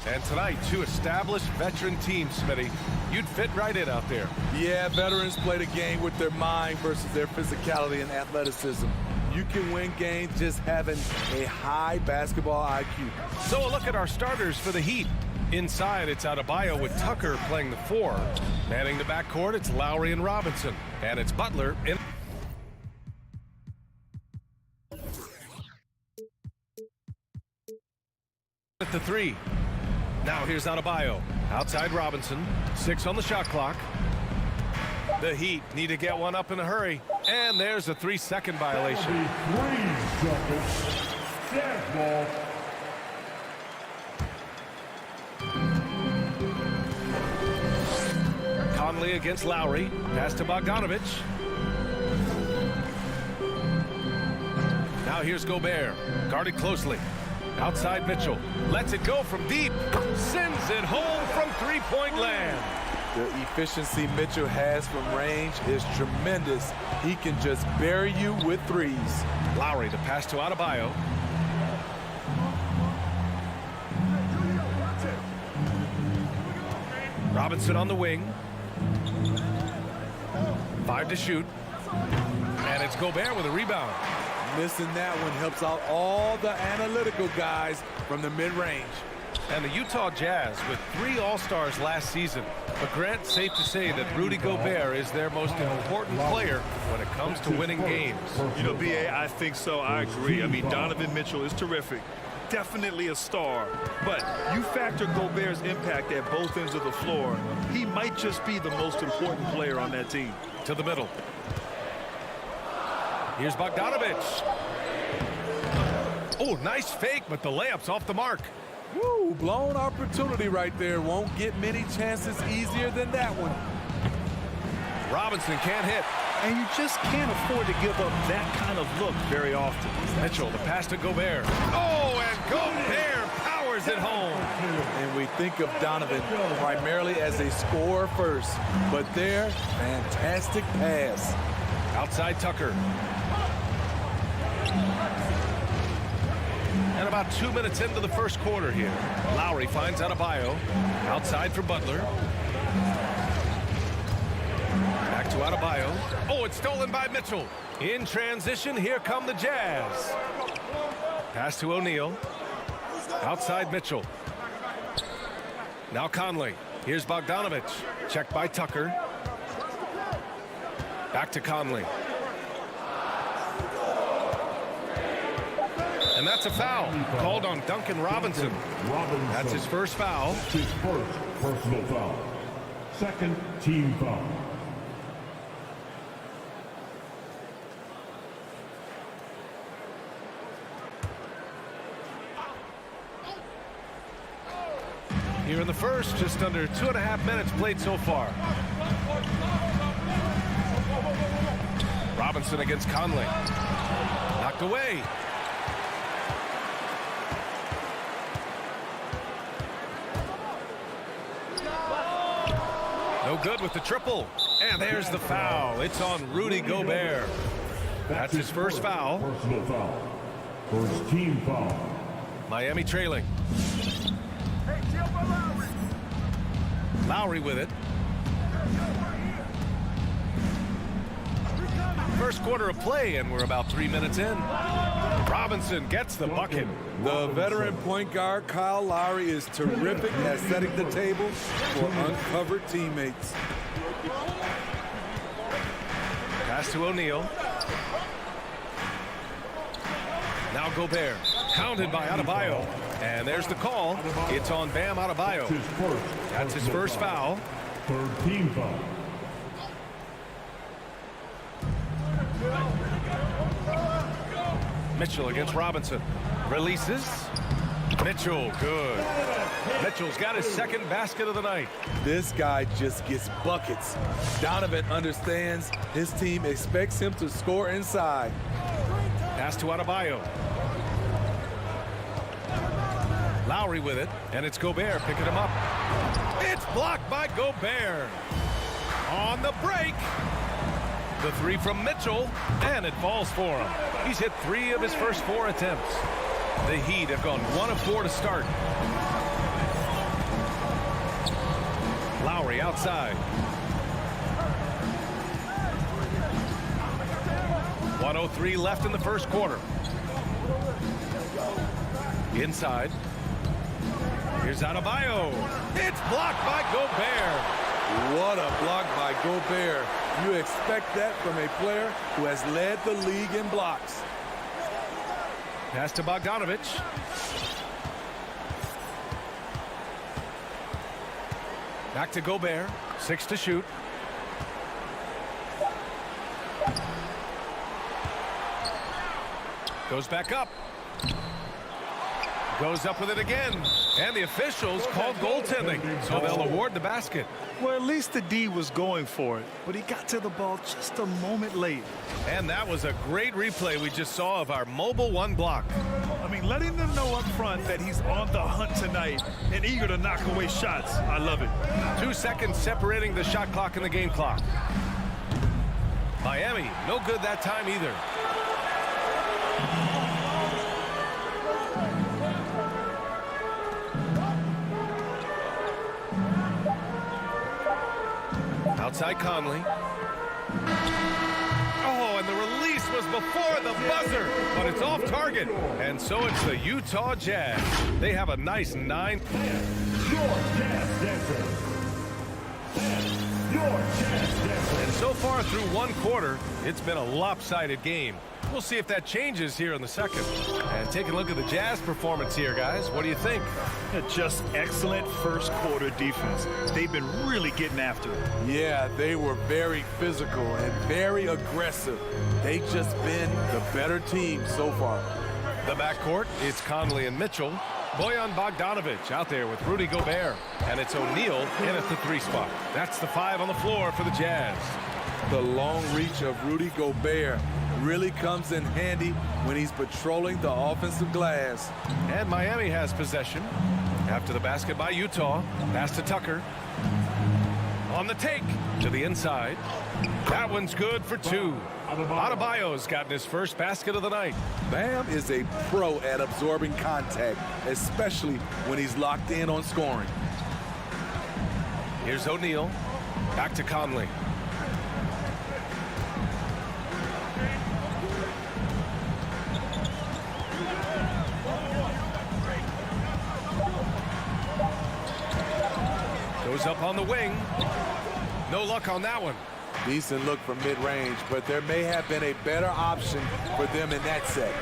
And tonight, two established veteran teams, Smitty. You'd fit right in out there. Yeah, veterans play the game with their mind versus their physicality and athleticism. You can win games just having a high basketball IQ. So a look at our starters for the Heat. Inside, it's Adebayo with Tucker playing the 4. Manning the backcourt, it's Lowry and Robinson. And it's Butler in... at the 3. Now here's Adebayo. Outside Robinson. 6 on the shot clock. The Heat need to get one up in a hurry. And there's a 3-second violation. 3 seconds. Gas ball. Conley against Lowry. Pass to Bogdanovich. Now here's Gobert. Guarded closely. Outside Mitchell. Lets it go from deep. Sends it home from three-point land. The efficiency Mitchell has from range is tremendous. He can just bury you with threes. Lowry to pass to Adebayo. Robinson on the wing. 5 to shoot. And it's Gobert with a rebound. Missing that one helps out all the analytical guys from the mid-range. And the Utah Jazz with 3 All-Stars last season. But Grant, safe to say that Rudy Gobert is their most important player when it comes to winning games. You know, B.A., I think so. I agree. I mean, Donovan Mitchell is terrific. Definitely a star. But you factor Gobert's impact at both ends of the floor, he might just be the most important player on that team. To the middle. Here's Bogdanovich. Oh, nice fake, but the layup's off the mark. Woo, blown opportunity right there. Won't get many chances easier than that one. Robinson can't hit. And you just can't afford to give up that kind of look very often. Mitchell, the pass to Gobert. Oh, and Gobert powers it home. And we think of Donovan primarily as a scorer first, but there, fantastic pass. Outside Tucker. And about 2 minutes into the first quarter here. Lowry finds Adebayo. Outside for Butler. Back to Adebayo. Oh, it's stolen by Mitchell. In transition, here come the Jazz. Pass to O'Neal. Outside Mitchell. Now Conley. Here's Bogdanovich. Checked by Tucker. Back to Conley. And that's a foul called on Duncan Robinson. That's his first foul. His first personal foul. Second team foul. Here in the first, just under 2.5 minutes played so far. Robinson against Conley. Knocked away. No good with the triple. And there's the foul. It's on Rudy Gobert. That's his first foul. Personal foul. First team foul. Miami trailing. Lowry with it. First quarter of play, and we're about 3 minutes in. Robinson gets the bucket. The veteran point guard, Kyle Lowry, is terrific at setting the table for uncovered teammates. Pass to O'Neal. Now Gobert, hounded by Adebayo. And there's the call. It's on Bam Adebayo. That's his first foul. Third team foul. Mitchell against Robinson. Releases. Mitchell, good. Mitchell's got his second basket of the night. This guy just gets buckets. Donovan understands his team expects him to score inside. Pass to Adebayo. Lowry with it, and it's Gobert picking him up. It's blocked by Gobert. On the break. The 3 from Mitchell, and it falls for him. He's hit 3 of his first 4 attempts. The Heat have gone 1 of 4 to start. Lowry outside. 1:03 left in the first quarter. Inside. Here's Adebayo. It's blocked by Gobert. What a block by Gobert. You expect that from a player who has led the league in blocks. Pass to Bogdanovich. Back to Gobert. 6 to shoot. Goes back up. Goes up with it again. And the officials called goaltending, so they'll award the basket. Well, at least the D was going for it, but he got to the ball just a moment late. And that was a great replay we just saw of our mobile one block. I mean, letting them know up front that he's on the hunt tonight and eager to knock away shots. I love it. 2 seconds separating the shot clock and the game clock. Miami, no good that time either. Outside Conley. Oh, and the release was before the buzzer, but it's off target. And so it's the Utah Jazz. They have a nice 9. And so far through one quarter, it's been a lopsided game. We'll see if that changes here in the second. And take a look at the Jazz performance here, guys. What do you think? Just excellent first quarter defense. They've been really getting after it. Yeah, they were very physical and very aggressive. They've just been the better team so far. The backcourt, it's Conley and Mitchell. Bojan Bogdanovich out there with Rudy Gobert. And it's O'Neal in at the 3 spot. That's the 5 on the floor for the Jazz. The long reach of Rudy Gobert really comes in handy when he's patrolling the offensive glass. And Miami has possession. After the basket by Utah. Pass to Tucker. On the take to the inside. That one's good for 2. Adebayo's gotten his first basket of the night. Bam is a pro at absorbing contact, especially when he's locked in on scoring. Here's O'Neal. Back to Conley. Goes up on the wing. No luck on that one. Decent look from mid-range, but there may have been a better option for them in that set.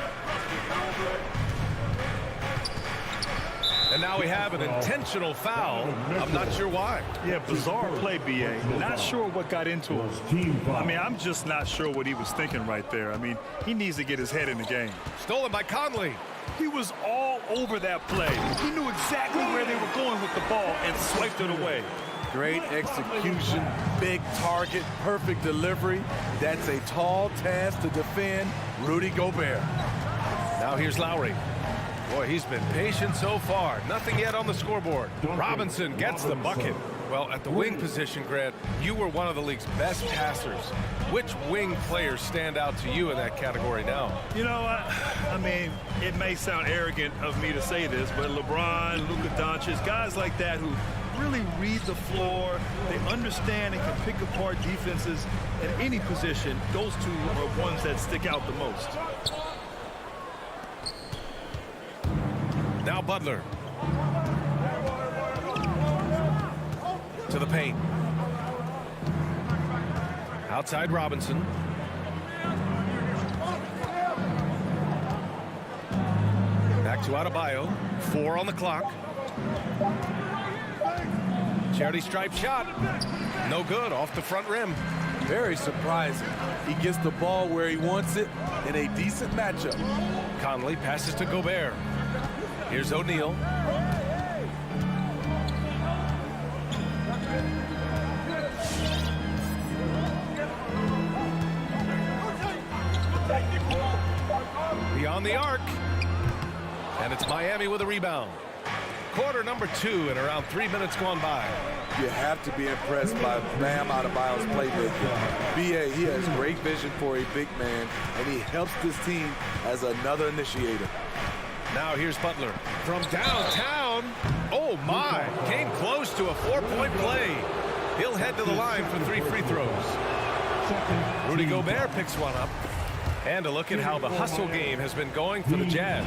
And now we have an intentional foul. I'm not sure why. Yeah, bizarre play, B.A. Not sure what got into him. I mean, I'm just not sure what he was thinking right there. I mean, he needs to get his head in the game. Stolen by Conley. He was all over that play. He knew exactly where they were going with the ball and swiped it away. Great execution, big target, perfect delivery. That's a tall task to defend Rudy Gobert. Now here's Lowry. Boy, he's been patient so far. Nothing yet on the scoreboard. Robinson gets the bucket. Well, at the wing position, Grant, you were one of the league's best passers. Which wing players stand out to you in that category now? You know, I mean, it may sound arrogant of me to say this, but LeBron, Luka Doncic, guys like that who really read the floor, they understand and can pick apart defenses at any position, those two are ones that stick out the most. Now Butler. To the paint. Outside Robinson. Back to Adebayo. 4 on the clock. Charity stripe shot. No good, off the front rim. Very surprising. He gets the ball where he wants it in a decent matchup. Conley passes to Gobert. Here's O'Neal. Beyond the arc. And it's Miami with a rebound. Quarter number 2 and around 3 minutes gone by. You have to be impressed by Bam Adebayo's playmaking. B.A., he has great vision for a big man, and he helps this team as another initiator. Now here's Butler from downtown. Oh my, came close to a 4-point play. He'll head to the line for 3 free throws. Rudy Gobert picks one up. And a look at how the hustle game has been going for the Jazz.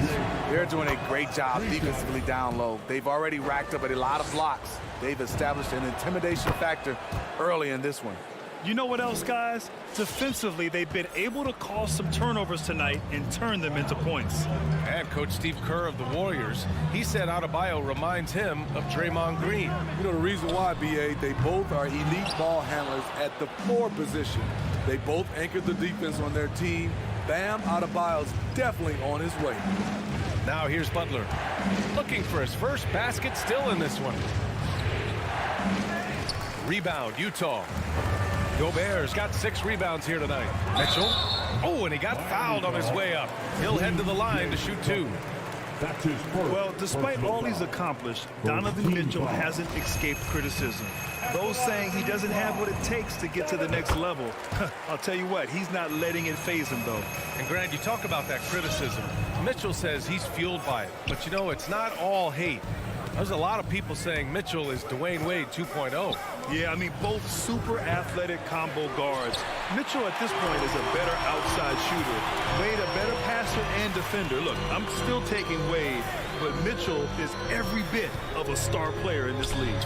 They're doing a great job defensively down low. They've already racked up a lot of blocks. They've established an intimidation factor early in this one. You know what else, guys? Defensively, they've been able to cause some turnovers tonight and turn them into points. And Coach Steve Kerr of the Warriors, he said Adebayo reminds him of Draymond Green. You know the reason why, B.A., they both are elite ball handlers at the 4 position. They both anchored the defense on their team. Bam Adebayo's definitely on his way. Now here's Butler, looking for his first basket still in this one. Rebound, Utah. Gobert's got 6 rebounds here tonight. Mitchell. Oh, and he got fouled on his way up. He'll head to the line to shoot 2. That's his first. Well, despite all he's accomplished, Donovan Mitchell hasn't escaped criticism. Those saying he doesn't have what it takes to get to the next level. I'll tell you what, he's not letting it faze him, though. And Grant, you talk about that criticism. Mitchell says he's fueled by it. But you know, it's not all hate. There's a lot of people saying Mitchell is Dwayne Wade 2.0. Yeah, I mean, both super athletic combo guards. Mitchell at this point is a better outside shooter. Wade a better passer and defender. Look, I'm still taking Wade, but Mitchell is every bit of a star player in this league.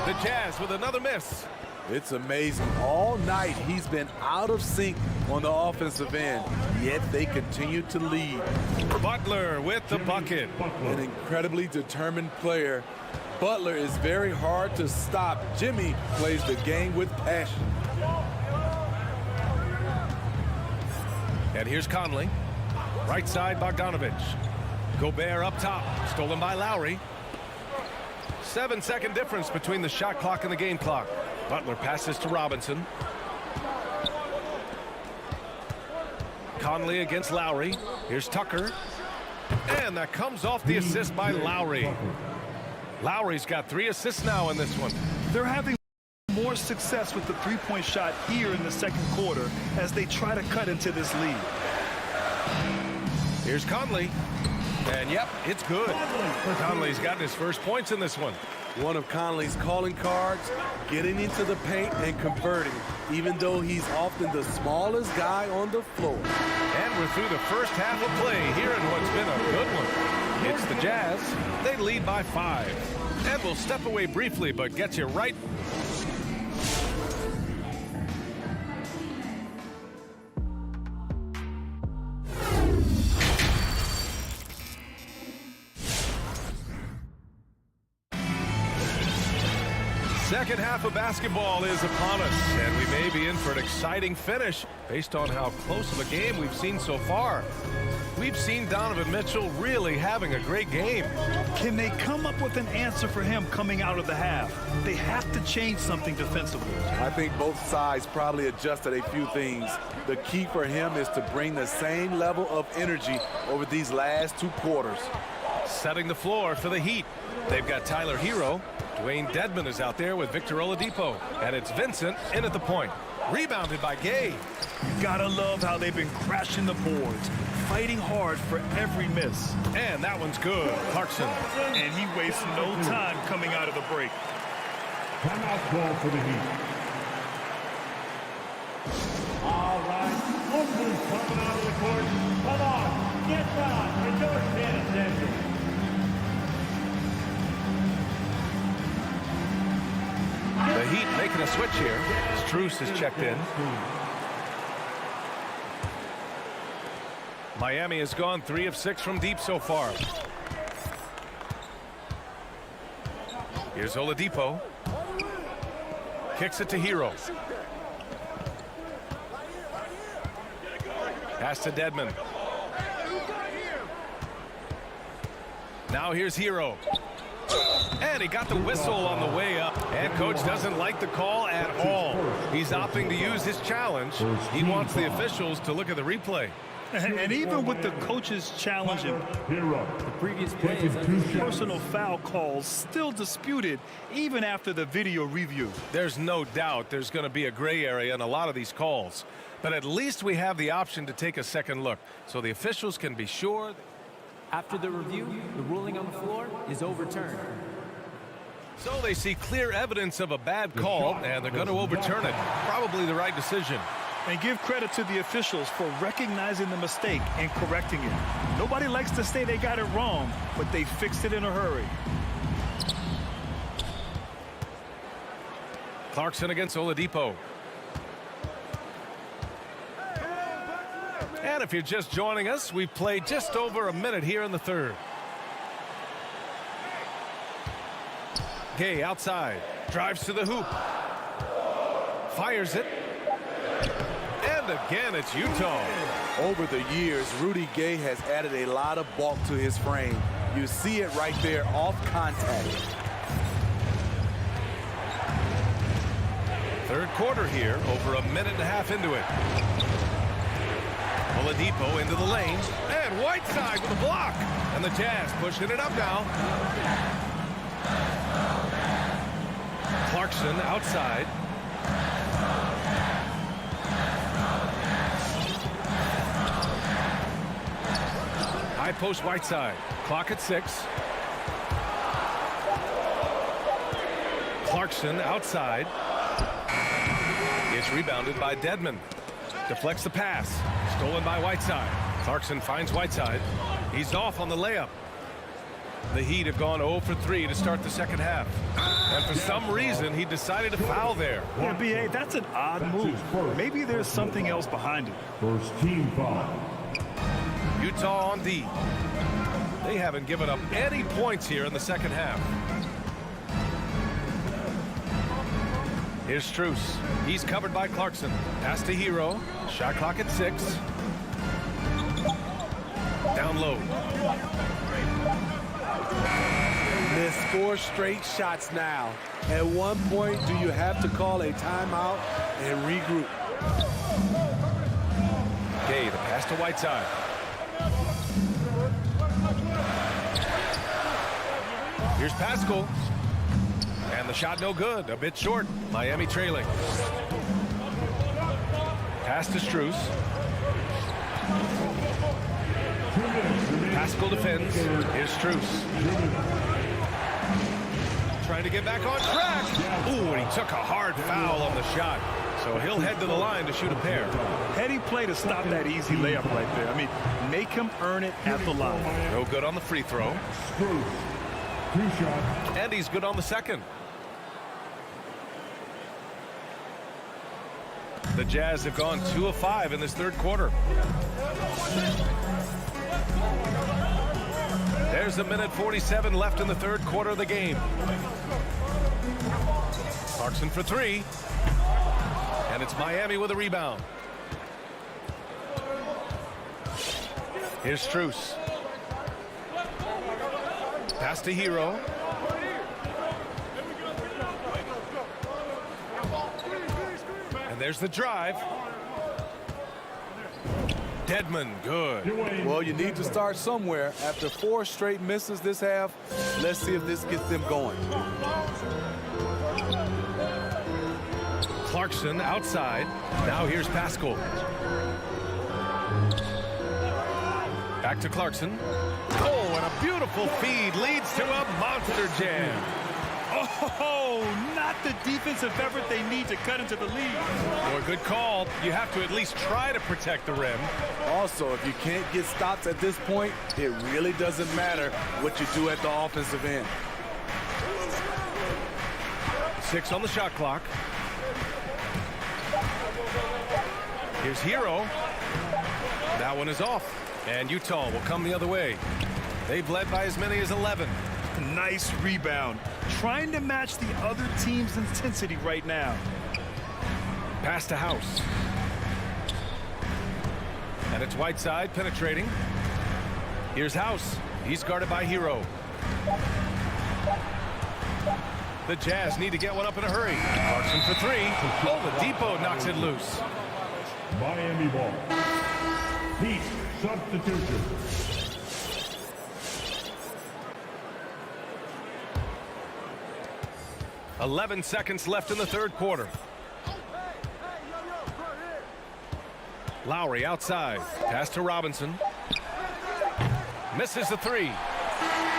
The Jazz with another miss. It's amazing. All night he's been out of sync on the offensive end, yet they continue to lead. Butler with the bucket. An incredibly determined player. Butler is very hard to stop. Jimmy plays the game with passion. And here's Conley. Right side, Bogdanovich. Gobert up top. Stolen by Lowry. 7-second difference between the shot clock and the game clock. Butler passes to Robinson. Conley against Lowry. Here's Tucker. And that comes off the assist by Lowry. Lowry's got 3 assists now in this one. They're having more success with the three-point shot here in the second quarter as they try to cut into this lead. Here's Conley. And yep, it's good. Conley's gotten his first points in this one. One of Conley's calling cards, getting into the paint and converting, even though he's often the smallest guy on the floor. And we're through the first half of play here in what's been a good one. It's the Jazz. They lead by 5. And we'll step away briefly, but get you right. Second half of basketball is upon us, and we may be in for an exciting finish based on how close of a game we've seen so far. We've seen Donovan Mitchell really having a great game. Can they come up with an answer for him coming out of the half? They have to change something defensively. I think both sides probably adjusted a few things. The key for him is to bring the same level of energy over these last 2 quarters. Setting the floor for the Heat. They've got Tyler Hero. Dwayne Dedmon is out there with Victor Oladipo. And it's Vincent in at the point. Rebounded by Gay. Gotta love how they've been crashing the boards, fighting hard for every miss. And that one's good. Clarkson. And he wastes no time coming out of the break. Timeout ball for the Heat. All right, Oakland's coming out of the court. Come on, get down and don't pay attention. The Heat making a switch here. Strus is checked in. Miami has gone 3 of 6 from deep so far. Here's Oladipo. Kicks it to Hero. Pass to Dedmon. Now here's Hero. And he got the whistle on the way up. And coach doesn't like the call at all. He's opting to use his challenge. He wants the officials to look at the replay. And even with the coach's challenge, The previous play is personal foul calls still disputed even after the video review. There's no doubt there's going to be a gray area in a lot of these calls. But at least we have the option to take a second look so the officials can be sure. After the review, the ruling on the floor is overturned. So they see clear evidence of a bad call, and they're going to overturn it. Probably the right decision. And give credit to the officials for recognizing the mistake and correcting it. Nobody likes to say they got it wrong, but they fixed it in a hurry. Clarkson against Oladipo. And if you're just joining us, we've played just over a minute here in the third. Gay outside, drives to the hoop, fires it, and again it's Utah. Over the years, Rudy Gay has added a lot of bulk to his frame. You see it right there off contact. Third quarter here, over a minute and a half into it. Oladipo into the lane, and Whiteside with a block. And the Jazz pushing it up now. Clarkson outside. High post Whiteside. Clock at 6. Clarkson outside. It's rebounded by Dedmon. Deflects the pass. Stolen by Whiteside. Clarkson finds Whiteside. He's off on the layup. The Heat have gone 0 for 3 to start the second half. And for some reason, he decided to foul there. Yeah, B.A., that's an odd move. Maybe there's something else behind it. First team foul. Utah on D. They haven't given up any points here in the second half. Here's Strus. He's covered by Clarkson. Pass to Hero. Shot clock at 6. Down low. Missed 4 straight shots now. At one point, do you have to call a timeout and regroup? Gay, the pass to Whiteside. Here's Pascal. And the shot no good. A bit short. Miami trailing. Pass to Strus. Pascal defends. Here's Strus. Trying to get back on track. Ooh, and he took a hard foul on the shot. So he'll head to the line to shoot a pair. Heady play to stop that easy layup right there. I mean, make him earn it at the line. No good on the free throw. Strus. 2 shots. And he's good on the second. The Jazz have gone 2 of 5 in this third quarter. There's a minute 47 left in the third quarter of the game. Clarkson for 3. And it's Miami with a rebound. Here's Strus. Pass to Hero. And there's the drive. Dedmon, good. Well, you need to start somewhere. After 4 straight misses this half, let's see if this gets them going. Clarkson outside. Now here's Pascal. Back to Clarkson. Oh, and a beautiful feed leads to a monster jam. Oh, not the defensive effort they need to cut into the lead. Well, good call. You have to at least try to protect the rim. Also, if you can't get stops at this point, it really doesn't matter what you do at the offensive end. 6 on the shot clock. Here's Hero. That one is off. And Utah will come the other way. They've led by as many as 11. Nice rebound. Trying to match the other team's intensity right now. Pass to House. And it's Whiteside penetrating. Here's House. He's guarded by Hero. The Jazz need to get one up in a hurry. Clarkson for 3. Oladipo knocks it loose. Miami ball. Heat substitution. "11 seconds left in the third quarter. Lowry outside. Pass to Robinson. Misses the three.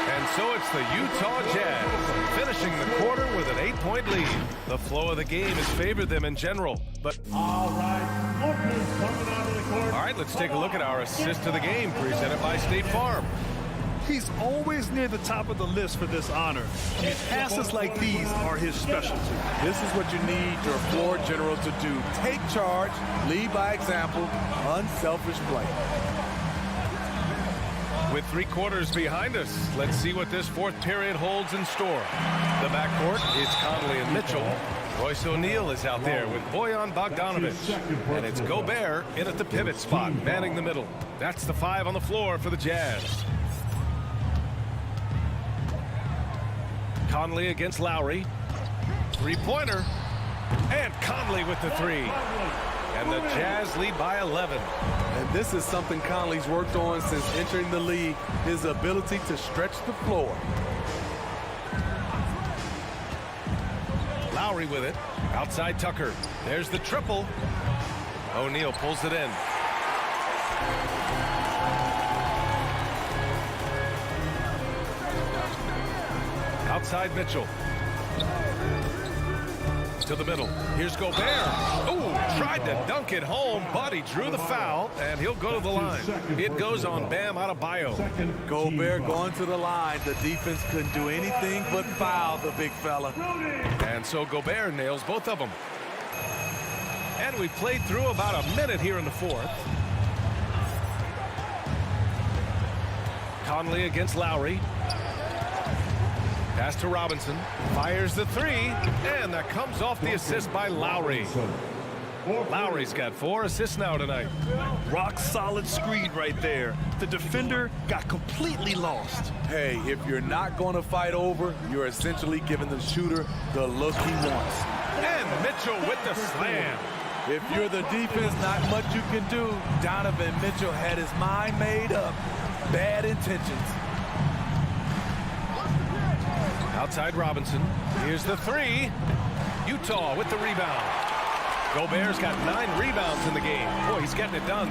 And so it's the Utah Jazz finishing the quarter with an 8-point lead. The flow of the game has favored them in general, but All right, Booker's coming out of the court. all right, let's take a look at our assist of the game presented by State Farm. He's always near the top of the list for this honor. And passes like these are his specialty. This is what you need your floor general to do. Take charge, lead by example, unselfish play. With 3 quarters behind us, let's see what this fourth period holds in store. The backcourt is Conley and Mitchell. Royce O'Neal is out there with Bojan Bogdanovic. And it's Gobert in at the pivot spot, manning the middle. That's the 5 on the floor for the Jazz. Conley against Lowry. 3-pointer. And Conley with the 3. And the Jazz lead by 11. And this is something Conley's worked on since entering the league, his ability to stretch the floor. Lowry with it. Outside Tucker. There's the triple. O'Neal pulls it in. Outside Mitchell. To the middle. Here's Gobert. Ooh, tried to dunk it home, but he drew the foul, and he'll go to the line. It goes on Bam Adebayo. Gobert going to the line. The defense couldn't do anything but foul the big fella. And so Gobert nails both of them. And we played through about a minute here in the fourth. Conley against Lowry. Pass to Robinson. Fires the 3. And that comes off the assist by Lowry. Lowry's got 4 assists now tonight. Rock solid screen right there. The defender got completely lost. Hey, if you're not going to fight over, you're essentially giving the shooter the look he wants. And Mitchell with the slam. If you're the defense, not much you can do. Donovan Mitchell had his mind made up. Bad intentions. Outside Robinson. Here's the 3. Utah with the rebound. Gobert's got 9 rebounds in the game. Boy, he's getting it done.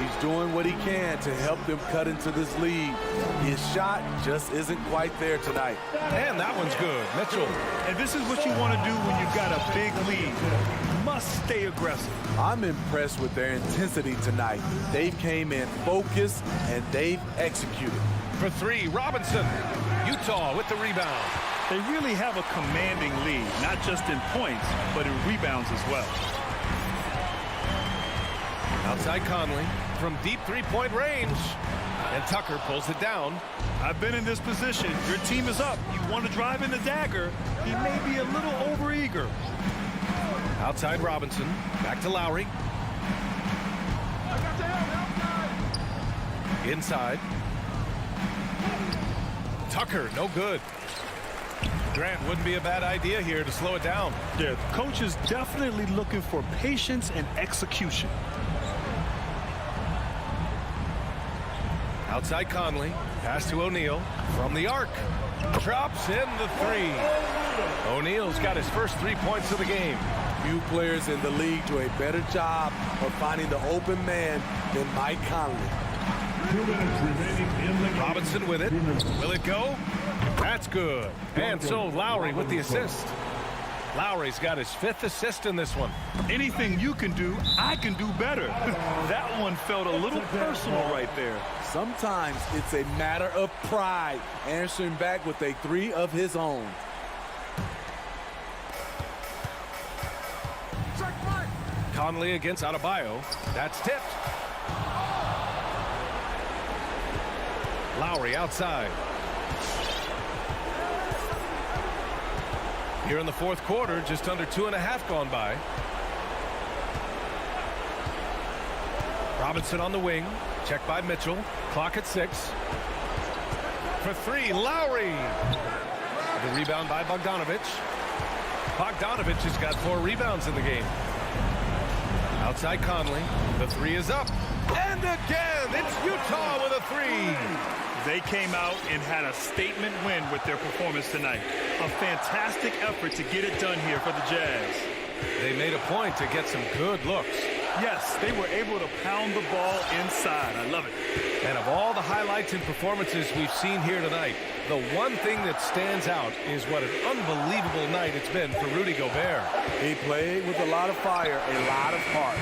He's doing what he can to help them cut into this lead. His shot just isn't quite there tonight. And that one's good. Mitchell. And this is what you want to do when you've got a big lead. You must stay aggressive. I'm impressed with their intensity tonight. They came in focused and they've executed. For 3, Robinson. Utah with the rebound. They really have a commanding lead, not just in points, but in rebounds as well. Outside Conley from deep 3-point range. And Tucker pulls it down. I've been in this position. Your team is up. You want to drive in the dagger. He may be a little overeager. Outside Robinson. Back to Lowry. Inside. Tucker, no good. Grant, wouldn't be a bad idea here to slow it down. Yeah, the coach is definitely looking for patience and execution. Outside Conley. Pass to O'Neal. From the arc. Drops in the 3. O'Neal's got his first 3 points of the game. Few players in the league do a better job of finding the open man than Mike Conley. 2 minutes remaining in the game. Robinson with it. Will it go? That's good. And so Lowry with the assist. Lowry's got his 5th assist in this one. Anything you can do, I can do better. That one felt a little personal right there. Sometimes it's a matter of pride, answering back with a 3 of his own. Conley against Adebayo. That's tipped. Lowry outside. Here in the fourth quarter, just under 2.5 gone by. Robinson on the wing. Checked by Mitchell. Clock at 6. For 3, Lowry. The rebound by Bogdanovic. Bogdanovic has got 4 rebounds in the game. Outside Conley. The 3 is up. And again, it's Utah with a 3. They came out and had a statement win with their performance tonight. A fantastic effort to get it done here for the Jazz. They made a point to get some good looks. Yes, they were able to pound the ball inside. I love it. And of all the highlights and performances we've seen here tonight, the one thing that stands out is what an unbelievable night it's been for Rudy Gobert. He played with a lot of fire, a lot of heart,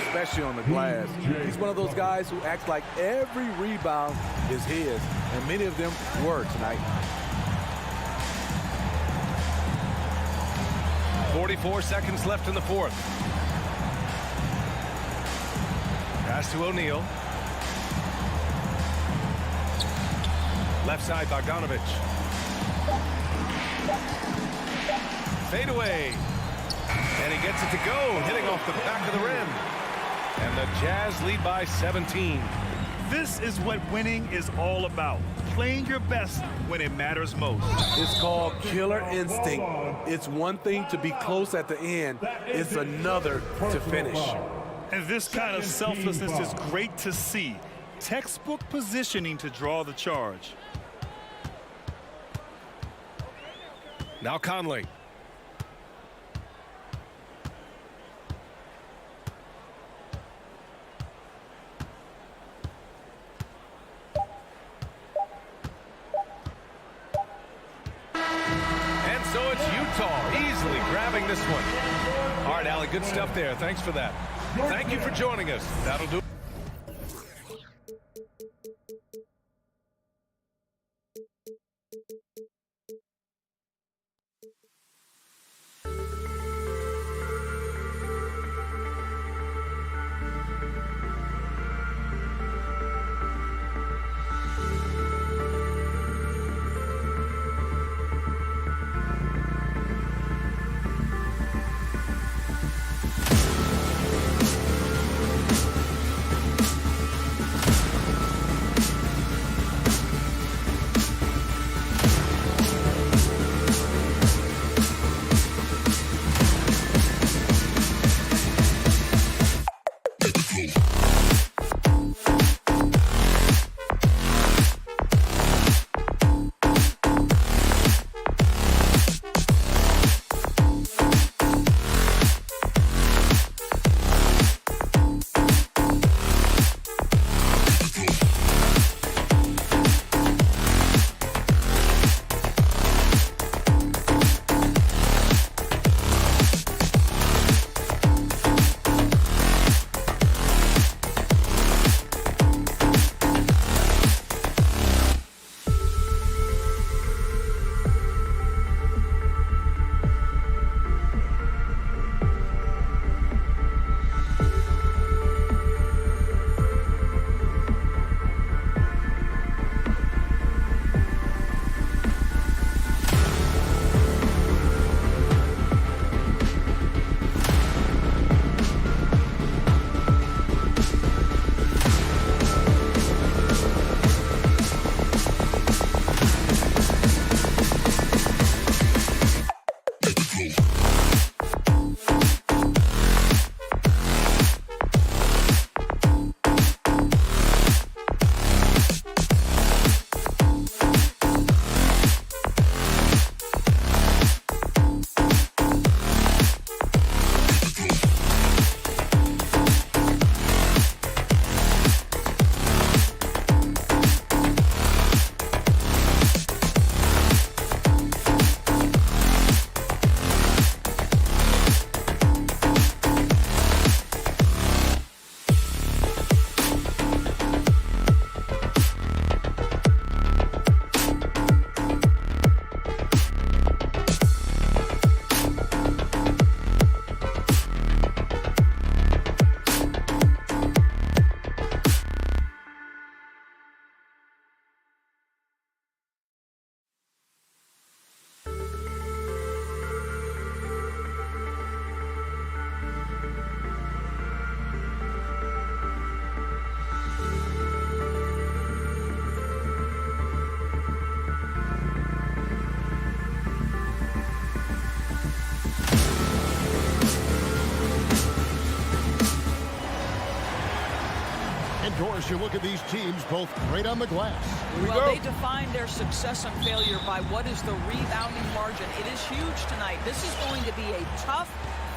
especially on the glass. He's one of those guys who acts like every rebound is his, and many of them were tonight. 44 seconds left in the fourth. Pass to O'Neal. Left side, Bogdanovic. Fade away. And he gets it to go, hitting off the back of the rim. And the Jazz lead by 17. This is what winning is all about. Playing your best when it matters most. It's called killer instinct. It's one thing to be close at the end. It's another to finish. And this kind of selflessness is great to see. Textbook positioning to draw the charge. Now Conley. And so it's Utah easily grabbing this one. All right, Allie, good stuff there. Thanks for that. Thank you for joining us. That'll do it. Doris, you look at these teams, both great on the glass. Well, they define their success and failure by what is the rebounding margin. It is huge tonight. This is going to be a tough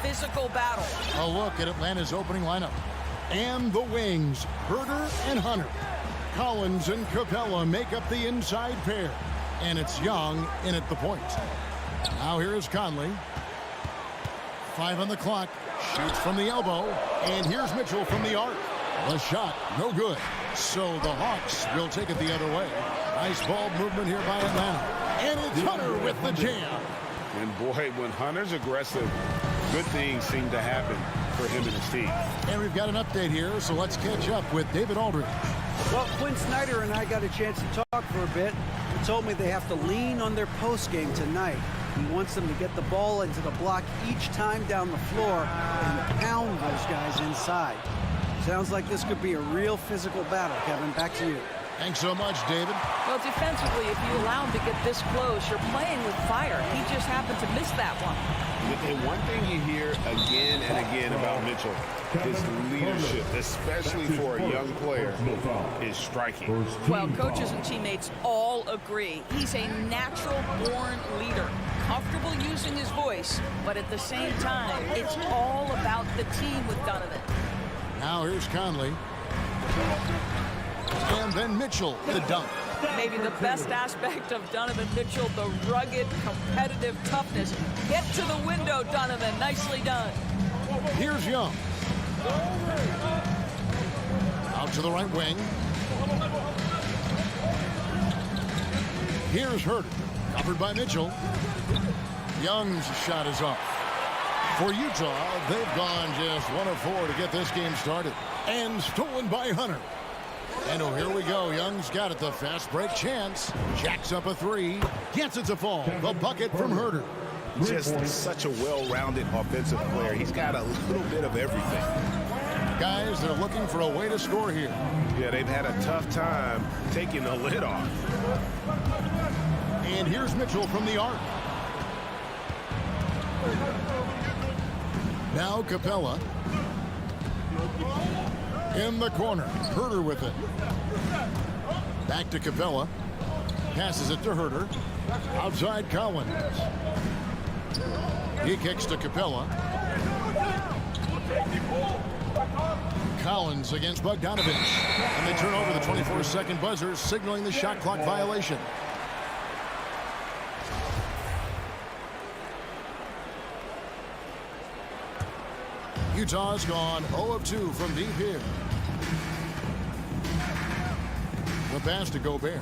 physical battle. A look at Atlanta's opening lineup. And the wings, Herder and Hunter. Collins and Capella make up the inside pair. And it's Young in at the point. Now here is Conley. 5 on the clock. Shoots from the elbow. And here's Mitchell from the arc. The shot, no good. So the Hawks will take it the other way. Nice ball movement here by Atlanta. And it's Hunter with the jam. And boy, when Hunter's aggressive, good things seem to happen for him and his team. And we've got an update here, so let's catch up with David Aldridge. Well, Quinn Snyder and I got a chance to talk for a bit. He told me they have to lean on their post game tonight. He wants them to get the ball into the block each time down the floor and pound those guys inside. Sounds like this could be a real physical battle. Kevin, back to you. Thanks so much, David. Well, defensively, if you allow him to get this close, you're playing with fire. He just happened to miss that one. And one thing you hear again and again about Mitchell, his leadership, especially for a young player, is striking. Well, coaches and teammates all agree. He's a natural-born leader, comfortable using his voice, but at the same time, it's all about the team with Donovan. Now here's Conley. And then Mitchell, the dunk. Maybe the best aspect of Donovan Mitchell, the rugged, competitive toughness. Get to the window, Donovan. Nicely done. Here's Young. Out to the right wing. Here's Herder. Covered by Mitchell. Young's shot is off. For Utah, they've gone just 1 of 4 to get this game started. And stolen by Hunter. And oh, here we go. Young's got it. The fast break chance. Jacks up a 3. Gets it to fall. The bucket from Herder. Just such a well-rounded offensive player. He's got a little bit of everything. Guys, they're looking for a way to score here. Yeah, they've had a tough time taking the lid off. And here's Mitchell from the arc. Now Capella. In the corner. Herder with it. Back to Capella. Passes it to Herder. Outside Collins. He kicks to Capella. Collins against Bogdanovich. And they turn over the 24-second buzzer, signaling the shot clock violation. Utah's gone 0 of 2 from deep here. The pass to Gobert.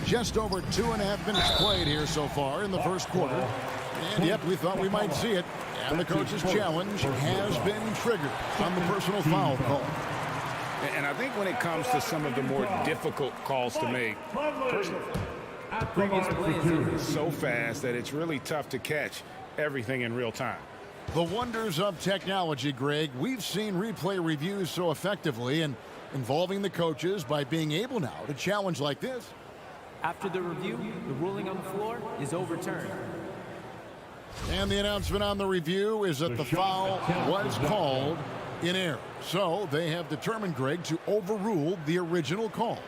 Just over 2.5 minutes played here so far in the first quarter. And yep, we thought we might see it. And the coach's challenge has been triggered on the personal foul call. And I think when it comes to some of the more difficult calls to make, personal Previous play is over. so fast that it's really tough to catch everything in real time. The wonders of technology, Greg. We've seen replay reviews so effectively and involving the coaches by being able now to challenge like this. After the review, the ruling on the floor is overturned. And the announcement on the review is that the foul was called in error. So they have determined, Greg, to overrule the original call.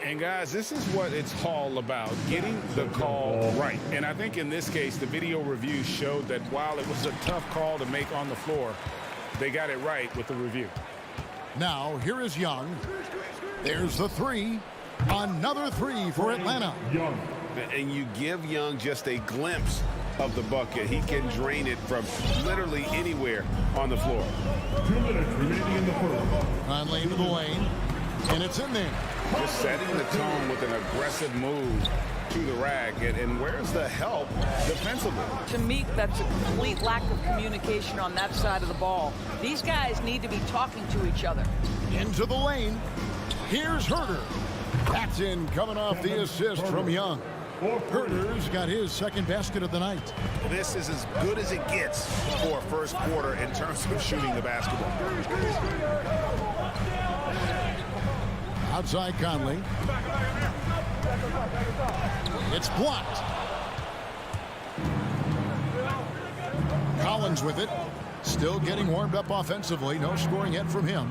And guys, this is what it's all about, getting the call right. And I think in this case, the video review showed that while it was a tough call to make on the floor, they got it right with the review. Now, here is Young. There's the 3. Another 3 for Atlanta. And you give Young just a glimpse of the bucket. He can drain it from literally anywhere on the floor. 2 minutes remaining in the first. Conley into the lane. And it's in there. Just setting the tone with an aggressive move to the rack. And where's the help defensively? To me, that's a complete lack of communication on that side of the ball. These guys need to be talking to each other. Into the lane. Here's Herder. That's in, coming off the assist from Young. Herder's got his second basket of the night. This is as good as it gets for a first quarter in terms of shooting the basketball. Outside Conley. It's blocked. Collins with it. Still getting warmed up offensively. No scoring yet from him.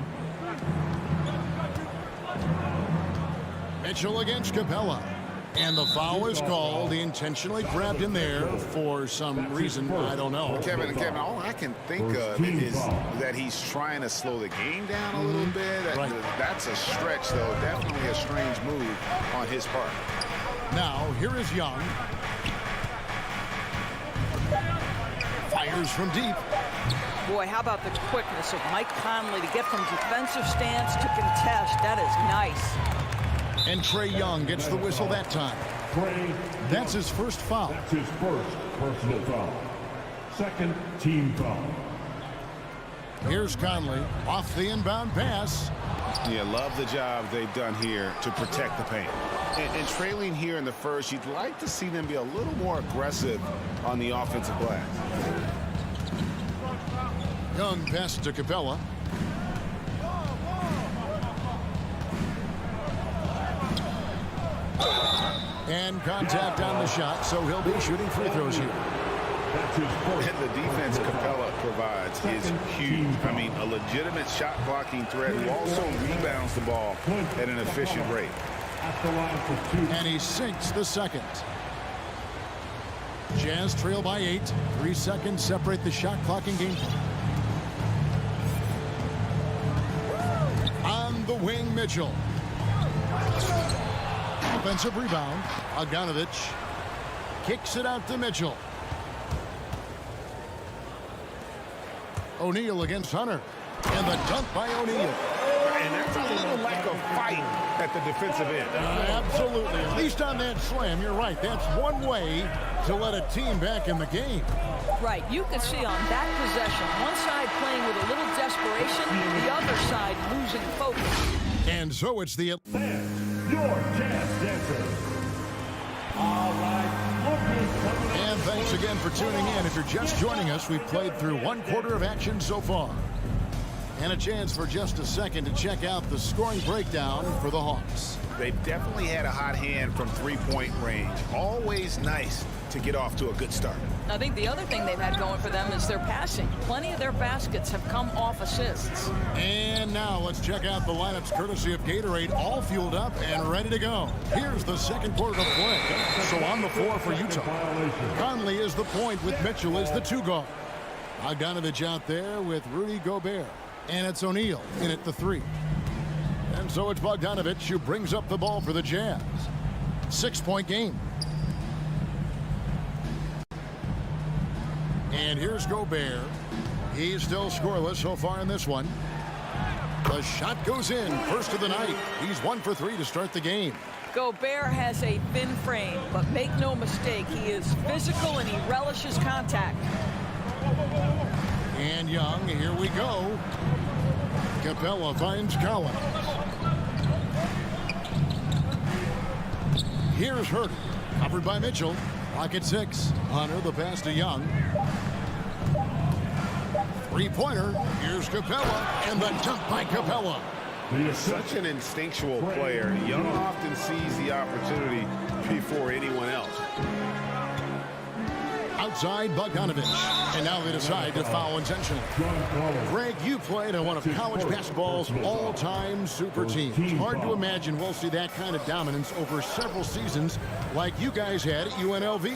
Mitchell against Capella. And the foul is called. He intentionally grabbed him there for some reason. I don't know. Kevin, all I can think of is that he's trying to slow the game down a little bit. That's a stretch, though. Definitely a strange move on his part. Now, here is Young. Fires from deep. Boy, how about the quickness of Mike Conley to get from defensive stance to contest. That is nice. And Trae Young gets the whistle that time. That's his first foul. That's his first personal foul. Second team foul. Here's Conley off the inbound pass. Yeah, love the job they've done here to protect the paint. And trailing here in the first, you'd like to see them be a little more aggressive on the offensive glass. Young pass to Capella. And contact on the shot, so he'll be shooting free throws here. And the defense Capella provides is huge. I mean, a legitimate shot blocking threat who also rebounds the ball at an efficient rate. And he sinks the second. Jazz trail by 8. 3 seconds separate the shot clock and game clock. On the wing, Mitchell. Offensive rebound. Bogdanovich kicks it out to Mitchell. O'Neal against Hunter. And the dunk by O'Neal. And there's a little lack of fight at the defensive end. Absolutely. At least on that slam, you're right. That's one way to let a team back in the game. Right. You can see on that possession, one side playing with a little desperation, the other side losing focus. And so it's the... Your Jazz Dancers. All right. And thanks again for tuning in. If you're just joining us, we've played through 1/4 of action so far. And a chance for just a second to check out the scoring breakdown for the Hawks. They've definitely had a hot hand from three-point range. Always nice to get off to a good start. I think the other thing they've had going for them is their passing. Plenty of their baskets have come off assists. And now let's check out the lineups courtesy of Gatorade, all fueled up and ready to go. Here's the second quarter of play. So on the floor for Utah. Conley is the point with Mitchell as the 2 guard. Bogdanovich out there with Rudy Gobert. And it's O'Neal in at the 3. And so it's Bogdanovich who brings up the ball for the Jazz. 6-point game. And here's Gobert. He's still scoreless so far in this one. The shot goes in. First of the night. He's 1 for 3 to start the game. Gobert has a thin frame, but make no mistake, he is physical and he relishes contact. And Young, here we go. Capella finds Collins. Here's Hurd. Covered by Mitchell. Clock at 6. Hunter, the pass to Young. 3-pointer. Here's Capella. And the dunk by Capella. Such an instinctual player. Young often sees the opportunity before anyone else. Outside Bogdanovich. And now they decide to foul intentionally. Greg, you played on one of college basketball's all-time super teams. Hard to imagine we'll see that kind of dominance over several seasons like you guys had at UNLV.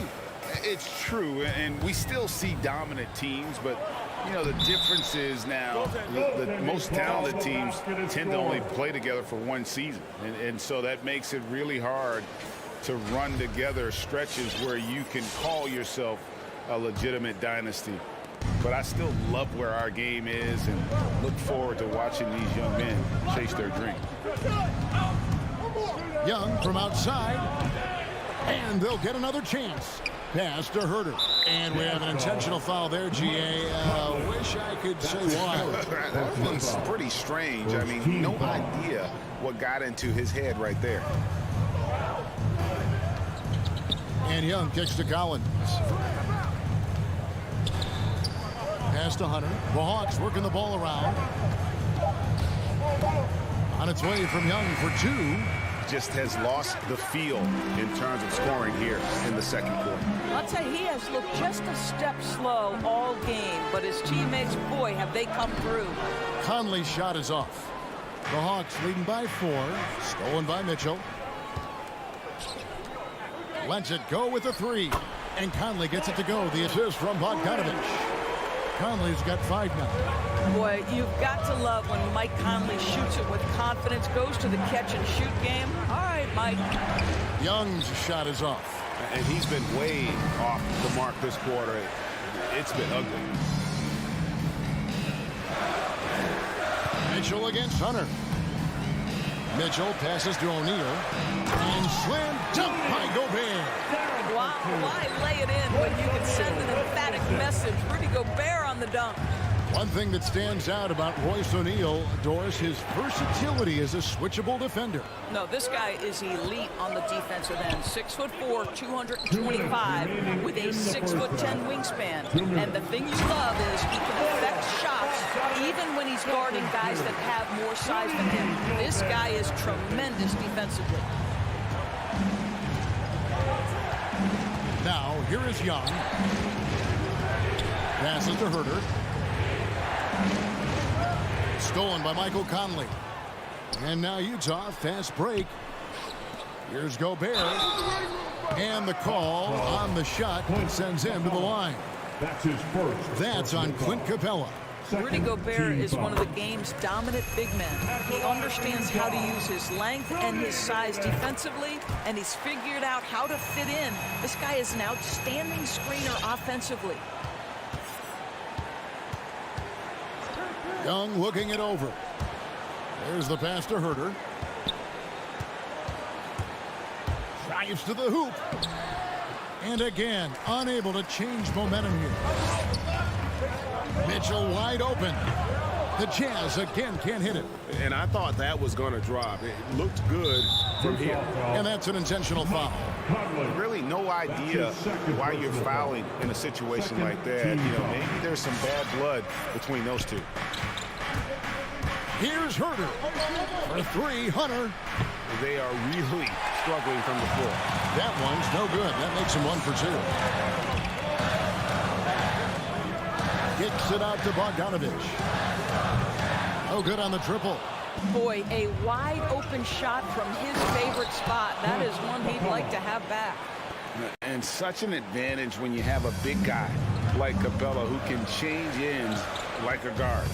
It's true, and we still see dominant teams, but you know, the difference is now the most talented teams tend to only play together for one season. And so that makes it really hard to run together stretches where you can call yourself a legitimate dynasty. But I still love where our game is and look forward to watching these young men chase their dream. Young from outside. And they'll get another chance. Pass to Herter. And we have an intentional foul there, GA. Wish I could say why. That one's pretty strange. I mean, no idea what got into his head right there. And Young kicks to Collins. Pass to Hunter. The Hawks working the ball around. On its way from Young for 2. Just has lost the feel in terms of scoring here in the second quarter. I'll tell you, he has looked just a step slow all game, but his teammates, boy, have they come through. Conley's shot is off. The Hawks leading by 4. Stolen by Mitchell. Lets it go with a 3. And Conley gets it to go. The assist from Bogdanovich. Conley's got 5 now. Boy, you've got to love when Mike Conley shoots it with confidence, goes to the catch-and-shoot game. All right, Mike. Young's shot is off. And he's been way off the mark this quarter. It's been ugly. Mitchell against Hunter. Mitchell passes to O'Neal. And slam dunk by Gobert. Why lay it in when you can send an emphatic message? Rudy Gobert on the dunk. One thing that stands out about Royce O'Neal, Doris, his versatility as a switchable defender. No, this guy is elite on the defensive end. 6'4", 225, with a 6'10" wingspan. And the thing you love is he can affect shots even when he's guarding guys that have more size than him. This guy is tremendous defensively. Now, here is Young. Passes to Herter. Stolen by Michael Conley. And now Utah, fast break. Here's Gobert. And the call on the shot sends him to the line. That's his first. That's on Clint Capella. Rudy Gobert is one of the game's dominant big men. He understands how to use his length and his size defensively, and he's figured out how to fit in. This guy is an outstanding screener offensively. Young looking it over. There's the pass to Herter. Drives to the hoop. And again, unable to change momentum here. Mitchell wide open. The Jazz again can't hit it. And I thought that was going to drop. It looked good from here. And that's an intentional foul. Really no idea why you're fouling in a situation like that. You know, maybe there's some bad blood between those two. Here's Herter for 3. Hunter. They are really struggling from the floor. That one's no good. That makes him 1 for 2. Kicks it out to Bogdanovich. Oh, good on the triple. Boy, a wide open shot from his favorite spot. That is one he'd like to have back. And such an advantage when you have a big guy like Capella who can change ends like a guard.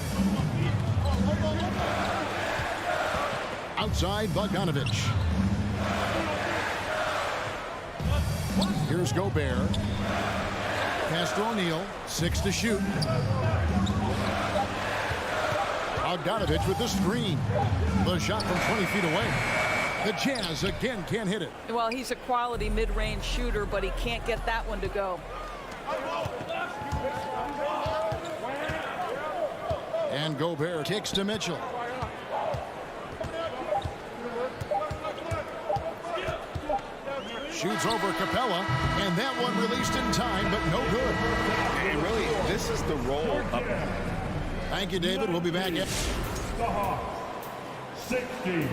Outside Bogdanovich. Here's Gobert. Pass to O'Neal. 6 to shoot. Bogdanovich with the screen. The shot from 20 feet away. The Jazz again can't hit it. Well, he's a quality mid-range shooter, but he can't get that one to go. And Gobert kicks to Mitchell. Shoots over Capella, and that one released in time, but no good. And really, this is the role of... Thank you, David. We'll be back. The Hawks, 60.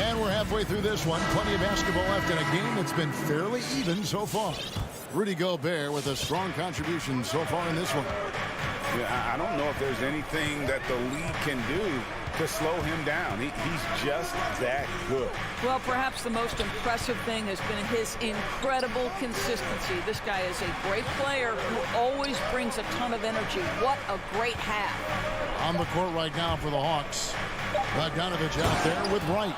And we're halfway through this one. Plenty of basketball left in a game that's been fairly even so far. Rudy Gobert with a strong contribution so far in this one. Yeah, I don't know if there's anything that the league can do to slow him down. He's just that good. Well, perhaps the most impressive thing has been his incredible consistency. This guy is a great player who always brings a ton of energy. What a great half. On the court right now for the Hawks. Bogdanovich out there with Wright.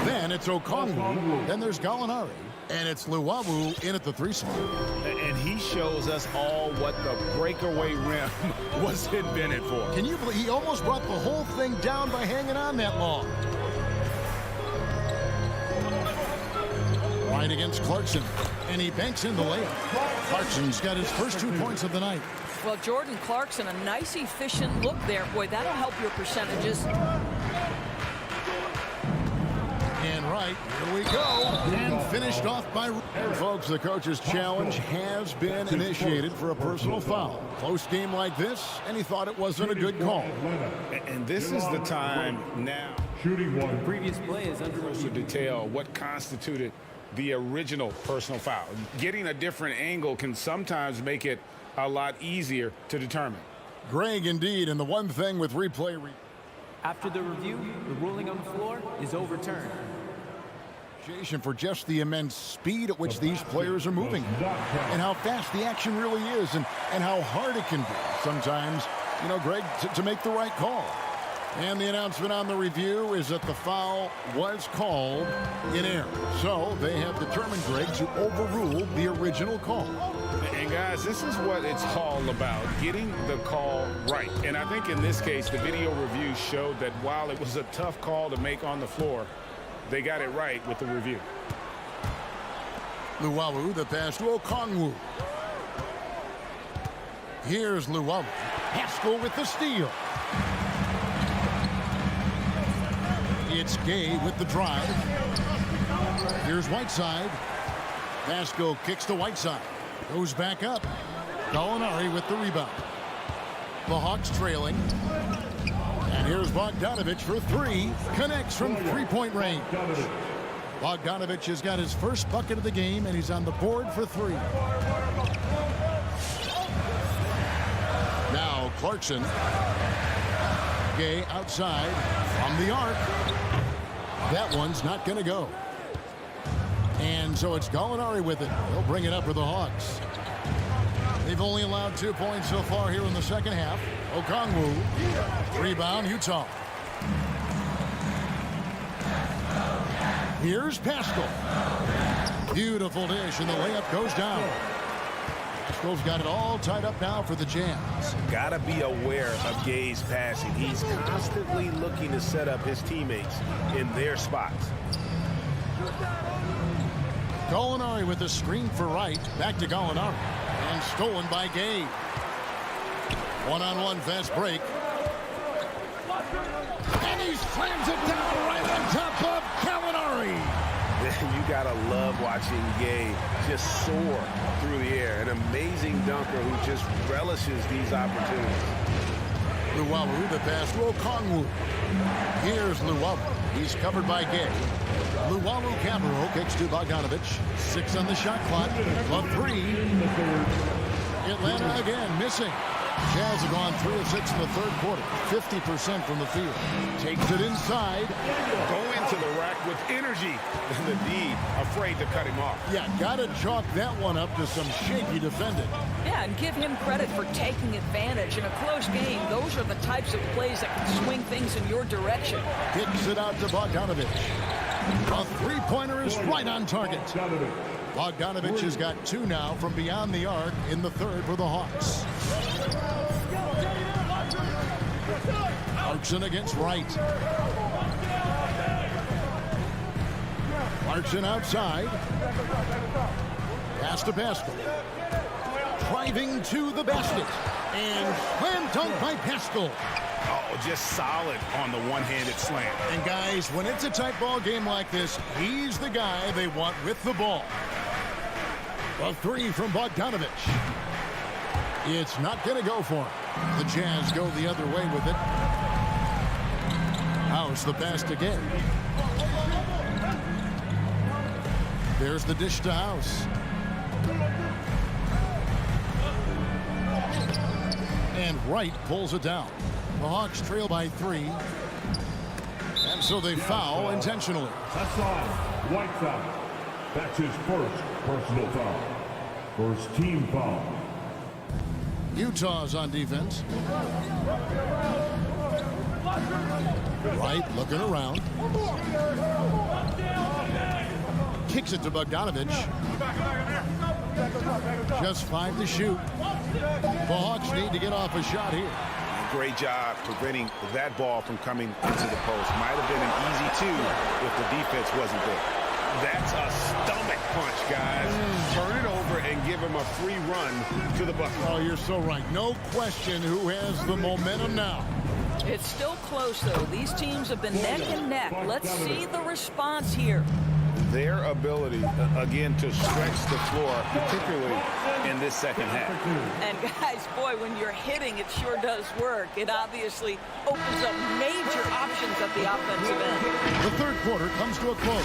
Then it's Okongwu. Then there's Gallinari. And it's Luwawu in at the 3 slot. And he shows us all what the breakaway rim was invented for. Can you believe he almost brought the whole thing down by hanging on that long? Right against Clarkson. And he banks in the layup. Clarkson's got his first 2 points of the night. Well, Jordan Clarkson, a nice, efficient look there. Boy, that'll help your percentages. And right, here we go. And finished off by... And folks, the coach's challenge has been initiated for a personal foul. Close game like this, and he thought it wasn't a good call. And this is the time now. Shooting one. Previous play is under To detail what constituted the original personal foul. Getting a different angle can sometimes make it a lot easier to determine. Greg, indeed, and the one thing with replay. After the review, the ruling on the floor is overturned. For just the immense speed at which these players are moving and how fast the action really is and how hard it can be sometimes, you know, Greg, to make the right call. And the announcement on the review is that the foul was called in error. So they have determined, Greg, to overrule the original call. And guys, this is what it's all about, getting the call right. And I think in this case, the video review showed that while it was a tough call to make on the floor, they got it right with the review. Luwawu, the pass to Okongwu. Here's Luwawu. Haskell with the steal. It's Gay with the drive. Here's Whiteside. Haskell kicks to Whiteside. Goes back up. Gallinari with the rebound. The Hawks trailing. And here's Bogdanovich for three. Connects from three-point range. Bogdanovich has got his first bucket of the game, and he's on the board for three. Now Clarkson. Gay outside from the arc. That one's not going to go. And so it's Gallinari with it. He'll bring it up for the Hawks. They've only allowed 2 points so far here in the second half. Okongwu. Rebound, Utah. Here's Pascal. Beautiful dish, and the layup goes down. Pascal's got it all tied up now for the Jazz. Got to be aware of Gay's passing. He's constantly looking to set up his teammates in their spots. Gallinari with the screen for Wright. Back to Gallinari. And stolen by Gay. One-on-one fast break. And he slams it down right on top of Gallinari. You got to love watching Gay just soar through the air. An amazing dunker who just relishes these opportunities. Luwawu, the pass to Okongwu. Here's Luwawu. He's covered by Gay. Luwawu Cabarro kicks to Bogdanovich. 6 on the shot clock. Of 3. Atlanta again missing. Jazz have gone 3 of 6 in the third quarter. 50% from the field. Takes it inside. Go into the rack with energy. And the D afraid to cut him off. Yeah, got to chalk that one up to some shaky defending. Yeah, and give him credit for taking advantage. In a close game, those are the types of plays that can swing things in your direction. Kicks it out to Bogdanovich. A three-pointer is right on target. Bogdanovich has got 2 now from beyond the arc in the third for the Hawks. Clarkson against Wright. Clarkson outside. Pass to Pascal. Driving to the basket. And slam dunk by Pascal. Oh, just solid on the one-handed slam. And guys, when it's a tight ball game like this, he's the guy they want with the ball. A 3 from Bogdanovich. It's not going to go for him. The Jazz go the other way with it. House the pass to Gay. There's the dish to House. And Wright pulls it down. The Hawks trail by 3. And so they foul intentionally. That's on Whiteside. That's his first personal foul. First team foul. Utah's on defense. Wright looking around. Kicks it to Bogdanovich. Just 5 to shoot. The Hawks need to get off a shot here. Great job preventing that ball from coming into the post. Might have been an easy 2 if the defense wasn't there. That's a stomach punch, guys. Turn it over and give him a free run to the bucket. Oh, you're so right. No question who has the momentum now. It's still close, though. These teams have been neck and neck. Let's see the response here. Their ability, again, to stretch the floor, particularly in this second half. And guys, boy, when you're hitting, it sure does work. It obviously opens up major options at the offensive end. The third quarter comes to a close.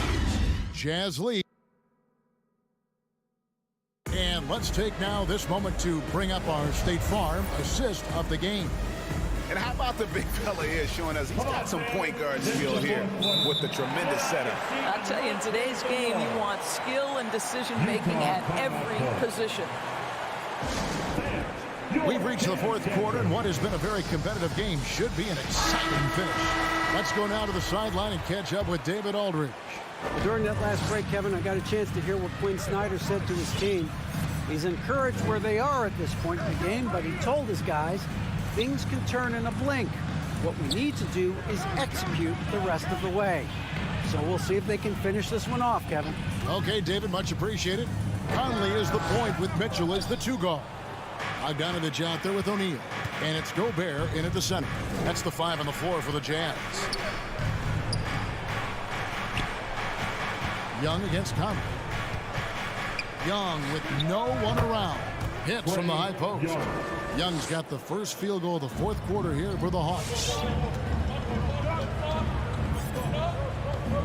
Jazz lead. And And let's take now this moment to bring up our State Farm assist of the game. And how about the big fella here showing us he's got some point guard skill here with the tremendous setup. I'll tell you, in today's game, you want skill and decision-making at every position. We've reached the fourth quarter, and what has been a very competitive game should be an exciting finish. Let's go now to the sideline and catch up with David Aldridge. During that last break, Kevin, I got a chance to hear what Quinn Snyder said to his team. He's encouraged where they are at this point in the game, but he told his guys things can turn in a blink. What we need to do is execute the rest of the way. So we'll see if they can finish this one off, Kevin. Okay, David, much appreciated. Conley is the point with Mitchell as the 2 guard. Bogdanovich out there with O'Neal. And it's Gobert in at the center. That's the 5 on the floor for the Jazz. Young against Conley. Young with no one around. Hits from the high post. Young's got the first field goal of the fourth quarter here for the Hawks.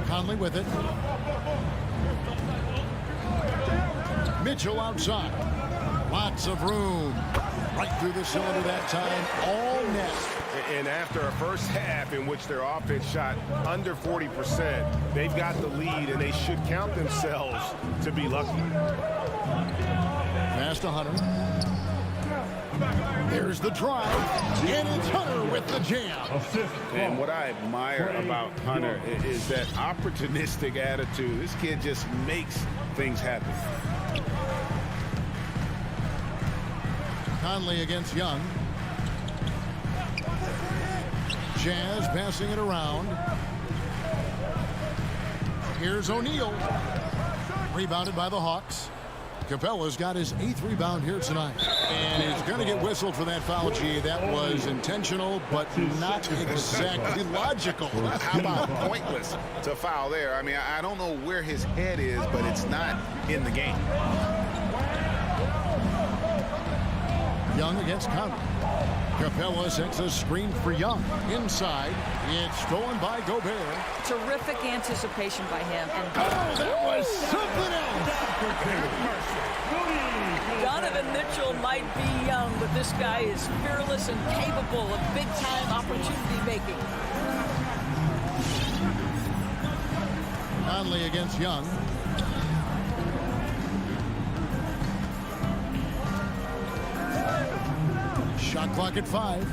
Conley with it. Mitchell outside. Lots of room. Right through the cylinder that time. All net. And after a first half in which their offense shot under 40%, they've got the lead, and they should count themselves to be lucky. Pass to Hunter. There's the drive. And it's Hunter with the jam. And what I admire about Hunter is that opportunistic attitude. This kid just makes things happen. Conley against Young. Jazz passing it around. Here's O'Neal. Rebounded by the Hawks. Capella's got his 8th rebound here tonight. And he's going to get whistled for that foul, G. That was intentional, but not exactly logical. How about pointless to foul there? I mean, I don't know where his head is, but it's not in the game. Young against Conley. Capella sets a screen for Young. Inside, it's stolen by Gobert. Terrific anticipation by him. And that was something else. Donovan Mitchell might be young, but this guy is fearless and capable of big-time opportunity making. Conley against Young. Shot clock at 5.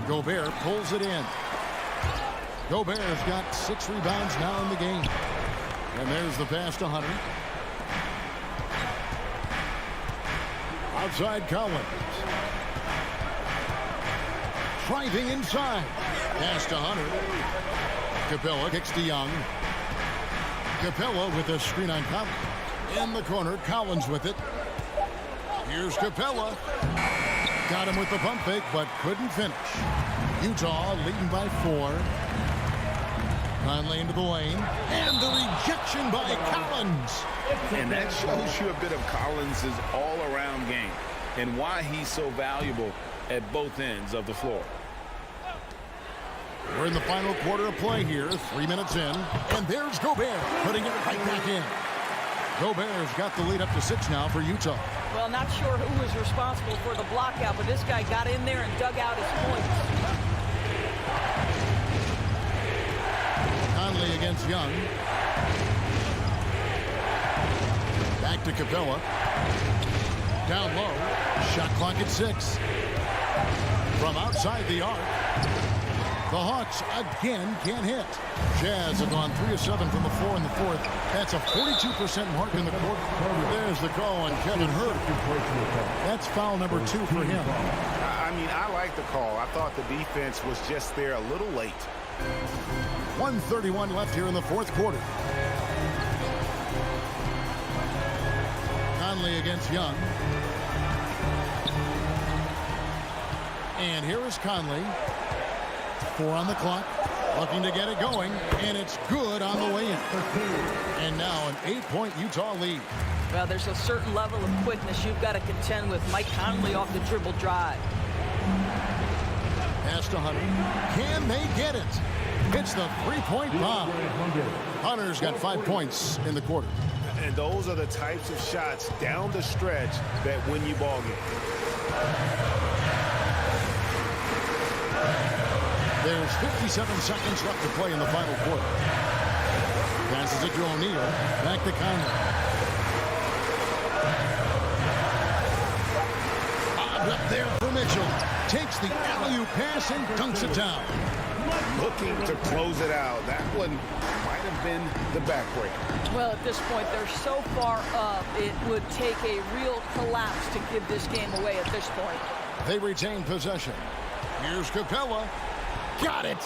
Gobert pulls it in. Gobert's got 6 rebounds now in the game. And there's the pass to Hunter. Outside Collins. Driving inside. Pass to Hunter. Capella kicks to Young. Capella with a screen on Collins. In the corner, Collins with it. Here's Capella. Got him with the pump fake, but couldn't finish. Utah leading by 4. Conley into the lane. And the rejection by Collins. And that shows you a bit of Collins' all-around game and why he's so valuable at both ends of the floor. We're in the final quarter of play here. 3 minutes in. And there's Gobert putting it right back in. Gobert's got the lead up to 6 now for Utah. Well, not sure who was responsible for the blockout, but this guy got in there and dug out his points. Conley against Young. Back to Capella. Down low. Shot clock at 6. From outside the arc. The Hawks again can't hit. Jazz have gone 3 of 7 from the floor in the fourth. That's a 42% mark in the quarter. There's the call on Kevin Hurt. That's foul number 2 for him. I mean, I like the call. I thought the defense was just there a little late. 1:31 left here in the fourth quarter. Conley against Young. And here is Conley. 4 on the clock, looking to get it going, and it's good on the way in. And now an 8-point Utah lead. Well, there's a certain level of quickness you've got to contend with. Mike Conley off the dribble drive. Pass to Hunter. Can they get it? It's the 3-point bomb. Hunter's got 5 points in the quarter. And those are the types of shots down the stretch that win you ball games. There's 57 seconds left to play in the final quarter. Passes it to O'Neal. Back to Conley. Up there for Mitchell. Takes the alley-oop pass and dunks it down. Looking to close it out. That one might have been the backbreaker. Well, at this point, they're so far up, it would take a real collapse to give this game away at this point. They retain possession. Here's Capella. Got it.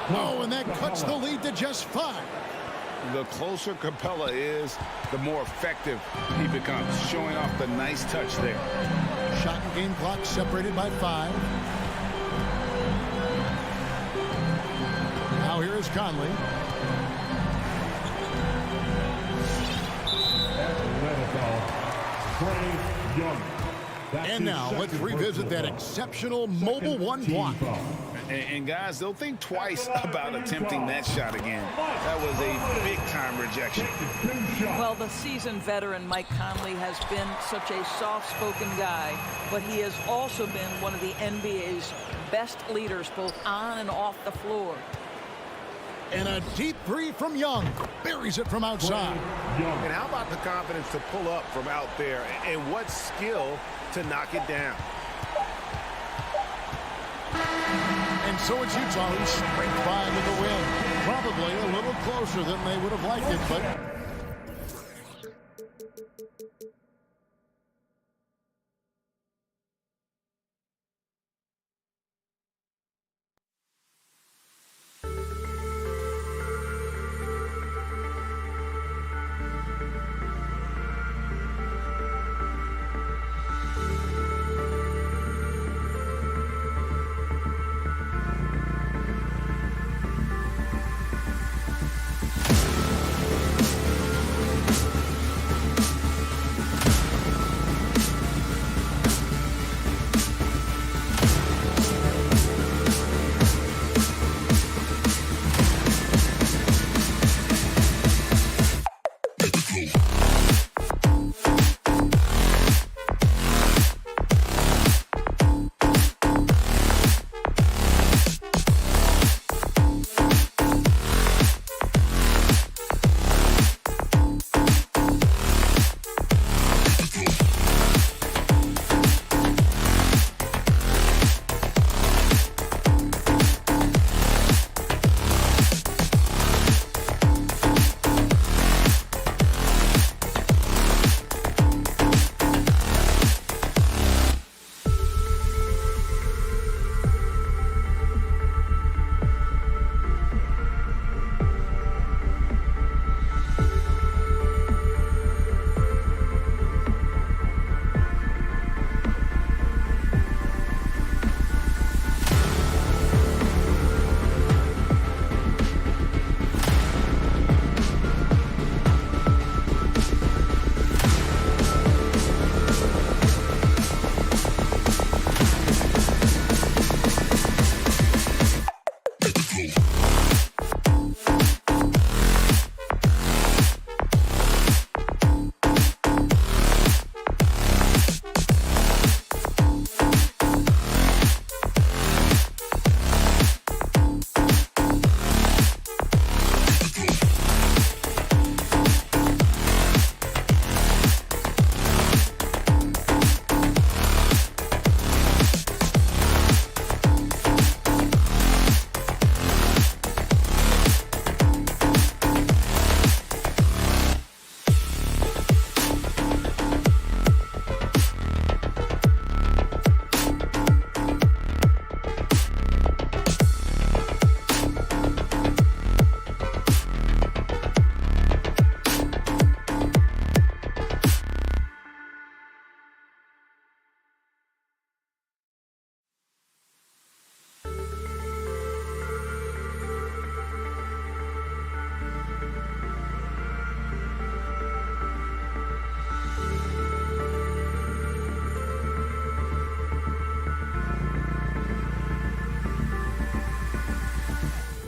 Oh, and that cuts the lead to just 5. The closer Capella is, the more effective he becomes, showing off the nice touch there. Shot and game clock separated by 5. Now here is Conley. And now let's revisit that exceptional Mobile 1 block. And guys, they'll think twice about attempting that shot again. That was a big-time rejection. Well, the seasoned veteran Mike Conley has been such a soft-spoken guy, but he has also been one of the NBA's best leaders, both on and off the floor. And a deep three from Young. Buries it from outside. And how about the confidence to pull up from out there? And what skill to knock it down? And so it's Utah who scraped by with the win. Probably a little closer than they would have liked it, but...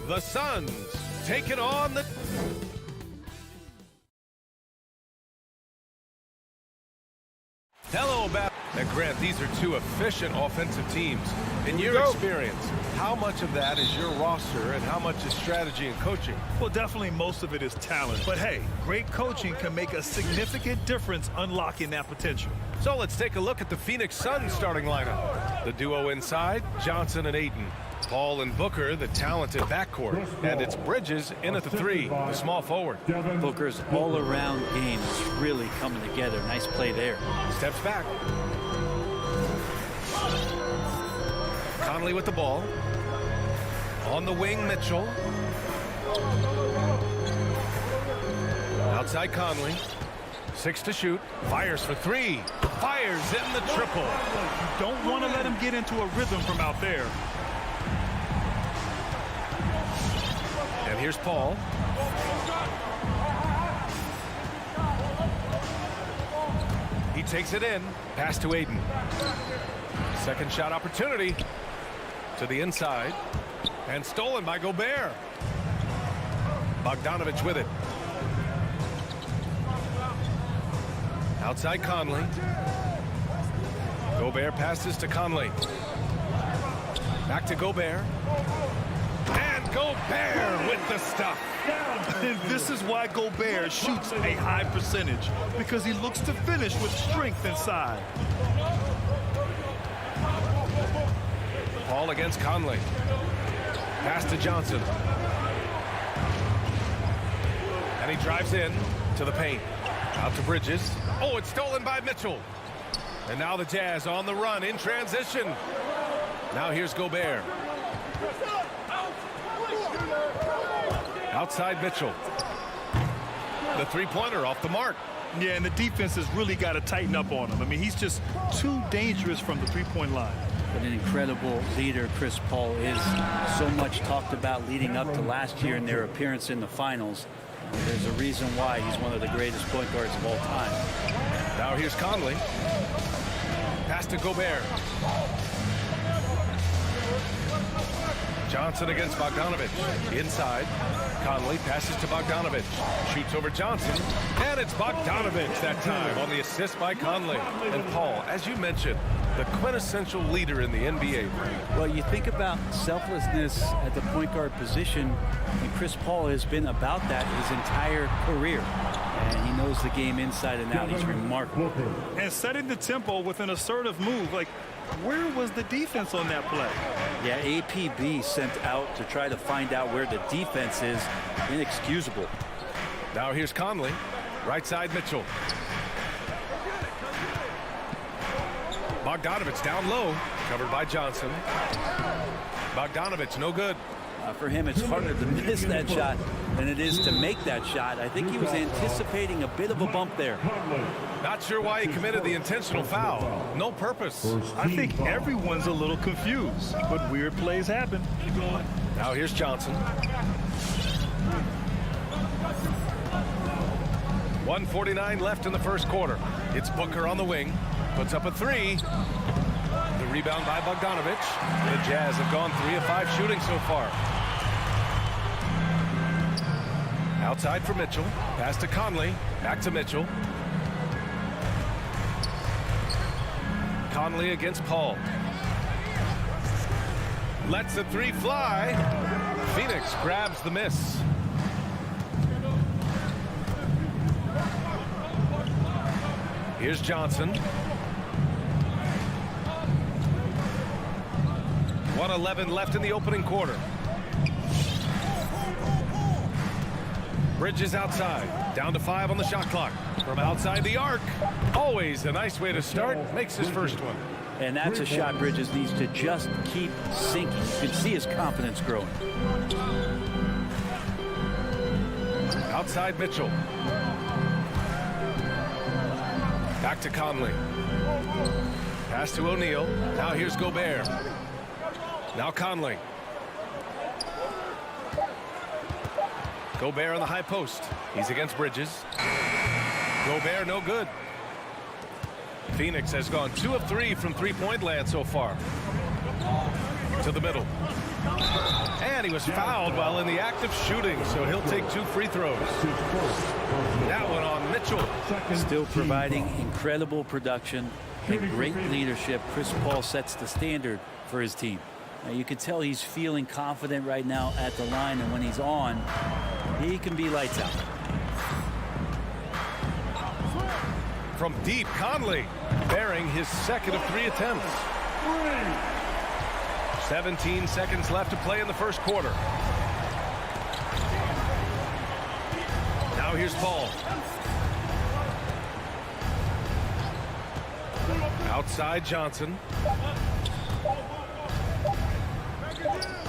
The Suns taking on the... Hello, and Grant, these are two efficient offensive teams. In your experience, how much of that is your roster and how much is strategy and coaching? Well, definitely most of it is talent. But hey, great coaching can make a significant difference unlocking that potential. So let's take a look at the Phoenix Suns starting lineup. The duo inside, Johnson and Ayton. Paul and Booker, the talented backcourt. And it's Bridges in at the 3, the small forward. Booker's all-around game is really coming together. Nice play there. Steps back. Conley with the ball. On the wing, Mitchell. Outside Conley. 6 to shoot. Fires for 3. Fires in the triple. You don't want to let him get into a rhythm from out there. And here's Paul. He takes it in. Pass to Ayton. Second shot opportunity to the inside. And stolen by Gobert. Bogdanovich with it. Outside Conley. Gobert passes to Conley. Back to Gobert. And Gobert with the stuff. And this is why Gobert shoots a high percentage, because he looks to finish with strength inside. Paul against Conley. Pass to Johnson. And he drives in to the paint. Out to Bridges. Oh, it's stolen by Mitchell. And now the Jazz on the run in transition. Now here's Gobert. Outside Mitchell. The three-pointer off the mark. Yeah, and the defense has really got to tighten up on him. I mean, he's just too dangerous from the three-point line. But an incredible leader Chris Paul is. So much talked about leading up to last year and their appearance in the finals. There's a reason why he's one of the greatest point guards of all time. Now here's Conley. Pass to Gobert. Johnson against Bogdanovich. Inside. Conley passes to Bogdanovich. Shoots over Johnson. And it's Bogdanovich that time on the assist by Conley. And Paul, as you mentioned, the quintessential leader in the NBA. Well, you think about selflessness at the point guard position, and Chris Paul has been about that his entire career. And he knows the game inside and out. He's remarkable. And setting the tempo with an assertive move. Like, where was the defense on that play? Yeah, APB sent out to try to find out where the defense is. Inexcusable. Now here's Conley. Right side Mitchell. Bogdanovich down low. Covered by Johnson. Bogdanovich no good. For him, it's harder to miss that shot than it is to make that shot. I think he was anticipating a bit of a bump there. Not sure why he committed the intentional foul. No purpose. I think everyone's a little confused, but weird plays happen. Now here's Johnson. 1:49 left in the first quarter. It's Booker on the wing. Puts up a 3. The rebound by Bogdanovich. The Jazz have gone 3 of 5 shooting so far. Outside for Mitchell. Pass to Conley. Back to Mitchell. Conley against Paul. Lets the 3 fly. Phoenix grabs the miss. Here's Johnson. 1:11 left in the opening quarter. Bridges outside. Down to 5 on the shot clock. From outside the arc. Always a nice way to start. Makes his first one. And that's a shot Bridges needs to just keep sinking. You can see his confidence growing. Outside Mitchell. Back to Conley. Pass to O'Neal. Now here's Gobert. Now Conley. Gobert on the high post. He's against Bridges. Gobert no good. Phoenix has gone 2 of 3 from three-point land so far. To the middle. And he was fouled while in the act of shooting, so he'll take 2 free throws. That one on Mitchell. Still providing incredible production and great leadership. Chris Paul sets the standard for his team. Now, you can tell he's feeling confident right now at the line, and when he's on, he can be lights out. From deep, Conley bearing his second of 3 attempts. 17 seconds left to play in the first quarter. Now here's Paul. Outside Johnson.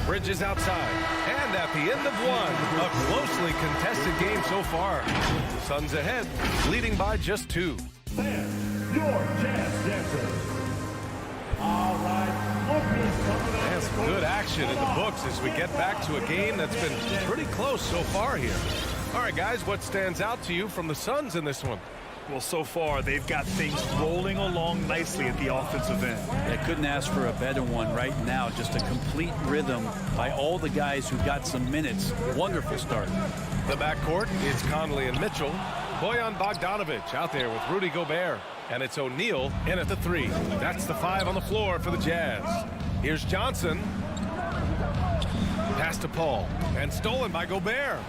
Bridges outside. And at the end of one, a closely contested game so far. The Suns ahead, leading by just 2. Your chance dancer. All right, And some good action in the books as we get back to a game that's been pretty close so far here. All right, guys, what stands out to you from the Suns in this one? Well, so far, they've got things rolling along nicely at the offensive end. They couldn't ask for a better one right now. Just a complete rhythm by all the guys who got some minutes. Wonderful start. The backcourt is Conley and Mitchell. Bojan Bogdanovic out there with Rudy Gobert. And it's O'Neal in at the 3. That's the 5 on the floor for the Jazz. Here's Johnson. Pass to Paul. And stolen by Gobert.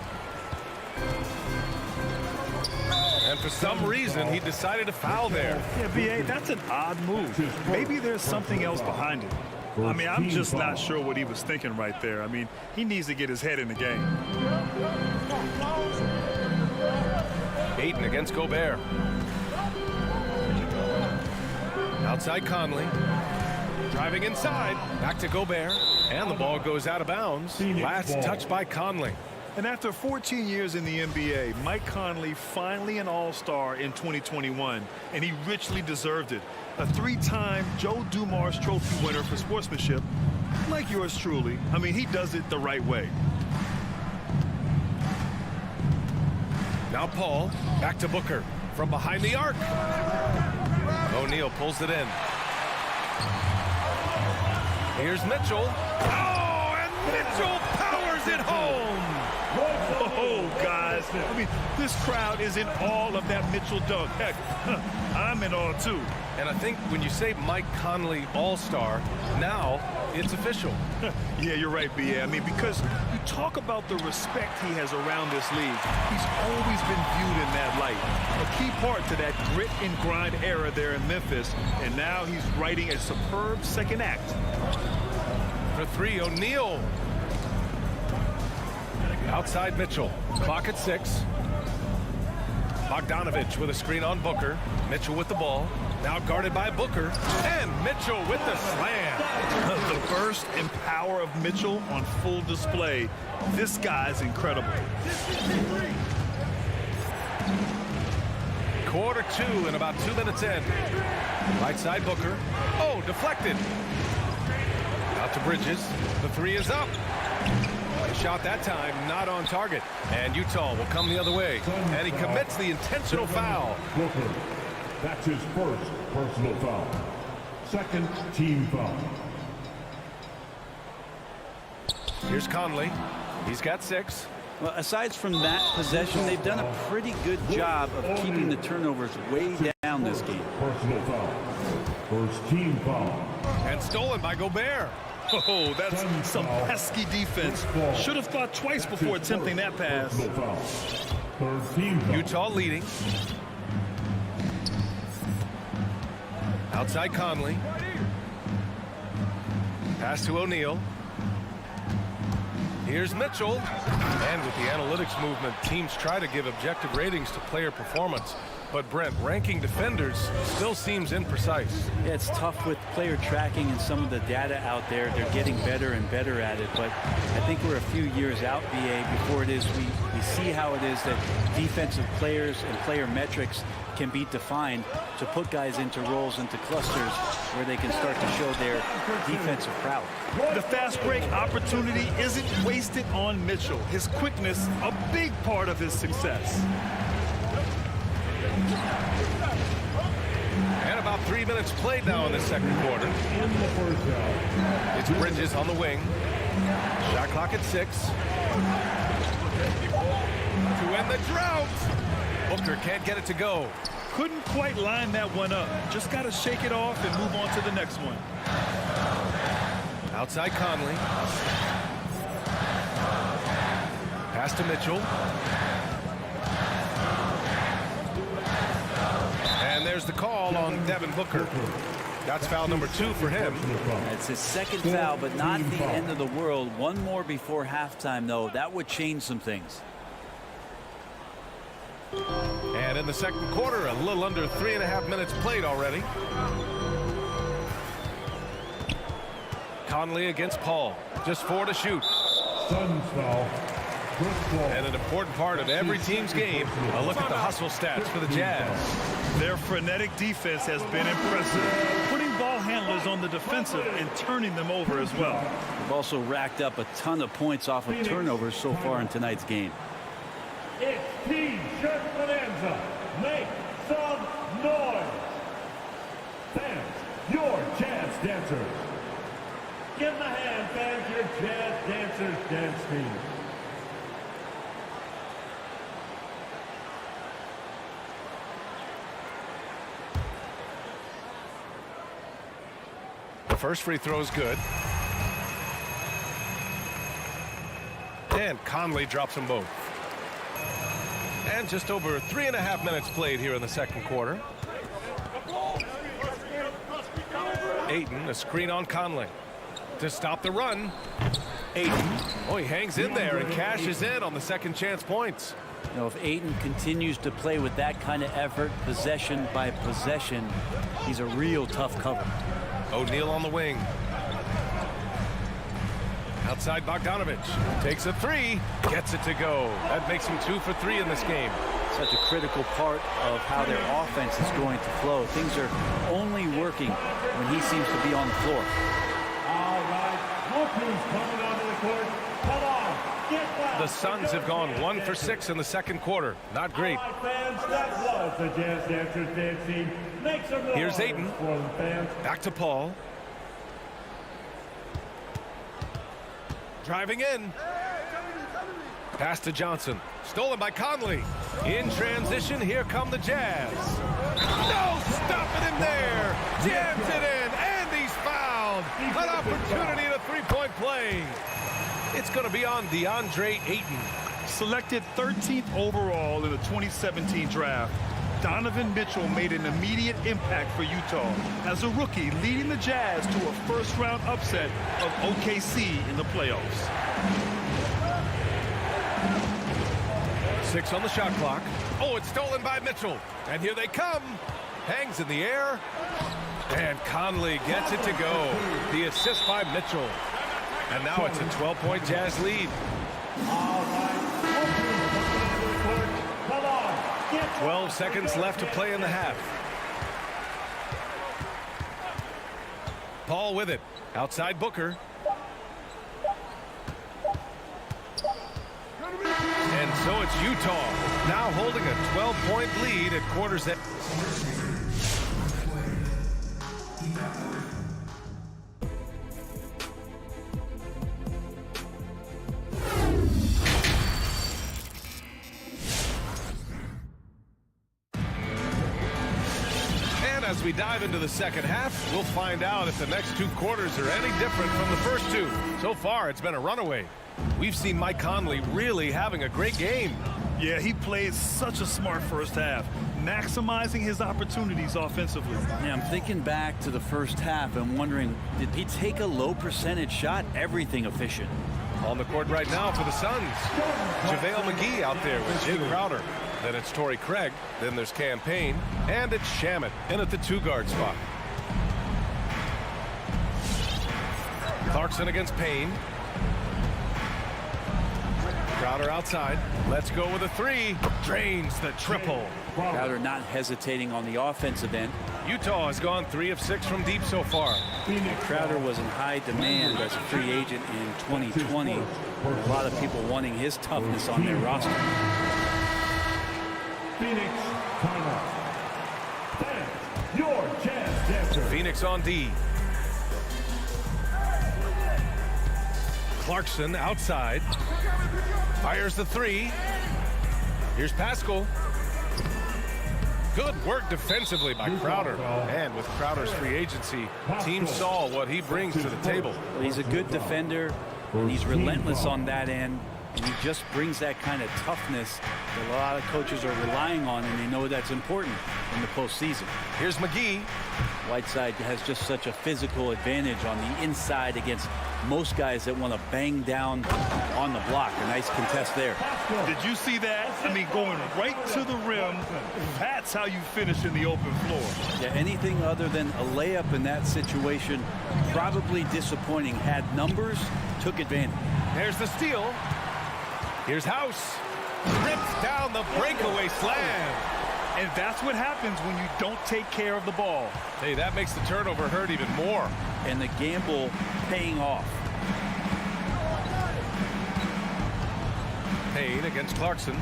And for some reason, he decided to foul there. Yeah, B.A., that's an odd move. Maybe there's something else behind it. I mean, I'm just not sure what he was thinking right there. I mean, he needs to get his head in the game. Ayton against Gobert. Outside Conley. Driving inside. Back to Gobert. And the ball goes out of bounds. Last touch by Conley. And after 14 years in the NBA, Mike Conley finally an all-star in 2021, and he richly deserved it. A 3-time Joe Dumars Trophy winner for sportsmanship, like yours truly. I mean, he does it the right way. Now Paul, back to Booker, from behind the arc. O'Neal pulls it in. Here's Mitchell. Oh, and Mitchell powers it home. Oh, guys, I mean, this crowd is in awe of that Mitchell dunk. Heck, I'm in awe, too. And I think when you say Mike Conley All-Star, now it's official. Yeah, you're right, B.A. I mean, because you talk about the respect he has around this league. He's always been viewed in that light. A key part to that grit and grind era there in Memphis. And now he's writing a superb second act. For 3, O'Neal. Outside Mitchell. Clock at 6. Bogdanovic with a screen on Booker. Mitchell with the ball. Now guarded by Booker. And Mitchell with the slam. The burst and power of Mitchell on full display. This guy's incredible. Quarter 2 and about 2 minutes in. Right side Booker. Oh, deflected. Out to Bridges. The 3 is up. The shot that time not on target. And Utah will come the other way. And he commits the intentional foul. Booker. That's his first personal foul. Second team foul. Here's Conley. He's got 6. Well, aside from that possession, they've done a pretty good job of keeping the turnovers way down this game. Personal foul. First team foul. And stolen by Gobert. Oh, that's some pesky defense. Should have thought twice before attempting that pass. Third team foul. Utah leading. Outside Conley. Pass to O'Neal. Here's Mitchell. And with the analytics movement, teams try to give objective ratings to player performance. But Brent, ranking defenders still seems imprecise. Yeah, it's tough with player tracking and some of the data out there. They're getting better and better at it. But I think we're a few years out, BA, before it is we see how it is that defensive players and player metrics can be defined to put guys into roles, into clusters where they can start to show their defensive prowess. The fast break opportunity isn't wasted on Mitchell. His quickness, a big part of his success. And about 3 minutes played now in the second quarter. It's Bridges on the wing. Shot clock at 6. To end the drought. Booker can't get it to go. Couldn't quite line that one up. Just got to shake it off and move on to the next one. Outside Conley. Pass to Mitchell. And there's the call on Devin Booker. That's foul number 2 for him. It's his second foul, but not the end of the world. One more before halftime, though. That would change some things. And in the second quarter, a little under 3.5 minutes played already. Conley against Paul. Just 4 to shoot. Suns foul. And an important part of every team's game, a look at the hustle stats for the Jazz. Their frenetic defense has been impressive, putting ball handlers on the defensive and turning them over as well. They've also racked up a ton of points off of turnovers so far in tonight's game. It's Team Shirt Bonanza. Make some noise. Fans, your Jazz dancers. Give them a hand, fans, your Jazz dancers dance team. The first free throw is good. And Conley drops them both. And just over 3.5 minutes played here in the second quarter. Ayton, a screen on Conley to stop the run. Ayton, oh, he hangs in there and cashes in on the second chance points. You know, if Ayton continues to play with that kind of effort, possession by possession, he's a real tough cover. O'Neal on the wing. Outside Bogdanovich. Takes a 3. Gets it to go. That makes him 2 for 3 in this game. Such a critical part of how their offense is going to flow. Things are only working when he seems to be on the floor. All right. Look who's coming onto the court. Come on. Get back. The Suns have gone 1 for 6 in the second quarter. Not great. All right, fans, that was the Jazz Dancers dance team. Make some noise. Here's Ayton. For them, fans. Back to Paul. Driving in. Pass to Johnson. Stolen by Conley. In transition, here come the Jazz. No stopping him there. Jams it in, and he's fouled. An opportunity at a three-point play. It's going to be on DeAndre Ayton. Selected 13th overall in the 2017 draft, Donovan Mitchell made an immediate impact for Utah as a rookie, leading the Jazz to a first-round upset of OKC in the playoffs. 6 on the shot clock. Oh, it's stolen by Mitchell. And here they come. Hangs in the air. And Conley gets it to go. The assist by Mitchell. And now it's a 12-point Jazz lead. All right. 12 seconds left to play in the half. Paul with it. Outside Booker. And so it's Utah now holding a 12-point lead at quarter's end. As we dive into the second half, we'll find out if the next 2 quarters are any different from the first 2. So far, it's been a runaway. We've seen Mike Conley really having a great game. Yeah, he played such a smart first half, maximizing his opportunities offensively. Yeah, I'm thinking back to the first half and wondering, did he take a low percentage shot? Everything efficient. On the court right now for the Suns. JaVale McGee out there with Jay Crowder. Then it's Torrey Craig. Then there's Cam Payne. And it's Shamet in at the 2-guard spot. Clarkson against Payne. Crowder outside. Let's go with a 3. Drains the triple. Crowder not hesitating on the offensive end. Utah has gone 3 of 6 from deep so far. Crowder was in high demand as a free agent in 2020. A lot of people wanting his toughness on their roster. Phoenix timeout. Fans, your Jazz dancer. Phoenix on D. Clarkson outside. Fires the three. Here's Pascal. Good work defensively by Crowder. And with Crowder's free agency, teams saw what he brings to the table. Well, he's a good defender, and he's relentless on that end. And he just brings that kind of toughness that a lot of coaches are relying on, and they know that's important in the postseason. Here's McGee. Whiteside has just such a physical advantage on the inside against most guys that want to bang down on the block. A nice contest there. Did you see that? I mean, going right to the rim. That's how you finish in the open floor. Yeah, anything other than a layup in that situation, probably disappointing. Had numbers, took advantage. There's the steal. Here's House. Rips down the breakaway slam. And that's what happens when you don't take care of the ball. Hey, that makes the turnover hurt even more. And the gamble paying off. Payne against Clarkson.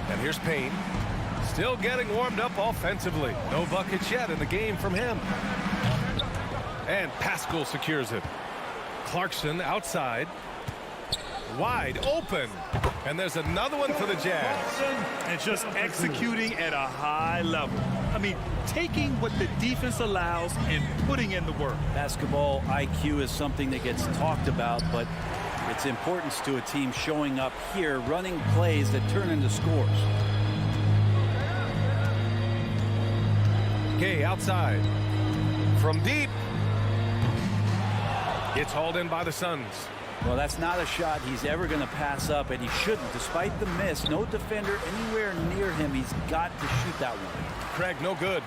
And here's Payne. Still getting warmed up offensively. No buckets yet in the game from him. And Pascal secures it. Clarkson outside. Wide open. And there's another one for the Jazz. And just executing at a high level. I mean, taking what the defense allows and putting in the work. Basketball IQ is something that gets talked about, but its importance to a team showing up here, running plays that turn into scores. Gay outside. From deep. It's hauled in by the Suns. Well, that's not a shot he's ever going to pass up, and he shouldn't. Despite the miss, no defender anywhere near him. He's got to shoot that one. Craig, no good.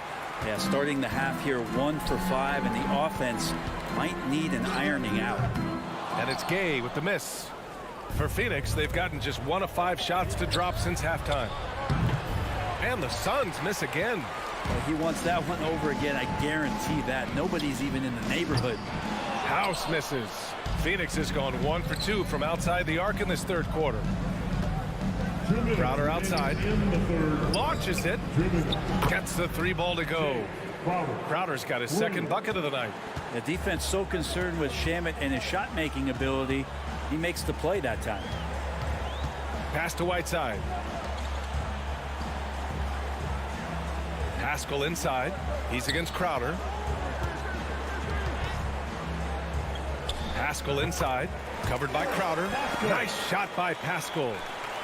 Yeah, starting the half here, 1 for 5, and the offense might need an ironing out. And it's Gay with the miss. For Phoenix, they've gotten just 1 of 5 shots to drop since halftime. And the Suns miss again. Well, he wants that one over again, I guarantee that. Nobody's even in the neighborhood. House misses. Phoenix has gone 1 for 2 from outside the arc in this third quarter. Crowder outside. Launches it. Gets the 3 ball to go. Crowder's got his second bucket of the night. The defense so concerned with Shamet and his shot-making ability, he makes the play that time. Pass to Whiteside. Pascal inside. He's against Crowder. Pascal inside, covered by Crowder. Nice shot by Pascal.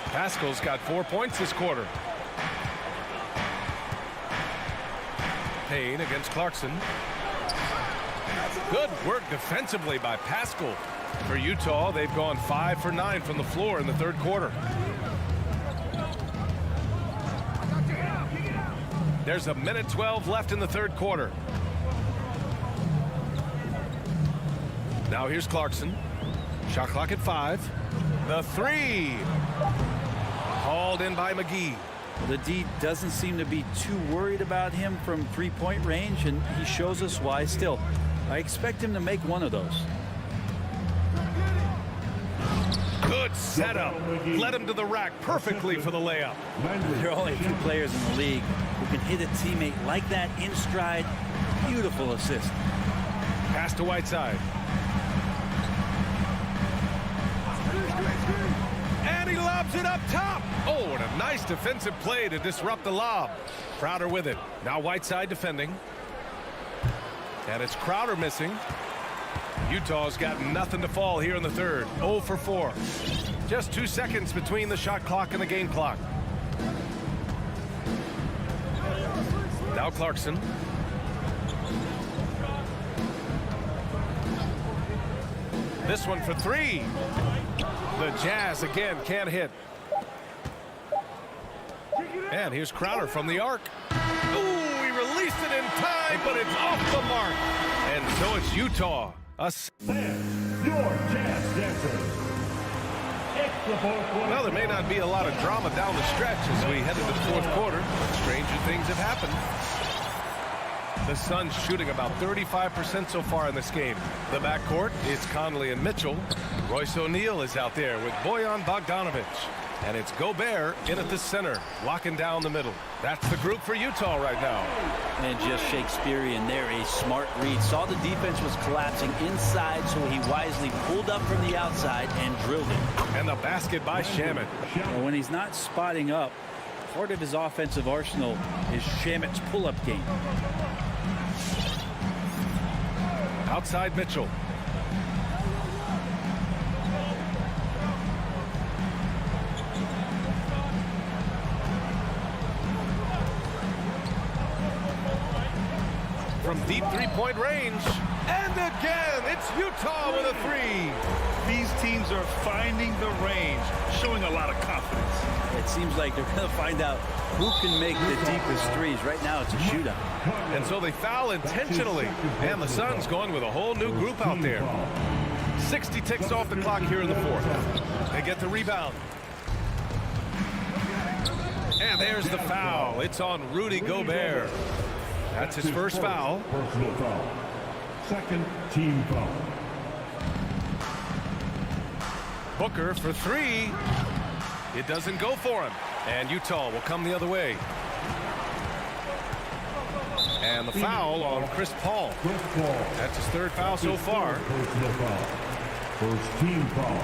Pascal's got 4 points this quarter. Payne against Clarkson. Good work defensively by Pascal. For Utah, they've gone 5 for 9 from the floor in the third quarter. There's 1:12 left in the third quarter. Now here's Clarkson. Shot clock at 5. The 3. Hauled in by McGee. Well, the D doesn't seem to be too worried about him from three-point range, and he shows us why. Still, I expect him to make one of those. Good setup. Led him to the rack perfectly for the layup. There are only a few players in the league who can hit a teammate like that in stride. Beautiful assist. Pass to Whiteside. And he lobs it up top. Oh, and a nice defensive play to disrupt the lob. Crowder with it. Now Whiteside defending. And it's Crowder missing. Utah's got nothing to fall here in the third. 0 for 4. Just 2 seconds between the shot clock and the game clock. Now Clarkson. This one for 3. The Jazz again can't hit. And here's Crowder from the arc. Ooh, he released it in time, but it's off the mark. And so it's Utah. Your Jazz dancers. Well, there may not be a lot of drama down the stretch as we head into the fourth quarter. Stranger things have happened. The Suns shooting about 35% so far in this game. The backcourt is Conley and Mitchell. Royce O'Neal is out there with Bojan Bogdanovic. And it's Gobert in at the center, locking down the middle. That's the group for Utah right now. And just Shakespearean there, a smart read. Saw the defense was collapsing inside, so he wisely pulled up from the outside and drilled it. And the basket by Shamet. Well, when he's not spotting up, part of his offensive arsenal is Shamet's pull-up game. Outside Mitchell. From deep three-point range. And again, it's Utah with a three. These teams are finding the range, showing a lot of confidence. It seems like they're going to find out who can make the deepest threes. Right now, it's a shootout. And so they foul intentionally. And the Suns going with a whole new group out there. 60 ticks off the clock here in the fourth. They get the rebound. And there's the foul. It's on Rudy Gobert. That's his first foul. Personal foul. Second team foul. Booker for three. It doesn't go for him. And Utah will come the other way. And the foul on Chris Paul. That's his third foul so far. Personal foul. First team foul.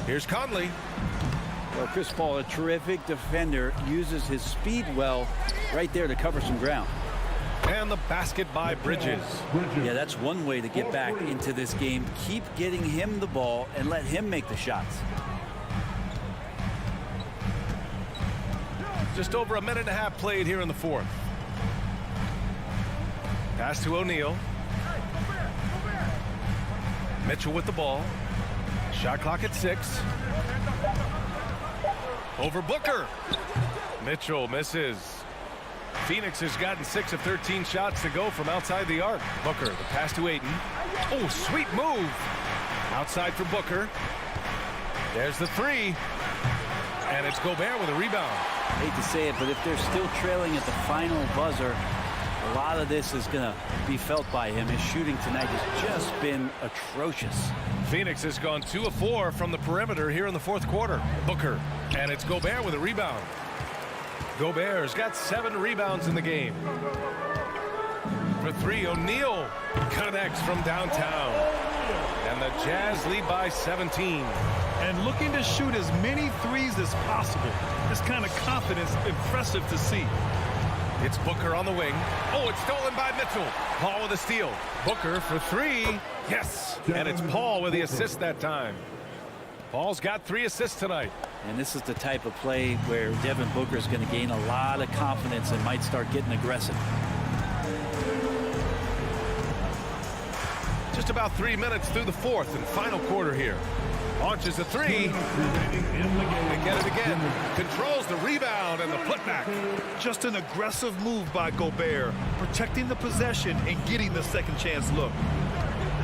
Here's Conley. Well, Chris Paul, a terrific defender, uses his speed well right there to cover some ground. And the basket by Bridges. Yeah, that's one way to get back into this game. Keep getting him the ball and let him make the shots. Just over a minute and a half played here in the fourth. Pass to O'Neal. Mitchell with the ball. Shot clock at 6. Over Booker. Mitchell misses. Phoenix has gotten 6 of 13 shots to go from outside the arc. Booker, the pass to Ayton. Oh, sweet move. Outside for Booker. There's the three. And it's Gobert with a rebound. Hate to say it, but if they're still trailing at the final buzzer, a lot of this is going to be felt by him. His shooting tonight has just been atrocious. Phoenix has gone 2 of 4 from the perimeter here in the fourth quarter. Booker, and it's Gobert with a rebound. Gobert's got 7 rebounds in the game. For 3, O'Neal connects from downtown. And the Jazz lead by 17. And looking to shoot as many threes as possible. This kind of confidence, impressive to see. It's Booker on the wing. Oh, it's stolen by Mitchell. Paul with a steal. Booker for 3. Yes. And it's Paul with the assist that time. Paul's got 3 assists tonight. And this is the type of play where Devin Booker is going to gain a lot of confidence and might start getting aggressive. Just about 3 minutes through the fourth and final quarter here. Launches a 3. They get it again. Controls the rebound and the putback. Just an aggressive move by Gobert, protecting the possession and getting the second chance look.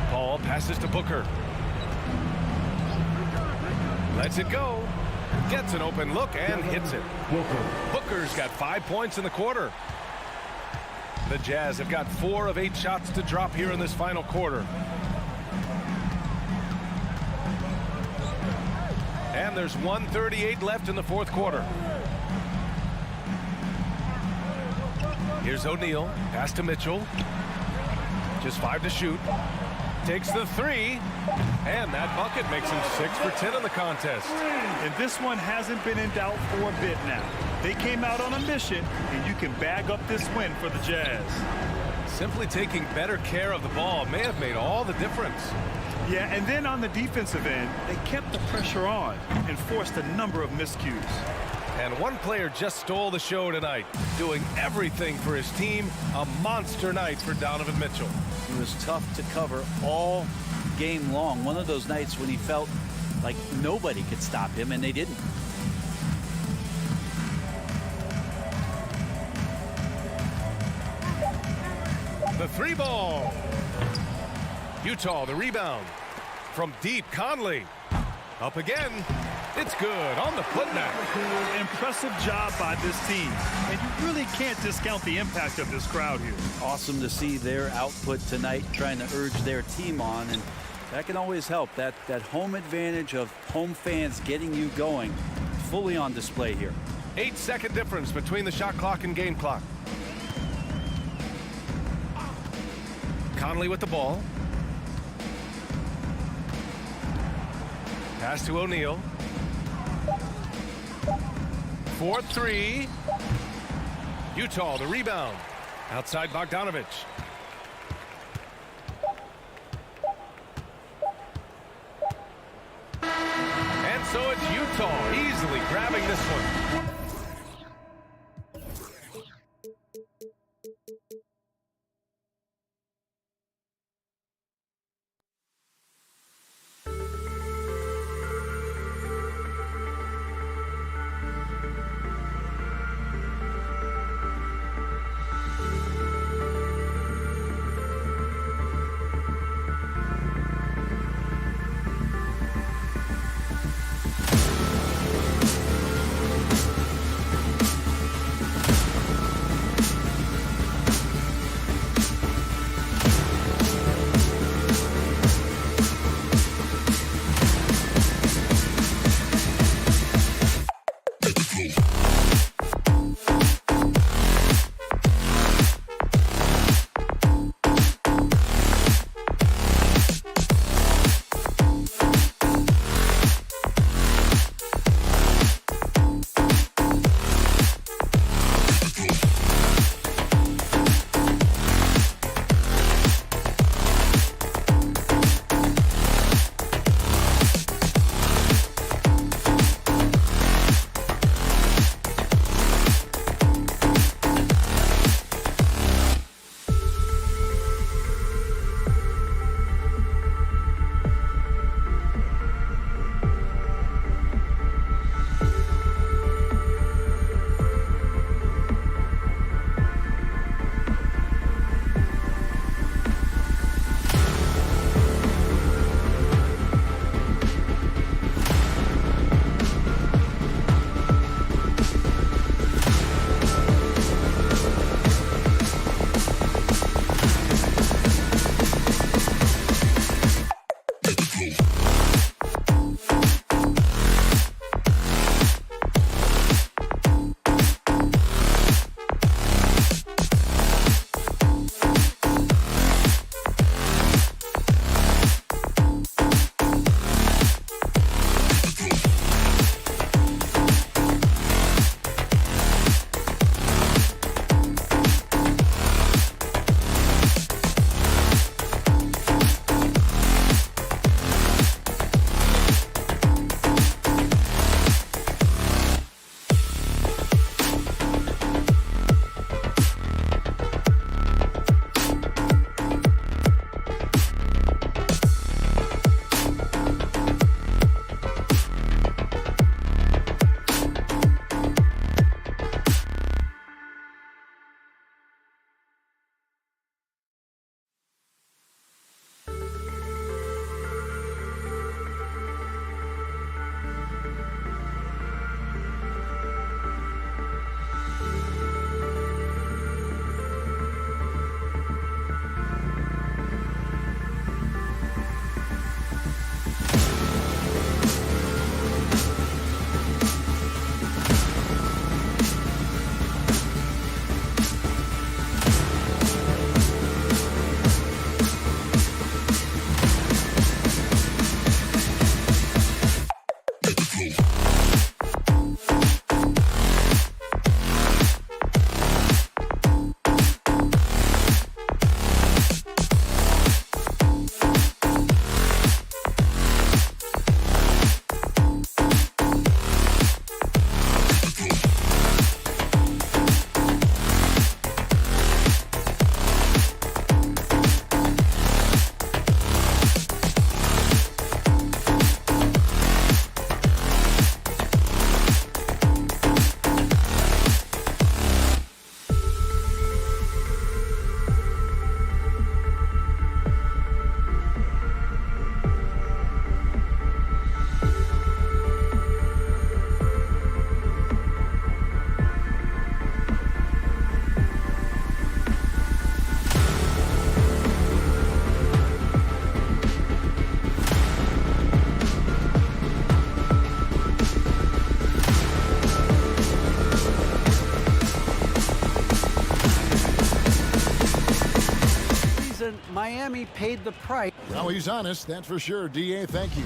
Paul passes to Booker. Lets it go. Gets an open look and hits it. Booker's got 5 points in the quarter. The Jazz have got 4 of 8 shots to drop here in this final quarter. And there's 1:38 left in the fourth quarter. Here's O'Neal. Pass to Mitchell. Just 5 to shoot. Takes the 3. And that bucket makes him 6 for 10 in the contest. And this one hasn't been in doubt for a bit now. They came out on a mission, and you can bag up this win for the Jazz. Simply taking better care of the ball may have made all the difference. Yeah, and then on the defensive end, they kept the pressure on and forced a number of miscues. And one player just stole the show tonight, doing everything for his team. A monster night for Donovan Mitchell. He was tough to cover all game long. One of those nights when he felt like nobody could stop him, and they didn't. The 3 ball. Utah, the rebound. From deep, Conley. Up again. It's good on the putback. Impressive job by this team. And you really can't discount the impact of this crowd here. Awesome to see their output tonight, trying to urge their team on. And That can always help. That home advantage of home fans getting you going, fully on display here. 8-second difference between the shot clock and game clock. Conley with the ball. Pass to O'Neal. 4-3. Utah the rebound. Outside Bogdanovich. And so it's Utah easily grabbing this one. Miami paid the price. Well, he's honest, that's for sure. D.A., thank you.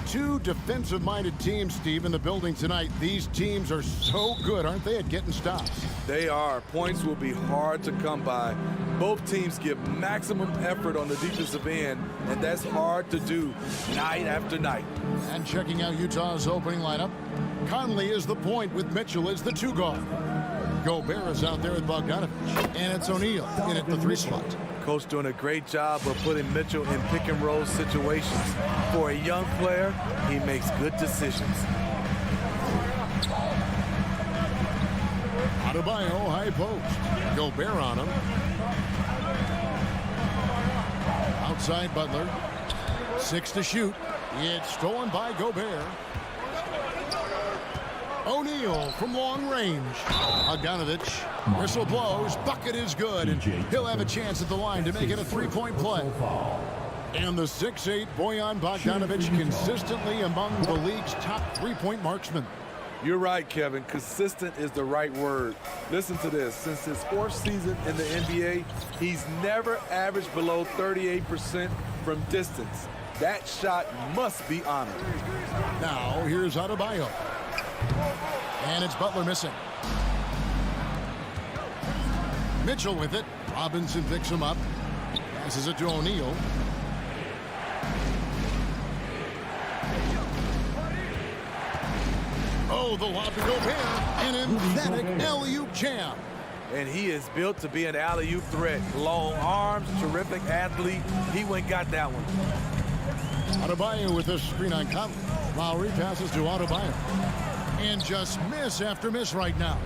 Two defensive-minded teams, Steve, in the building tonight. These teams are so good, aren't they, at getting stops? They are. Points will be hard to come by. Both teams give maximum effort on the defensive end, and that's hard to do night after night. And checking out Utah's opening lineup, Conley is the point with Mitchell as the 2 guard. Gobert is out there with Bogdanovich, and it's O'Neal in at the 3 slot. Coach doing a great job of putting Mitchell in pick-and-roll situations. For a young player, he makes good decisions. Adebayo, high post. Gobert on him. Outside Butler. 6 to shoot. It's stolen by Gobert. O'Neal from long range. Bogdanovich. Whistle blows. Bucket is good. And he'll have a chance at the line to make it a 3-point play. And the 6'8" Bojan Bogdanovich consistently among the league's top 3-point marksmen. You're right, Kevin. Consistent is the right word. Listen to this. Since his 4th season in the NBA, he's never averaged below 38% from distance. That shot must be honored. Now, here's Adebayo. And it's Butler missing. Mitchell with it. Robinson picks him up. Passes it to O'Neal. Oh, the lob to Gobert. An emphatic alley-oop jam. And he is built to be an alley-oop threat. Long arms, terrific athlete. He went and got that one. Adebayo with a screen on Conley. Lowry passes to Adebayo. And just miss after miss right now.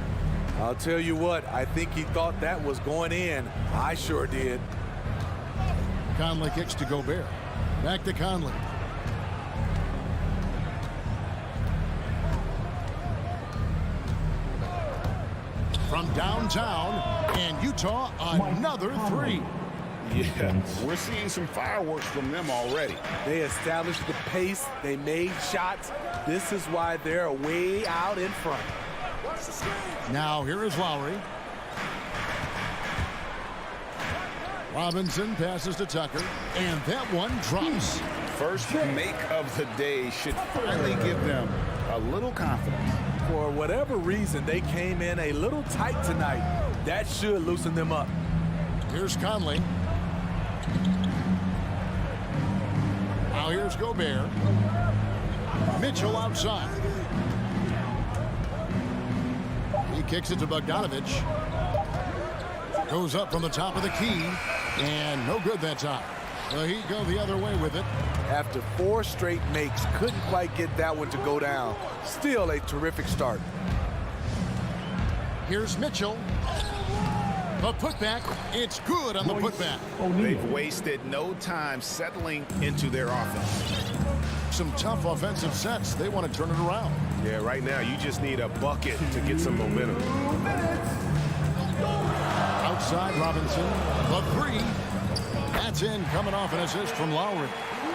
I'll tell you what, I think he thought that was going in. I sure did. Conley kicks to Gobert. Back to Conley. From downtown, and Utah another 3. Yeah, we're seeing some fireworks from them already. They established the pace. They made shots. This is why they're way out in front. Now here is Lowry. Robinson passes to Tucker, and that one drops. First make of the day should finally give them a little confidence. For whatever reason, they came in a little tight tonight. That should loosen them up. Here's Conley. Now here's Gobert. Mitchell outside. He kicks it to Bogdanovich. Goes up from the top of the key. And no good that time. Well, he'd go the other way with it. After 4 straight makes, couldn't quite get that one to go down. Still a terrific start. Here's Mitchell. The putback, it's good on the putback. They've wasted no time settling into their offense. Some tough offensive sets. They want to turn it around. Yeah, right now you just need a bucket to get some momentum. Outside Robinson, the 3. That's in, coming off an assist from Lowry.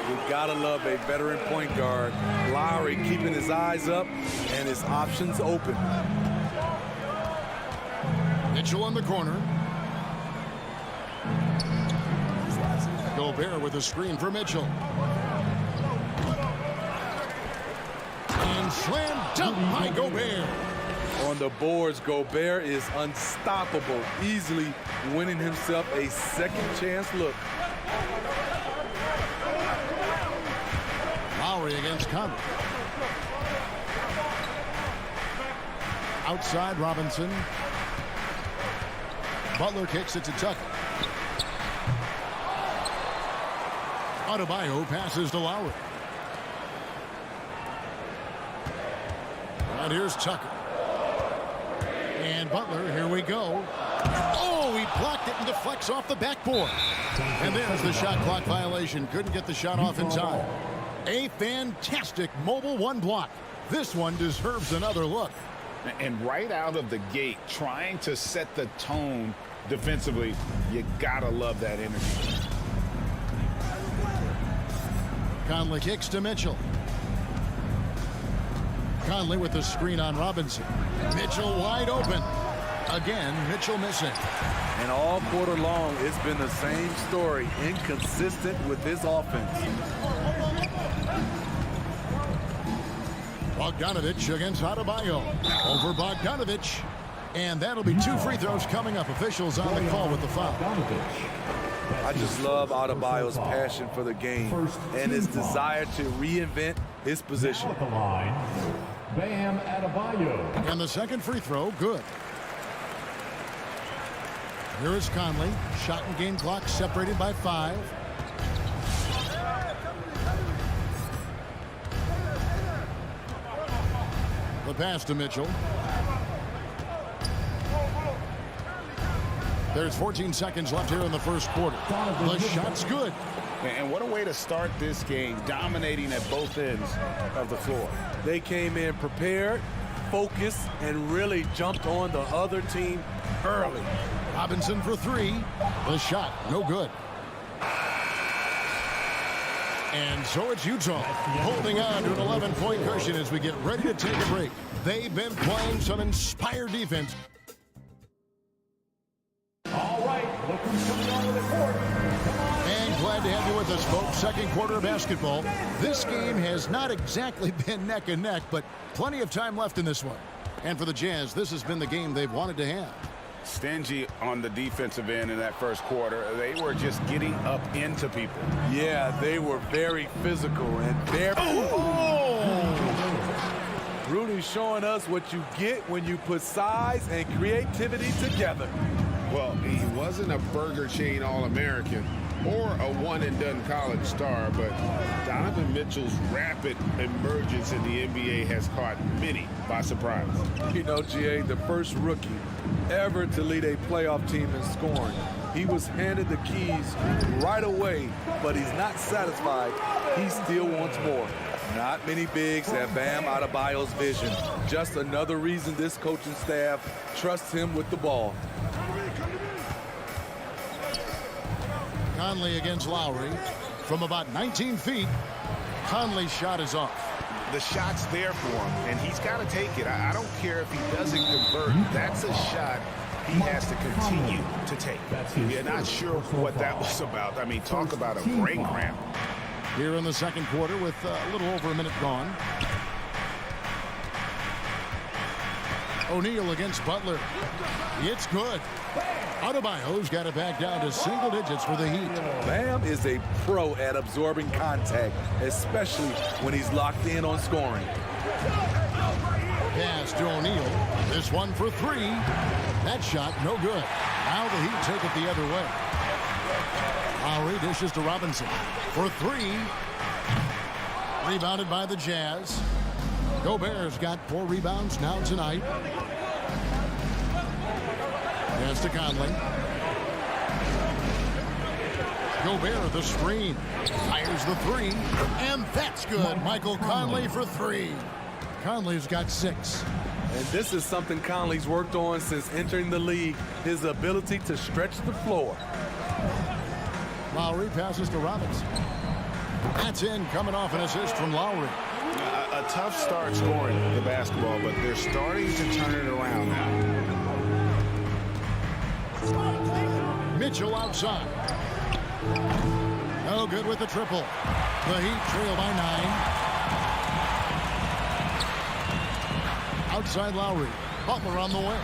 You gotta love a veteran point guard. Lowry keeping his eyes up and his options open. Mitchell in the corner. Gobert with a screen for Mitchell. And slam dunk by Gobert. On the boards, Gobert is unstoppable, easily winning himself a second chance look. Lowry against Conley. Outside Robinson. Butler kicks it to Tucker. Adebayo passes to Lowry. And here's Tucker. And Butler, here we go. Oh, he blocked it and deflects off the backboard. And there's the shot clock violation. Couldn't get the shot off in time. A fantastic mobile 1 block. This one deserves another look. And right out of the gate, trying to set the tone defensively, you gotta love that energy. Conley kicks to Mitchell. Conley with the screen on Robinson. Mitchell wide open. Again, Mitchell missing. And all quarter long, it's been the same story, inconsistent with his offense. Bogdanovich against Adebayo. Over Bogdanovich. And that'll be 2 free throws coming up. Officials on the call with the foul. I just love Adebayo's passion for the game and his desire to reinvent his position. The line, Bam Adebayo. And the second free throw, good. Here is Conley. Shot and game clock separated by 5. The pass to Mitchell. There's 14 seconds left here in the first quarter. The shot's good. And what a way to start this game, dominating at both ends of the floor. They came in prepared, focused, and really jumped on the other team early. Robinson for 3. The shot, no good. And so it's Utah holding on to an 11-point cushion as we get ready to take a break. They've been playing some inspired defense. All right, look who's coming onto the court. And glad to have you with us, folks. Second quarter of basketball. This game has not exactly been neck and neck, but plenty of time left in this one. And for the Jazz, this has been the game they've wanted to have. Stingy on the defensive end in that first quarter. They were just getting up into people. Yeah, they were very physical and very... Rudy showing us what you get when you put size and creativity together. Well, he wasn't a Burger Chain All-American or a one-and-done college star, but Donovan Mitchell's rapid emergence in the NBA has caught many by surprise. You know, GA, the first rookie ever to lead a playoff team in scoring. He was handed the keys right away, but he's not satisfied. He still wants more. Not many bigs have Bam Adebayo's vision. Just another reason this coaching staff trusts him with the ball. Conley against Lowry from about 19 feet. Conley's shot is off. The shot's there for him, and he's got to take it. I don't care if he doesn't convert. That's a shot he has to continue to take. You're not sure what that was about. I mean, talk about a brain cramp. Here in the second quarter with a little over a minute gone. O'Neal against Butler. It's good. Adebayo's got it back down to single digits for the Heat. Bam is a pro at absorbing contact, especially when he's locked in on scoring. Pass to O'Neal. This one for 3. That shot, no good. Now the Heat take it the other way. Lowry dishes to Robinson for 3. Rebounded by the Jazz. Gobert's got 4 rebounds now tonight. Pass to Conley. Gobert the screen. Fires the 3. And that's good. Michael Conley for 3. Conley's got 6. And this is something Conley's worked on since entering the league, his ability to stretch the floor. Lowry passes to Robinson. That's in, coming off an assist from Lowry. A tough start scoring the basketball, but they're starting to turn it around now. Mitchell outside. No good with the triple. The Heat trail by 9. Outside Lowry. Butler on the way.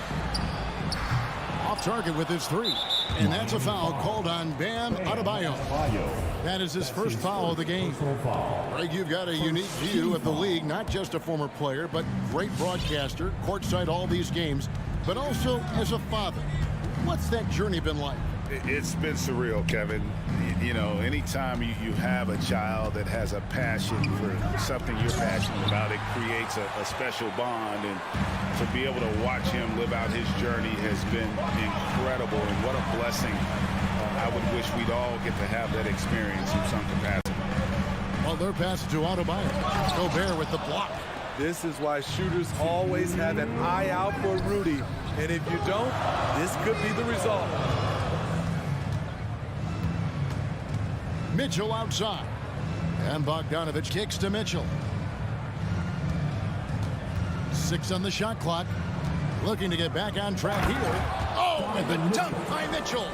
Off target with his 3. And that's a foul called on Bam Adebayo. That is his first foul of the game. Greg, you've got a unique view of the league, not just a former player, but great broadcaster, courtside all these games, but also as a father. What's that journey been like? It's been surreal, Kevin. You know, anytime you have a child that has a passion for something you're passionate about, it creates a special bond. And to be able to watch him live out his journey has been incredible. And what a blessing. I would wish we'd all get to have that experience in some capacity. Well, their pass to Adebayo. Gobert with the block. This is why shooters always have an eye out for Rudy. And if you don't, this could be the result. Mitchell outside. And Bogdanovich kicks to Mitchell. 6 on the shot clock. Looking to get back on track here. Oh, and the dunk by Mitchell.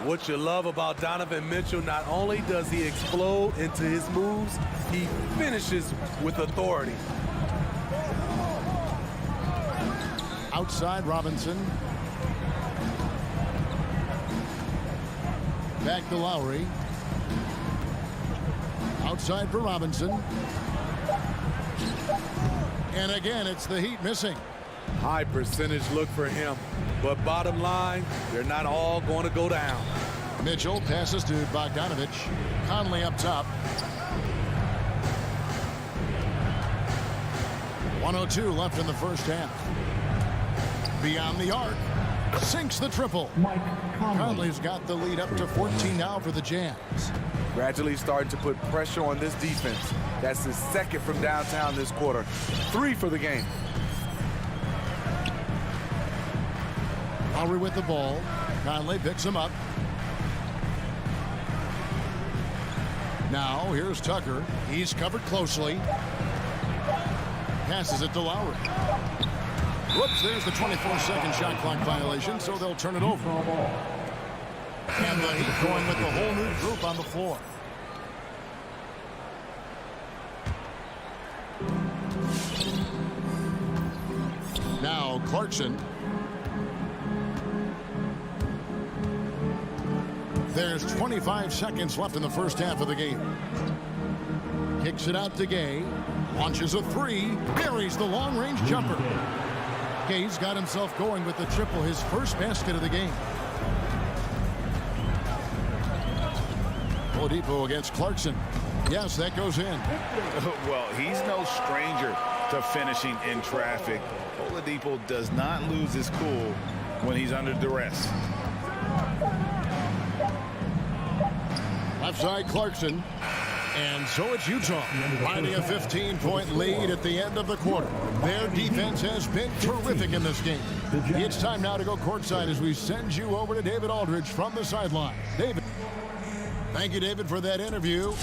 What you love about Donovan Mitchell, not only does he explode into his moves, he finishes with authority. Outside Robinson. Back to Lowry. Outside for Robinson. And again, it's the Heat missing. High percentage look for him. But bottom line, they're not all going to go down. Mitchell passes to Bogdanovich. Conley up top. 1:02 left in the first half. Beyond the arc. Sinks the triple. Conley's got the lead up to 14 now for the Jazz. Gradually starting to put pressure on this defense. That's his second from downtown this quarter. 3 for the game. Lowry with the ball. Conley picks him up. Now here's Tucker. He's covered closely. Passes it to Lowry. Whoops, there's the 24-second shot clock violation, so they'll turn it over. And the Heat going with the whole new group on the floor. Now Clarkson. There's 25 seconds left in the first half of the game. Kicks it out to Gay. Launches a three. Buries the long-range jumper. Gay's got himself going with the triple, his first basket of the game. Oladipo against Clarkson. Yes, that goes in. Well, he's no stranger to finishing in traffic. Oladipo does not lose his cool when he's under duress. Left side Clarkson. And so it's Utah, finding a 15-point lead at the end of the quarter. Their defense has been terrific in this game. It's time now to go courtside as we send you over to David Aldridge from the sideline. David. Thank you, David, for that interview.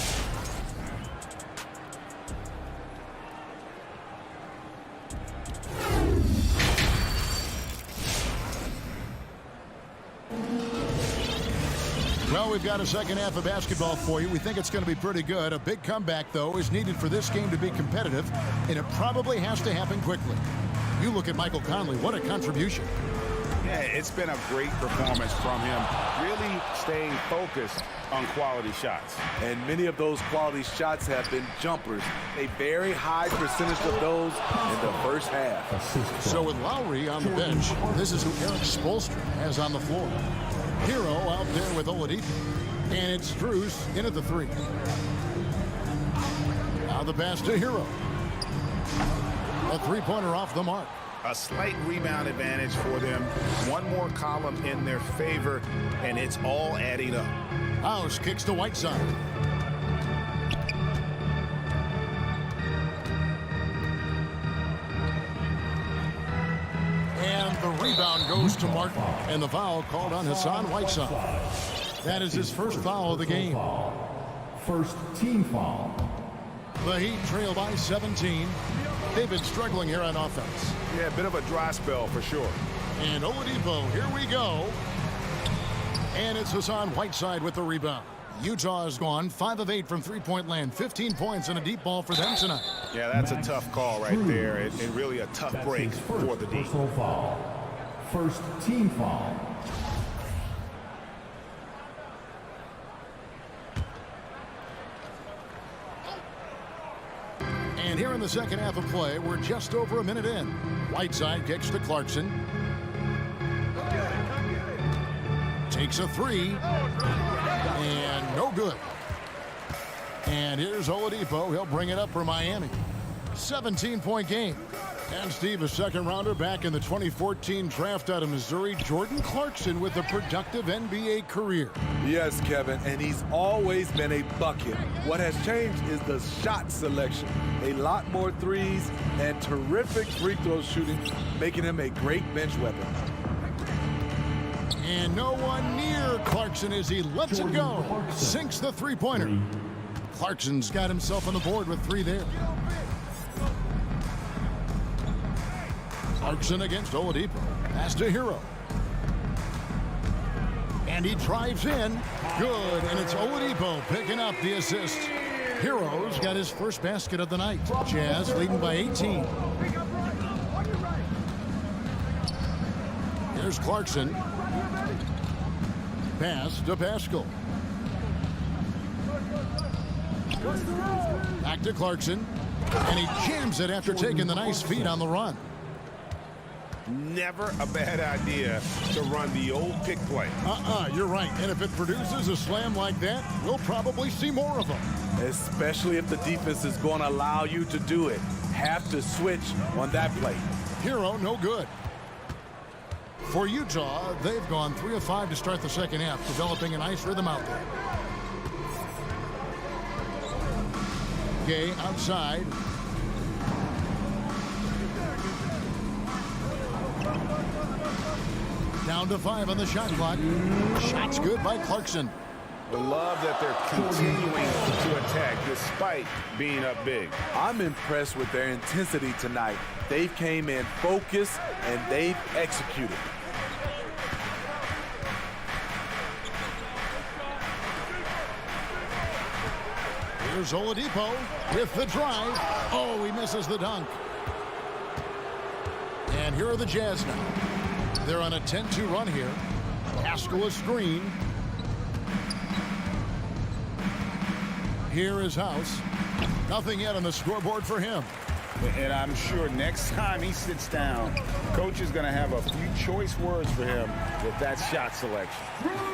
Well, we've got a second half of basketball for you. We think it's going to be pretty good. A big comeback, though, is needed for this game to be competitive, and it probably has to happen quickly. You look at Michael Conley. What a contribution. Yeah, it's been a great performance from him. Really staying focused on quality shots. And many of those quality shots have been jumpers. A very high percentage of those in the first half. So with Lowry on the bench, this is who Eric Spoelstra has on the floor. Hero out there with Oladipo. And it's Strus in at the three. Now the pass to Hero. A three-pointer off the mark. A slight rebound advantage for them. One more column in their favor, and it's all adding up. House kicks to Whiteside. And the rebound goes to Martin. And the foul called on Hassan Whiteside. That is his first foul of the game. First team foul. The Heat trail by 17. They've been struggling here on offense. Yeah, a bit of a dry spell for sure. And Oladipo, here we go. And it's Hassan Whiteside with the rebound. Utah has gone 5 of 8 from three-point land. 15 points and a deep ball for them tonight. Yeah, that's a tough call right there. And really a tough break for the D. Foul. First team foul. And here in the second half of play, we're just over a minute in. Whiteside kicks to Clarkson. Takes a three. And no good. And here's Oladipo. He'll bring it up for Miami. 17-point game. And Steve, a second-rounder back in the 2014 draft out of Missouri, Jordan Clarkson with a productive NBA career. Yes, Kevin, and he's always been a bucket. What has changed is the shot selection. A lot more threes and terrific free throw shooting, making him a great bench weapon. And no one near Clarkson as he lets it go. Sinks the three-pointer. Clarkson's got himself on the board with 3 there. Clarkson against Oladipo. Pass to Hero. And he drives in. Good. And it's Oladipo picking up the assist. Hero's got his first basket of the night. Jazz leading by 18. Here's Clarkson. Pass to Pascal. Back to Clarkson. And he jams it after taking the nice feed on the run. Never a bad idea to run the old pick play. You're right. And if it produces a slam like that, we'll probably see more of them. Especially if the defense is going to allow you to do it. Have to switch on that play. Hero, no good. For Utah, they've gone 3 of 5 to start the second half, developing a nice rhythm out there. Gay outside. Down to 5 on the shot clock. Shots good by Clarkson. I love that they're continuing to attack despite being up big. I'm impressed with their intensity tonight. They've came in focused and they've executed. Here's Oladipo with the drive. Oh, he misses the dunk. And here are the Jazz now. They're on a 10-2 run here. Pascal a screen. Here is House. Nothing yet on the scoreboard for him. And I'm sure next time he sits down, coach is going to have a few choice words for him with that shot selection.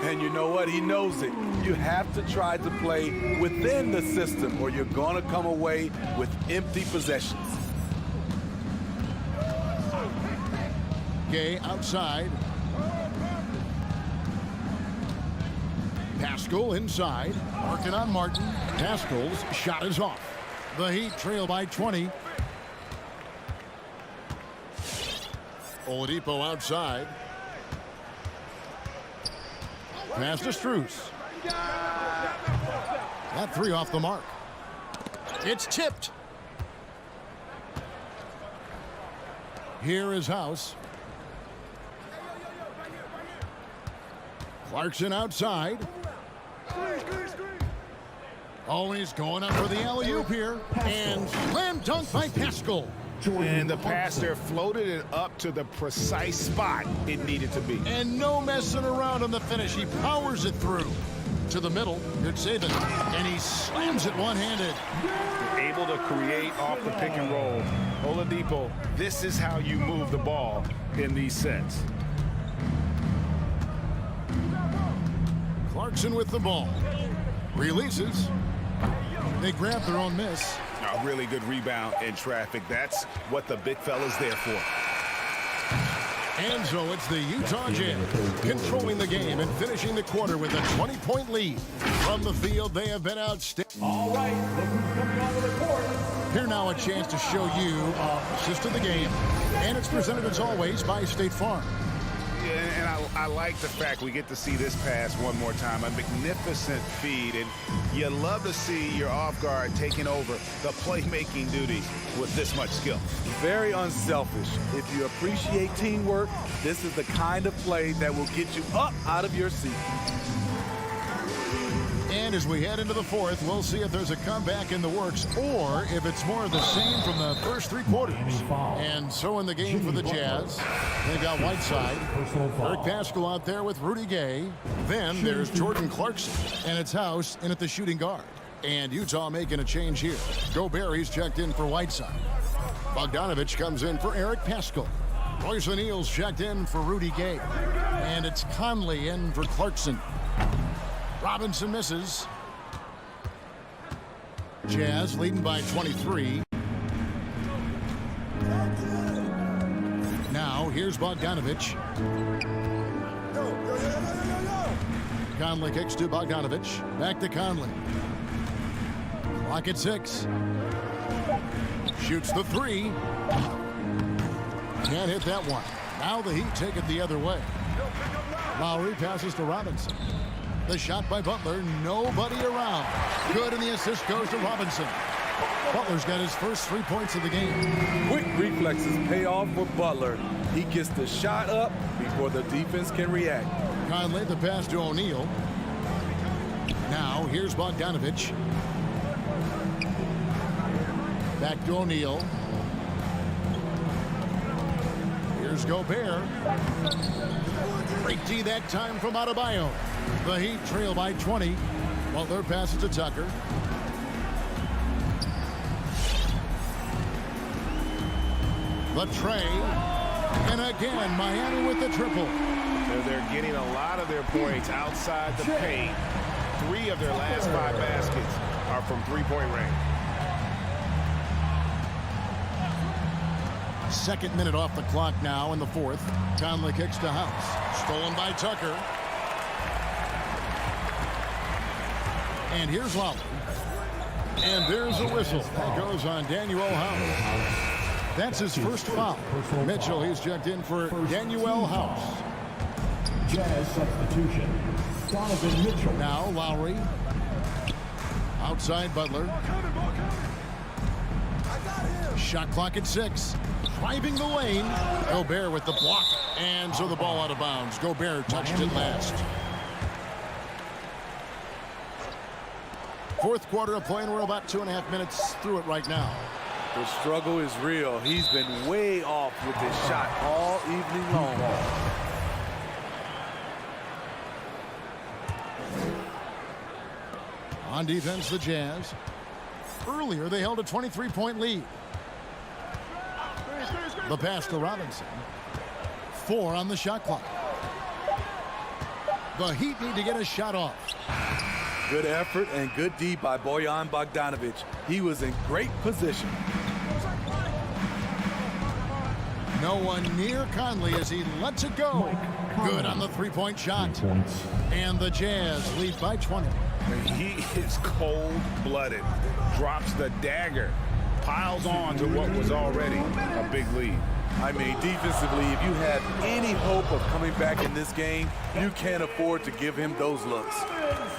And you know what? He knows it. You have to try to play within the system or you're going to come away with empty possessions. Gay outside. Pascal inside. Working on Martin. Pascal's shot is off. The Heat trail by 20. Oladipo outside. Pass to Strus. That 3 off the mark. It's tipped. Here is House. Clarkson outside. Oh, he's going up for the alley-oop here. And slam dunk by Pascal. And the pass there floated it up to the precise spot it needed to be. And no messing around on the finish. He powers it through. To the middle. Good saving. And he slams it one-handed. Able to create off the pick and roll. Oladipo, this is how you move the ball in these sets. Clarkson with the ball. Releases. They grab their own miss. A really good rebound in traffic. That's what the big fella's there for. And so it's the Utah Jazz controlling the game and finishing the quarter with a 20-point lead. From the field, they have been outstanding. All right, look who's coming onto the court. Here now a chance to show you assist of the game. And it's presented as always by State Farm. And I like the fact we get to see this pass one more time. A magnificent feed, and you love to see your off guard taking over the playmaking duties with this much skill. Very unselfish. If you appreciate teamwork, this is the kind of play that will get you up out of your seat. And as we head into the fourth, we'll see if there's a comeback in the works or if it's more of the same from the first 3 quarters. And so in the game for the Jazz, they got Whiteside. Eric Pascal out there with Rudy Gay. Then there's Jordan Clarkson. And it's House in at the shooting guard. And Utah making a change here. Gobert, he's checked in for Whiteside. Bogdanovich comes in for Eric Pascal. Royce O'Neal's checked in for Rudy Gay. And it's Conley in for Clarkson. Robinson misses. Jazz leading by 23. Now here's Bogdanovich. Conley kicks to Bogdanovich. Back to Conley. Clock at 6. Shoots the 3. Can't hit that one. Now the Heat take it the other way. Lowry passes to Robinson. The shot by Butler, nobody around. Good, and the assist goes to Robinson. Butler's got his first 3 points of the game. Quick reflexes pay off for Butler. He gets the shot up before the defense can react. Conley, the pass to O'Neal. Now, here's Bogdanovich. Back to O'Neal. Here's Gobert. Great D that time from Adebayo. The Heat trail by 20. Butler passes to Tucker. The tray. And again, Miami with the triple. They're getting a lot of their points outside the paint. 3 of their last 5 baskets are from three-point range. Second minute off the clock now in the fourth. Conley kicks to House. Stolen by Tucker. And here's Lowry. And there's a whistle that goes on Daniel House. That's his first foul. Mitchell, he's checked in for Daniel House. Jazz substitution. Donovan Mitchell. Now Lowry. Outside Butler. Shot clock at 6. Driving the lane. Gobert with the block. And so the ball out of bounds. Gobert touched it last. Fourth quarter of play, and we're about 2.5 minutes through it right now. The struggle is real. He's been way off with his shot all evening long. On defense, the Jazz. Earlier, they held a 23-point lead. The pass to Robinson. 4 on the shot clock. The Heat need to get a shot off. Good effort and good D by Bojan Bogdanovich. He was in great position. No one near Conley as he lets it go. Good on the 3-point shot. And the Jazz lead by 20. He is cold-blooded. Drops the dagger. Piles on to what was already a big lead. I mean, defensively, if you have any hope of coming back in this game, you can't afford to give him those looks.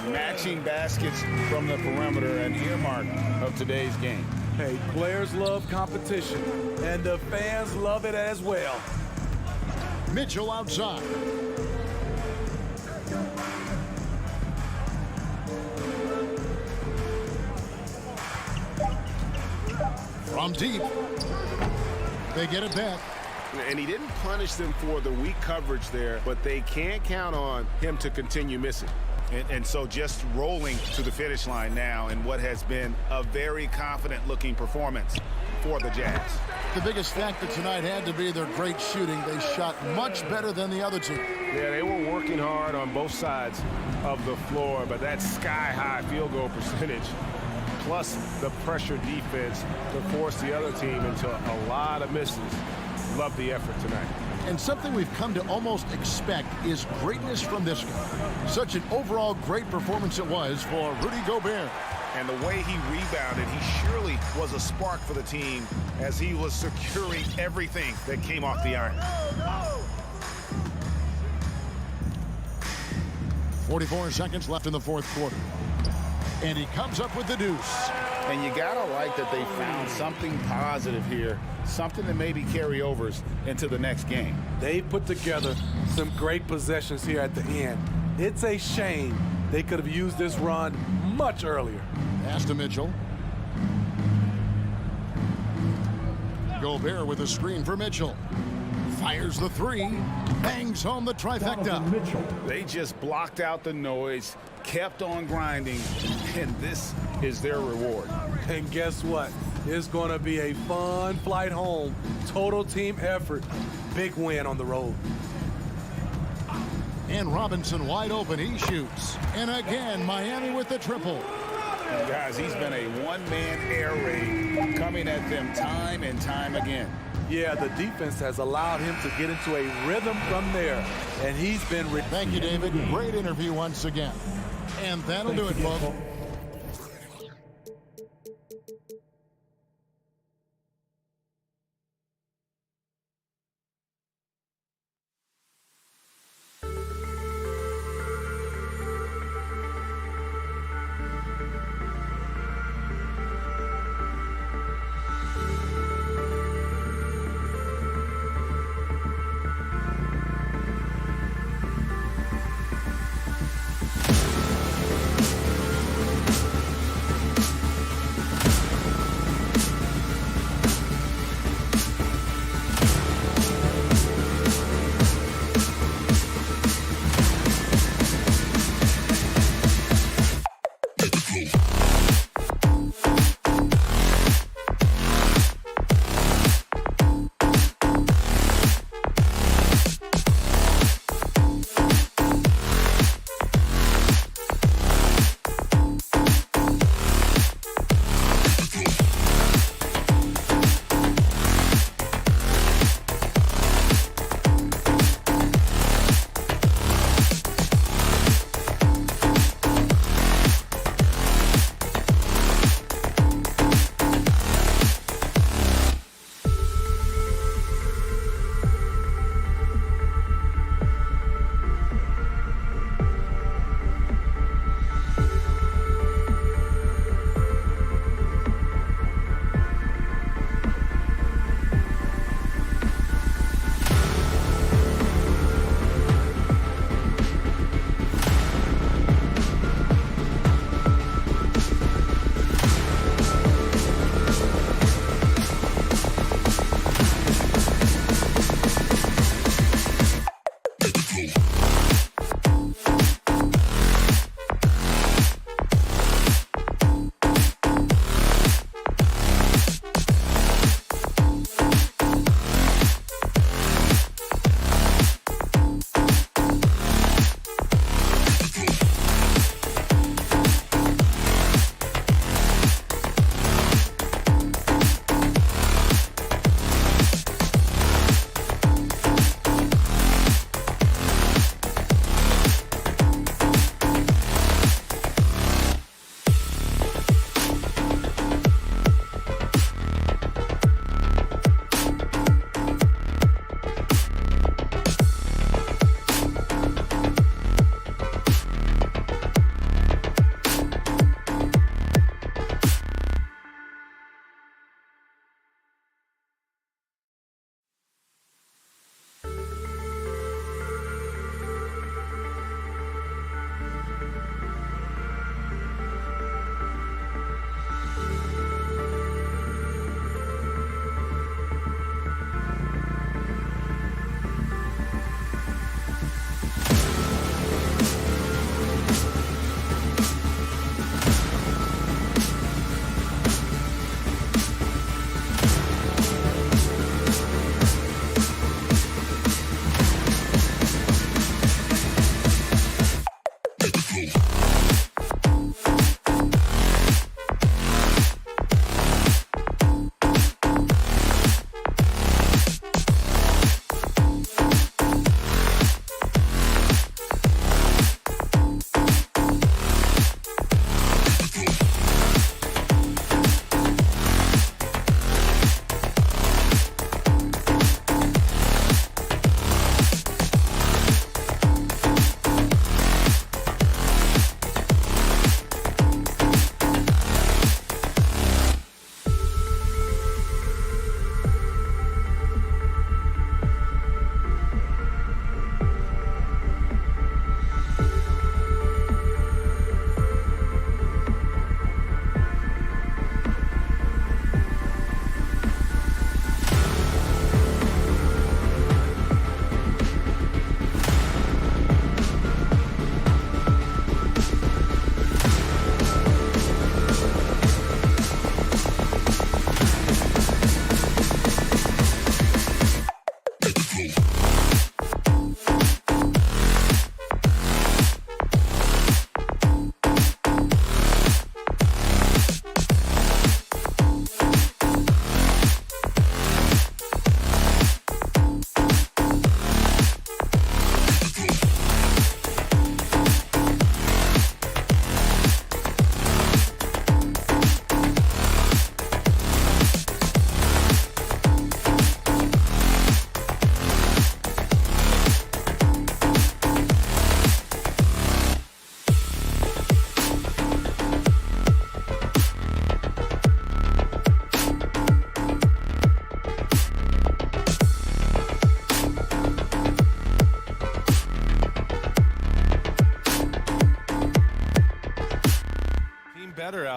Matching baskets from the perimeter, an earmark of today's game. Hey, players love competition, and the fans love it as well. Mitchell outside. From deep. They get it back. And he didn't punish them for the weak coverage there, but they can't count on him to continue missing. And so just rolling to the finish line now in what has been a very confident-looking performance for the Jazz. The biggest factor tonight had to be their great shooting. They shot much better than the other team. Yeah, they were working hard on both sides of the floor, but that sky-high field goal percentage plus the pressure defense to force the other team into a lot of misses. Love the effort tonight. And something we've come to almost expect is greatness from this guy. Such an overall great performance it was for Rudy Gobert. And the way he rebounded, he surely was a spark for the team as he was securing everything that came off the iron. 44 seconds left in the fourth quarter. And he comes up with the deuce. And you gotta like that they found something positive here, something that maybe carry overs into the next game. They put together some great possessions here at the end. It's a shame they could have used this run much earlier. Pass to Mitchell. Gobert with a screen for Mitchell. Fires the 3. Bangs home the trifecta. They just blocked out the noise, kept on grinding, and this is their reward. And guess what? It's going to be a fun flight home. Total team effort. Big win on the road. And Robinson wide open. He shoots. And again, Miami with the triple. Guys, he's been a one-man air raid coming at them time and time again. Yeah, the defense has allowed him to get into a rhythm from there, and he's been... Thank you, David. Great interview once again. And that'll do it, folks.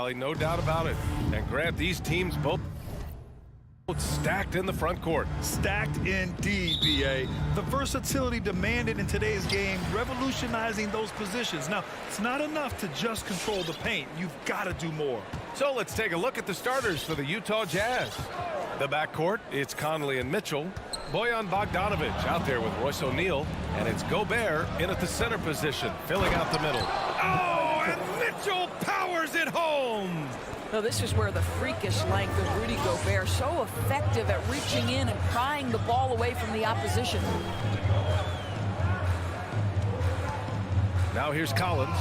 rally, no doubt about it. And Grant, these teams both stacked in the front court. Stacked indeed, B.A. The versatility demanded in today's game, revolutionizing those positions. Now, it's not enough to just control the paint. You've got to do more. So let's take a look at the starters for the Utah Jazz. The backcourt, it's Conley and Mitchell. Bojan Bogdanovic out there with Royce O'Neal. And it's Gobert in at the center position, filling out the middle. Oh, and Mitchell powers it home. So this is where the freakish length of Rudy Gobert, so effective at reaching in and prying the ball away from the opposition. Now here's Collins.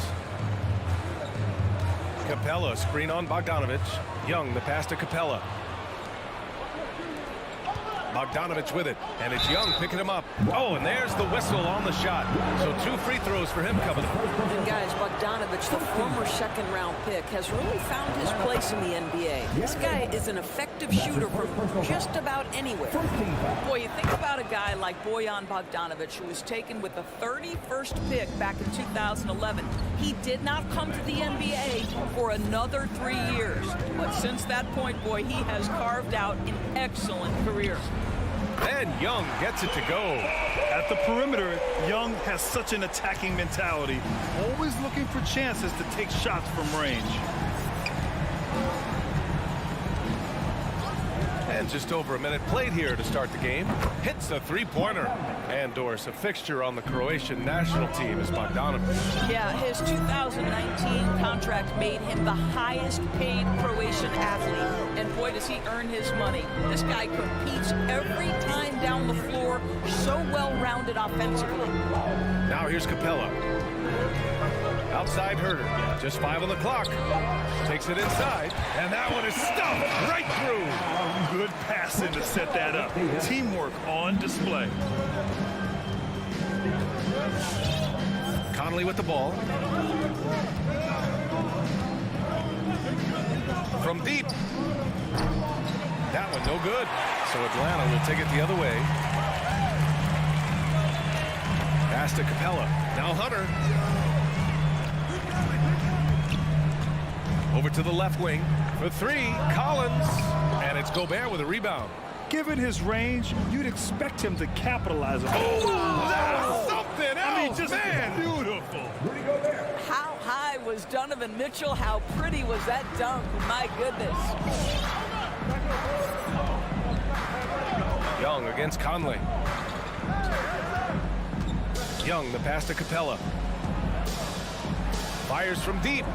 Capella, screen on Bogdanovic. Young, the pass to Capella. Bogdanovic with it, and it's Young picking him up. Oh, and there's the whistle on the shot. So 2 free throws for him coming up. And guys, Bogdanovic, the former second-round pick, has really found his place in the NBA. This guy is an effective shooter from just about anywhere. Boy, you think about a guy like Bojan Bogdanovic, who was taken with the 31st pick back in 2011. He did not come to the NBA for another 3 years. But since that point, boy, he has carved out an excellent career. And Young gets it to go. At the perimeter, Young has such an attacking mentality, always looking for chances to take shots from range. And just over a minute played here to start the game. Hits a three-pointer. And Doris, a fixture on the Croatian national team is Bogdanovic. Yeah, his 2019 contract made him the highest paid Croatian athlete. And boy, does he earn his money. This guy competes every time down the floor, so well-rounded offensively. Now here's Capella. Outside Herder, just 5 on the clock. Takes it inside, and that one is stuffed right through. Good passing to set that up. Teamwork on display. Conley with the ball. From deep. That one no good. So Atlanta will take it the other way. Pass to Capella. Now Hunter. Over to the left wing for 3, Collins, and it's Gobert with a rebound. Given his range, you'd expect him to capitalize on it. Oh, that's something else, I mean, just beautiful. How high was Donovan Mitchell? How pretty was that dunk? My goodness. Young against Conley. Young, the pass to Capella. Fires from deep.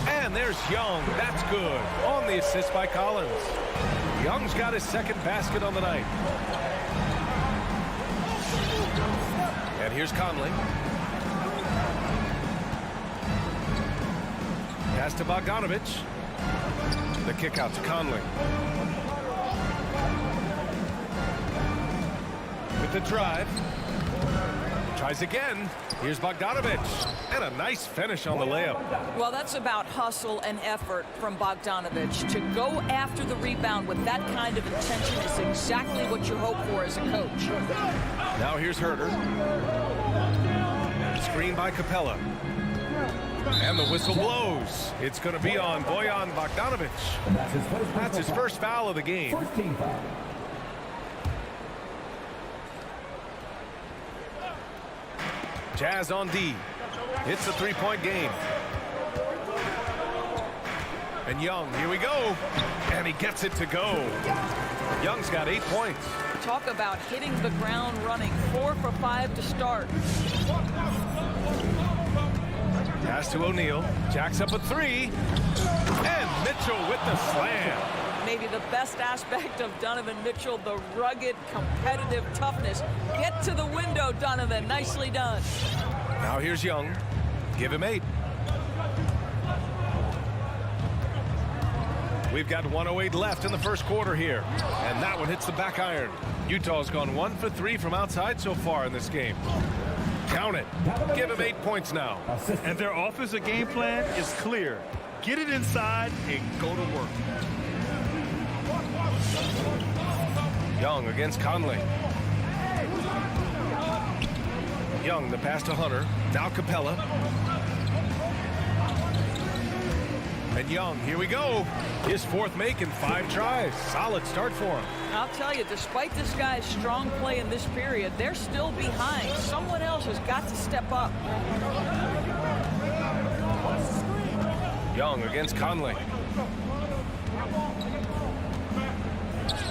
And there's Young. That's good. On the assist by Collins. Young's got his second basket on the night. And here's Conley. Pass to Bogdanovic. The kick out to Conley. With the drive. Tries again. Here's Bogdanovic. And a nice finish on the layup. Well, that's about hustle and effort from Bogdanovic. To go after the rebound with that kind of intention is exactly what you hope for as a coach. Now here's Herder. Screen by Capella. And the whistle blows. It's going to be on Bojan Bogdanovic. That's his first foul of the game. Jazz on D. It's a three-point game. And Young, here we go. And he gets it to go. Young's got 8 points. Talk about hitting the ground running. 4 for 5 to start. Pass to O'Neal. Jacks up a 3. And Mitchell with the slam. Maybe the best aspect of Donovan Mitchell, the rugged, competitive toughness. Get to the window, Donovan. Nicely done. Now here's Young. Give him 8. We've got 1:08 left in the first quarter here. And that one hits the back iron. Utah's gone 1 for 3 from outside so far in this game. Count it. Give him 8 points now. And their offensive game plan is clear. Get it inside and go to work. Young against Conley. Young, the pass to Hunter. Now Capella. And Young, here we go. His fourth make in 5 tries. Solid start for him. I'll tell you, despite this guy's strong play in this period, they're still behind. Someone else has got to step up. Young against Conley.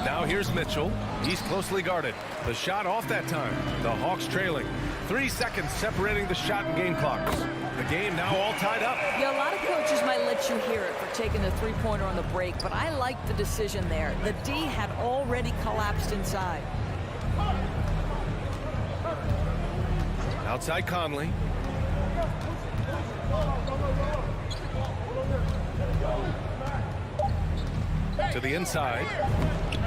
Now here's Mitchell. He's closely guarded. The shot off that time. The Hawks trailing. 3 seconds separating the shot and game clocks. The game now all tied up. Yeah, a lot of coaches might let you hear it for taking the three-pointer on the break, but I like the decision there. The D had already collapsed inside. Outside Conley. To the inside.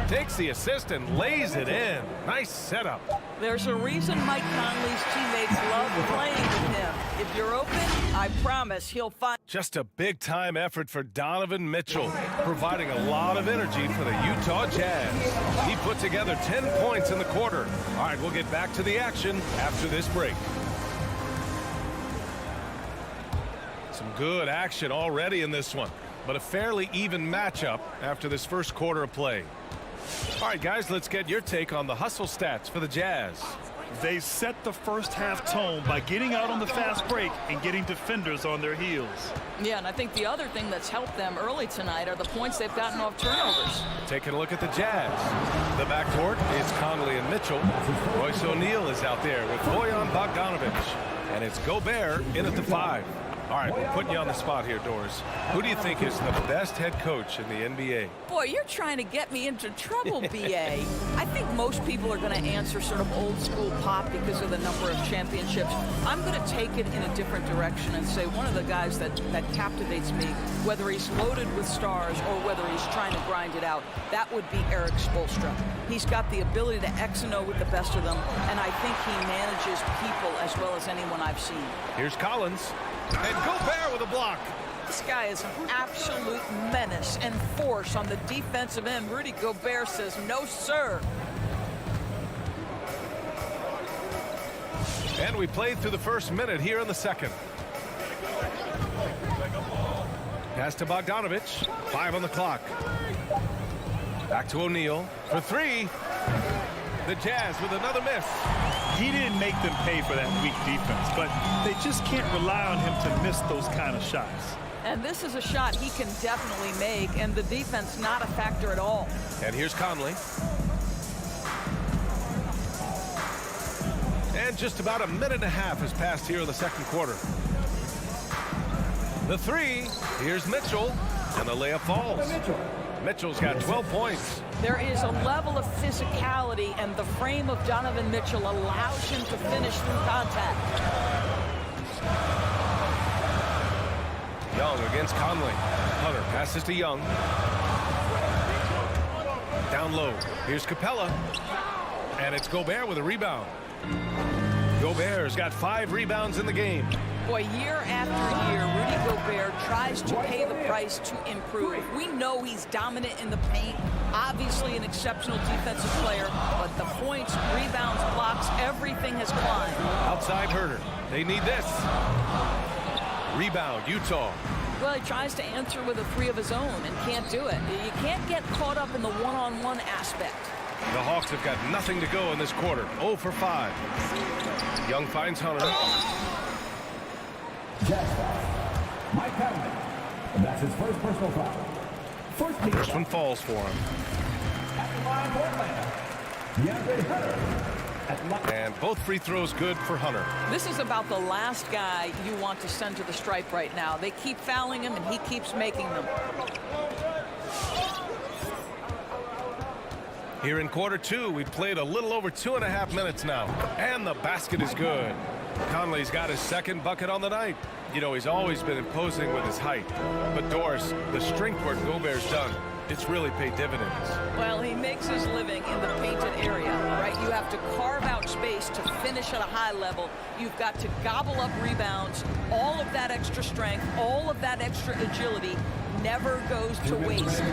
Takes the assist and lays it in. Nice setup. There's a reason Mike Conley's teammates love playing with him. If you're open, I promise he'll find. Just a big-time effort for Donovan Mitchell, providing a lot of energy for the Utah Jazz. He put together 10 points in the quarter. All right, we'll get back to the action after this break. Some good action already in this one, but a fairly even matchup after this first quarter of play. All right, guys, let's get your take on the hustle stats for the Jazz. They set the first half tone by getting out on the fast break and getting defenders on their heels. Yeah, and I think the other thing that's helped them early tonight are the points they've gotten off turnovers. Taking a look at the Jazz. The backcourt is Conley and Mitchell. Royce O'Neal is out there with Bojan Bogdanovic. And it's Gobert in at the 5. All right, we're putting you on the spot here, Doris. Who do you think is the best head coach in the NBA? Boy, you're trying to get me into trouble, B.A. I think most people are going to answer sort of old school Pop because of the number of championships. I'm going to take it in a different direction and say one of the guys that captivates me, whether he's loaded with stars or whether he's trying to grind it out, that would be Eric Spoelstra. He's got the ability to X and O with the best of them, and I think he manages people as well as anyone I've seen. Here's Collins. And Gobert with a block. This guy is an absolute menace and force on the defensive end. Rudy Gobert says, no, sir. And we played through the first minute here in the second. Pass to Bogdanovic. 5 on the clock. Back to O'Neal for 3. The Jazz with another miss. He didn't make them pay for that weak defense, but they just can't rely on him to miss those kind of shots. And this is a shot he can definitely make, and the defense not a factor at all. And here's Conley. And just about a minute and a half has passed here in the second quarter. The 3. Here's Mitchell. And the layup falls. Mitchell's got 12 points. There is a level of physicality, and the frame of Donovan Mitchell allows him to finish through contact. Young against Conley. Hunter passes to Young. Down low. Here's Capella. And it's Gobert with a rebound. Gobert's got 5 rebounds in the game. Boy, year after year, Rudy Gobert tries to pay the price to improve. We know he's dominant in the paint, obviously an exceptional defensive player, but the points, rebounds, blocks, everything has climbed. Outside Herter. They need this. Rebound, Utah. Well, he tries to answer with a 3 of his own and can't do it. You can't get caught up in the one-on-one aspect. The Hawks have got nothing to go in this quarter. 0 for 5. Young finds Hunter. Jazz foul. Mike Conley. That's his first personal foul. First one falls for him. At the line for Atlanta, DeAndre Hunter. And both free throws good for Hunter. This is about the last guy you want to send to the stripe right now. They keep fouling him, and he keeps making them. Here in quarter 2, we've played a little over 2.5 minutes now. And the basket is good. Conley's got his second bucket on the night. You know, he's always been imposing with his height. But Doris, the strength work Gobert's done, it's really paid dividends. Well, he makes his living in the painted area, right? You have to carve out space to finish at a high level. You've got to gobble up rebounds. All of that extra strength, all of that extra agility never goes to waste.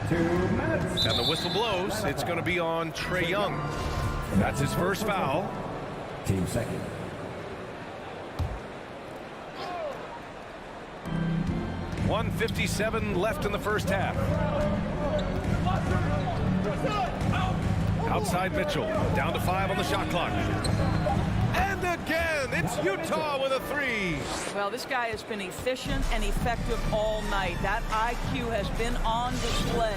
2 minutes. And the whistle blows. It's going to be on Trae Young. That's his first foul. Team second. 1:57 left in the first half. Outside Mitchell, down to 5 on the shot clock. And again, it's Utah with a 3. Well, this guy has been efficient and effective all night. That IQ has been on display.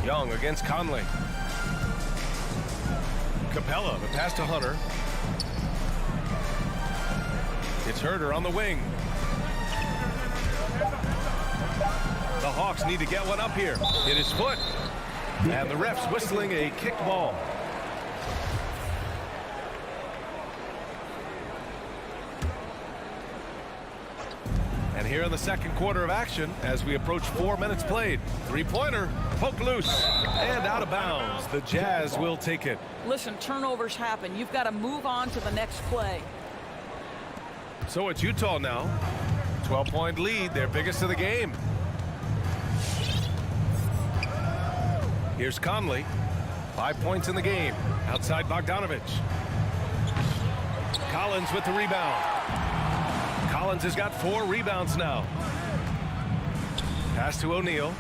Young against Conley. Capella, the pass to Hunter. It's Herder on the wing. The Hawks need to get one up here. Hit his foot. And the ref's whistling a kicked ball. And here in the second quarter of action, as we approach 4 minutes played. Three-pointer, poked loose, and out of bounds. The Jazz will take it. Listen, turnovers happen. You've got to move on to the next play. So it's Utah now. 12-point lead, their biggest of the game. Here's Conley. 5 points in the game. Outside Bogdanovich. Collins with the rebound. Collins has got 4 rebounds now. Pass to O'Neal.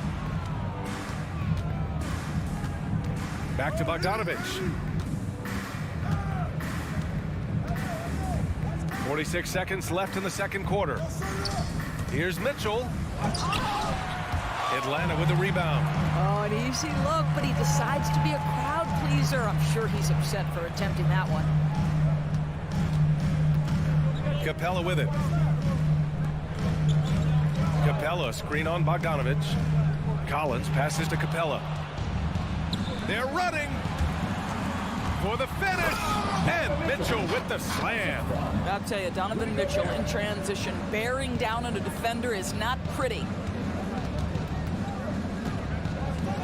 Back to Bogdanovich. 46 seconds left in the second quarter. Here's Mitchell. Atlanta with the rebound. Oh, an easy look, but he decides to be a crowd pleaser. I'm sure he's upset for attempting that one. Capella with it. Capella, screen on Bogdanovich. Collins passes to Capella. They're running for the finish. And Mitchell with the slam. I'll tell you, Donovan Mitchell in transition, bearing down on a defender is not pretty.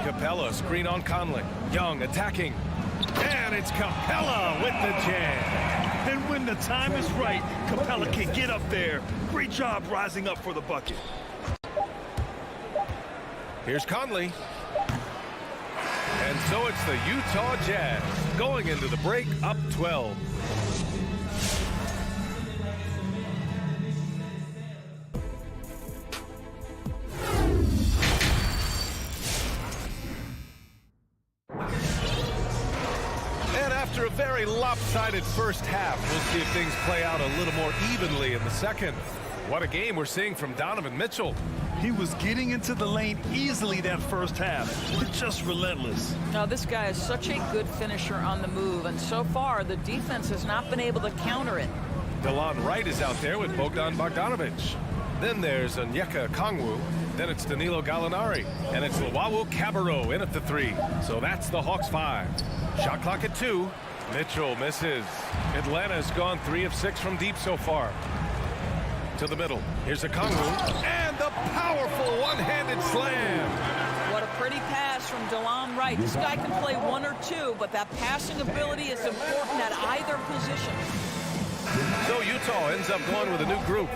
Capella, screen on Conley. Young attacking. And it's Capella with the jam. And when the time is right, Capella can get up there. Great job rising up for the bucket. Here's Conley. And so it's the Utah Jazz going into the break up 12. And after a very lopsided first half, we'll see if things play out a little more evenly in the second. What a game we're seeing from Donovan Mitchell. He was getting into the lane easily that first half. Just relentless. Now, this guy is such a good finisher on the move, and so far the defense has not been able to counter it. DeLon Wright is out there with Bogdan Bogdanovich. Then there's Onyeka Okongwu. Then it's Danilo Gallinari. And it's Luwawu Cabarrot in at the 3. So that's the Hawks 5. Shot clock at 2. Mitchell misses. Atlanta's gone 3 of 6 from deep so far. To the middle. Here's Okongwu. And the powerful one-handed slam. What a pretty pass from DeLon Wright. This guy can play 1 or 2, but that passing ability is important at either position. So Utah ends up going with a new group.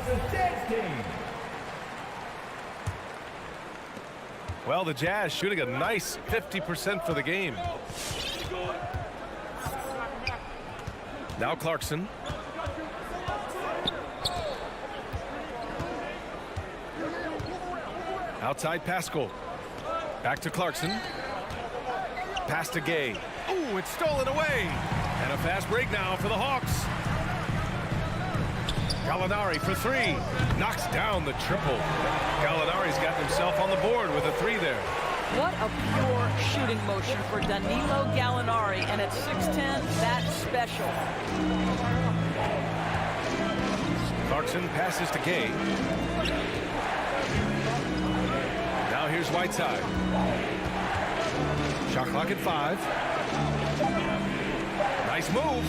Well, the Jazz shooting a nice 50% for the game. Now Clarkson. Outside Pascal. Back to Clarkson. Pass to Gay. Ooh, it's stolen away. And a fast break now for the Hawks. Gallinari for 3. Knocks down the triple. Gallinari's got himself on the board with a 3 there. What a pure shooting motion for Danilo Gallinari. And at 6'10", that's special. Clarkson passes to Gay. Now here's Whiteside. Shot clock at 5. Nice move.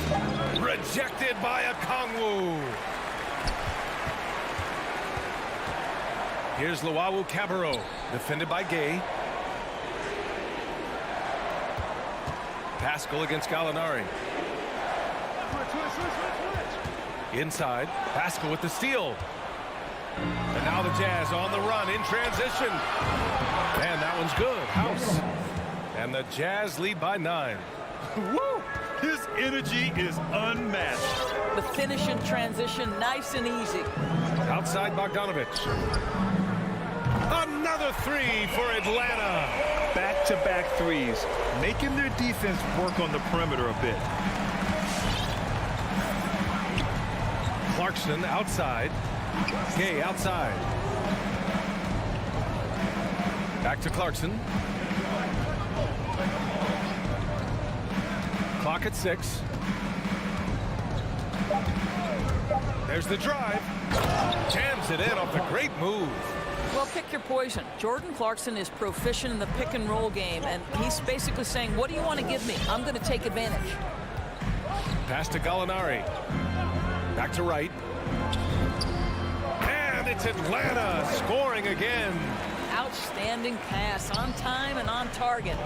Rejected by Okongwu. Here's Luwawu Cabarrot. Defended by Gay. Pascal against Gallinari. Inside. Pascal with the steal. And now the Jazz on the run in transition. And that one's good. House. And the Jazz lead by 9. Woo! His energy is unmatched. The finish in transition, nice and easy. Outside Bogdanovich. Another three for Atlanta. Back-to-back threes, making their defense work on the perimeter a bit. Clarkson outside. Gay outside. Back to Clarkson. Clock at 6. There's the drive. Jams it in off the great move. Well, pick your poison. Jordan Clarkson is proficient in the pick and roll game, and he's basically saying, what do you want to give me? I'm going to take advantage. Pass to Gallinari. Back to Wright. And it's Atlanta scoring again. Outstanding pass, on time and on target.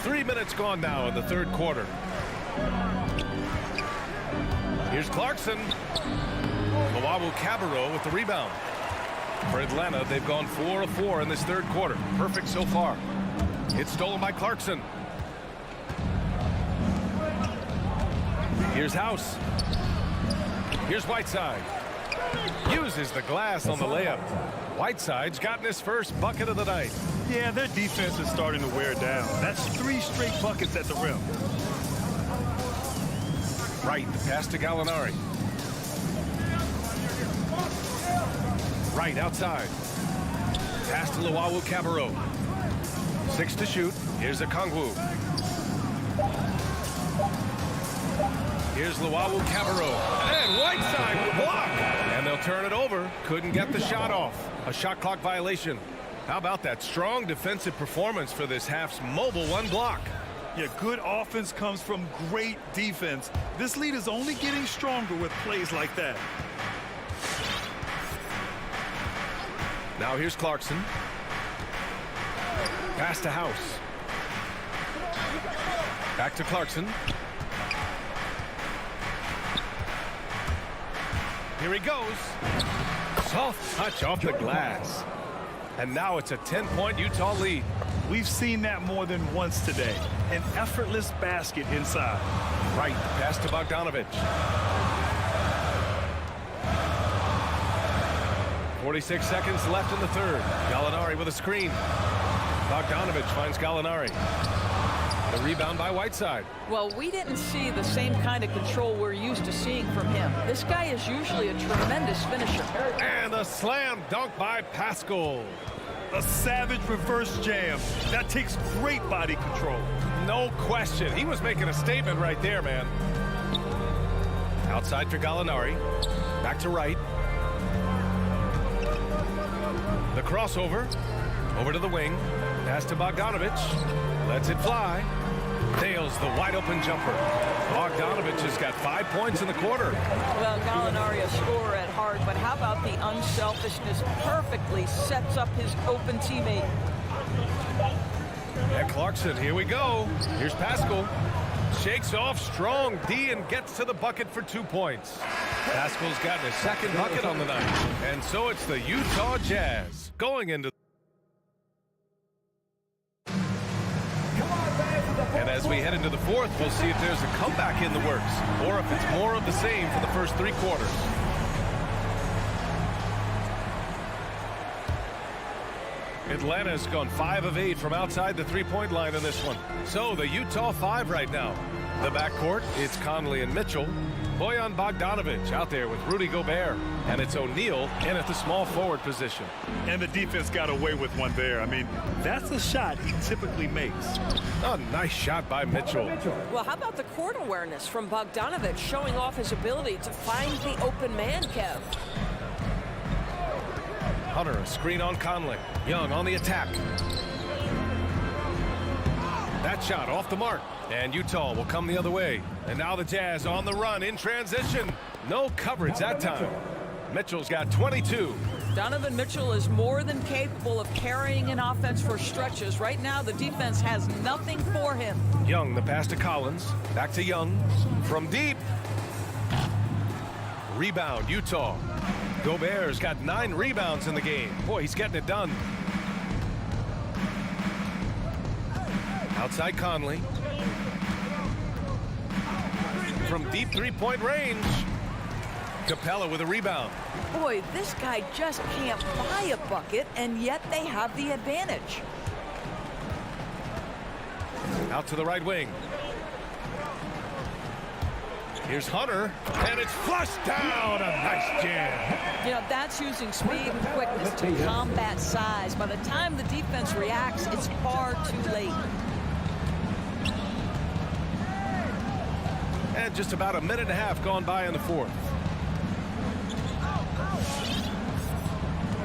3 minutes gone now in the third quarter. Here's Clarkson. Luwawu-Cabarrot with the rebound. For Atlanta, they've gone 4 of 4 in this third quarter. Perfect so far. It's stolen by Clarkson. Here's House. Here's Whiteside. Uses the glass on the layup. Whiteside's gotten his first bucket of the night. Yeah, their defense is starting to wear down. That's 3 straight buckets at the rim. Wright, the pass to Gallinari. Wright outside. Pass to Luwawu-Cabarrot. 6 to shoot. Here's Okongwu. Here's Luwawu-Cabarrot. And Whiteside with a block. And they'll turn it over. Couldn't get the shot off. A shot clock violation. How about that strong defensive performance for this half's mobile one block? Yeah, good offense comes from great defense. This lead is only getting stronger with plays like that. Now here's Clarkson. Pass to House. Back to Clarkson. Here he goes. Soft touch off the glass. And now it's a 10-point Utah lead. We've seen that more than once today. An effortless basket inside. Right, pass to Bogdanovich. 46 seconds left in the third. Gallinari with a screen. Bogdanovich finds Gallinari. The rebound by Whiteside. Well, we didn't see the same kind of control we're used to seeing from him. This guy is usually a tremendous finisher. And a slam dunk by Pascal. A savage reverse jam. That takes great body control. No question. He was making a statement right there, man. Outside for Gallinari. Back to Wright. The crossover. Over to the wing. Pass to Bogdanovich. Lets it fly. Nails the wide open jumper. Bogdanovich has got 5 points in the quarter. Well, Gallinari a scorer at heart, but how about the unselfishness? Perfectly sets up his open teammate. And Clarkson, here we go. Here's Pascal. Shakes off strong D and gets to the bucket for 2 points. Pascal's gotten his second bucket on the night. And so it's the Utah Jazz going into. And as we head into the fourth, we'll see if there's a comeback in the works or if it's more of the same for the first 3 quarters. Atlanta's gone 5 of 8 from outside the three-point line in this one. So the Utah 5 right now. The backcourt, it's Conley and Mitchell. Bojan Bogdanovich out there with Rudy Gobert. And it's O'Neal in at the small forward position. And the defense got away with one there. I mean, that's a shot he typically makes. A nice shot by Mitchell. Well, how about the court awareness from Bogdanovich showing off his ability to find the open man, Kev? Hunter, a screen on Conley. Young on the attack. That shot off the mark. And Utah will come the other way. And now the Jazz on the run in transition. No coverage that time. Mitchell's got 22. Donovan Mitchell is more than capable of carrying an offense for stretches. Right now, the defense has nothing for him. Young, the pass to Collins. Back to Young. From deep. Rebound, Utah. Gobert's got 9 rebounds in the game. Boy, he's getting it done. Outside Conley. From deep three-point range. Capella with a rebound. Boy, this guy just can't buy a bucket, and yet they have the advantage. Out to the right wing. Here's Hunter, and it's flushed down. A nice jam. You know, that's using speed and quickness to combat size. By the time the defense reacts, it's far too late. And just about a minute and a half gone by in the fourth.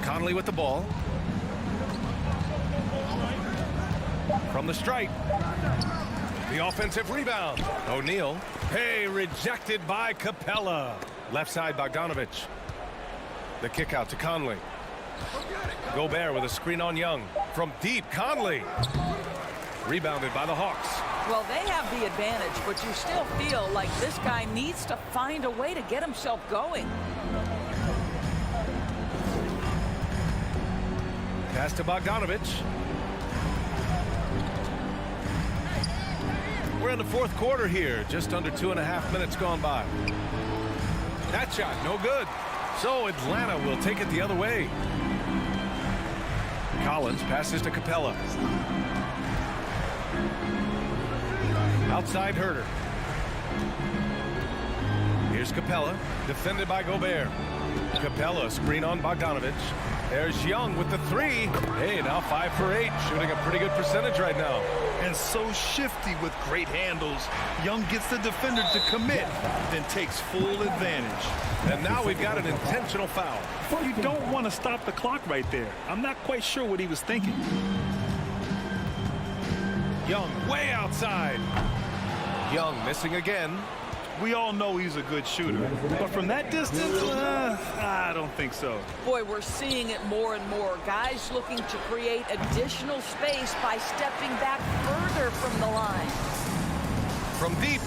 Conley with the ball. From the stripe. The offensive rebound. O'Neal. Hey, rejected by Capella. Left side Bogdanovich. The kick out to Conley. Gobert with a screen on Young. From deep, Conley. Rebounded by the Hawks. Well, they have the advantage, but you still feel like this guy needs to find a way to get himself going. Pass to Bogdanovich. We're in the fourth quarter here. Just under 2.5 minutes gone by. That shot, no good. So Atlanta will take it the other way. Collins passes to Capella. Outside Herter. Here's Capella, defended by Gobert. Capella, screen on Bogdanovich. There's Young with the three. Hey, now 5 for 8, shooting a pretty good percentage right now. And so shifty with great handles. Young gets the defender to commit, then takes full advantage. And now we've got an intentional foul. You don't want to stop the clock right there. I'm not quite sure what he was thinking. Young way outside. Young missing again. We all know he's a good shooter, but from that distance, I don't think so. Boy, we're seeing it more and more. Guys looking to create additional space by stepping back further from the line. From deep,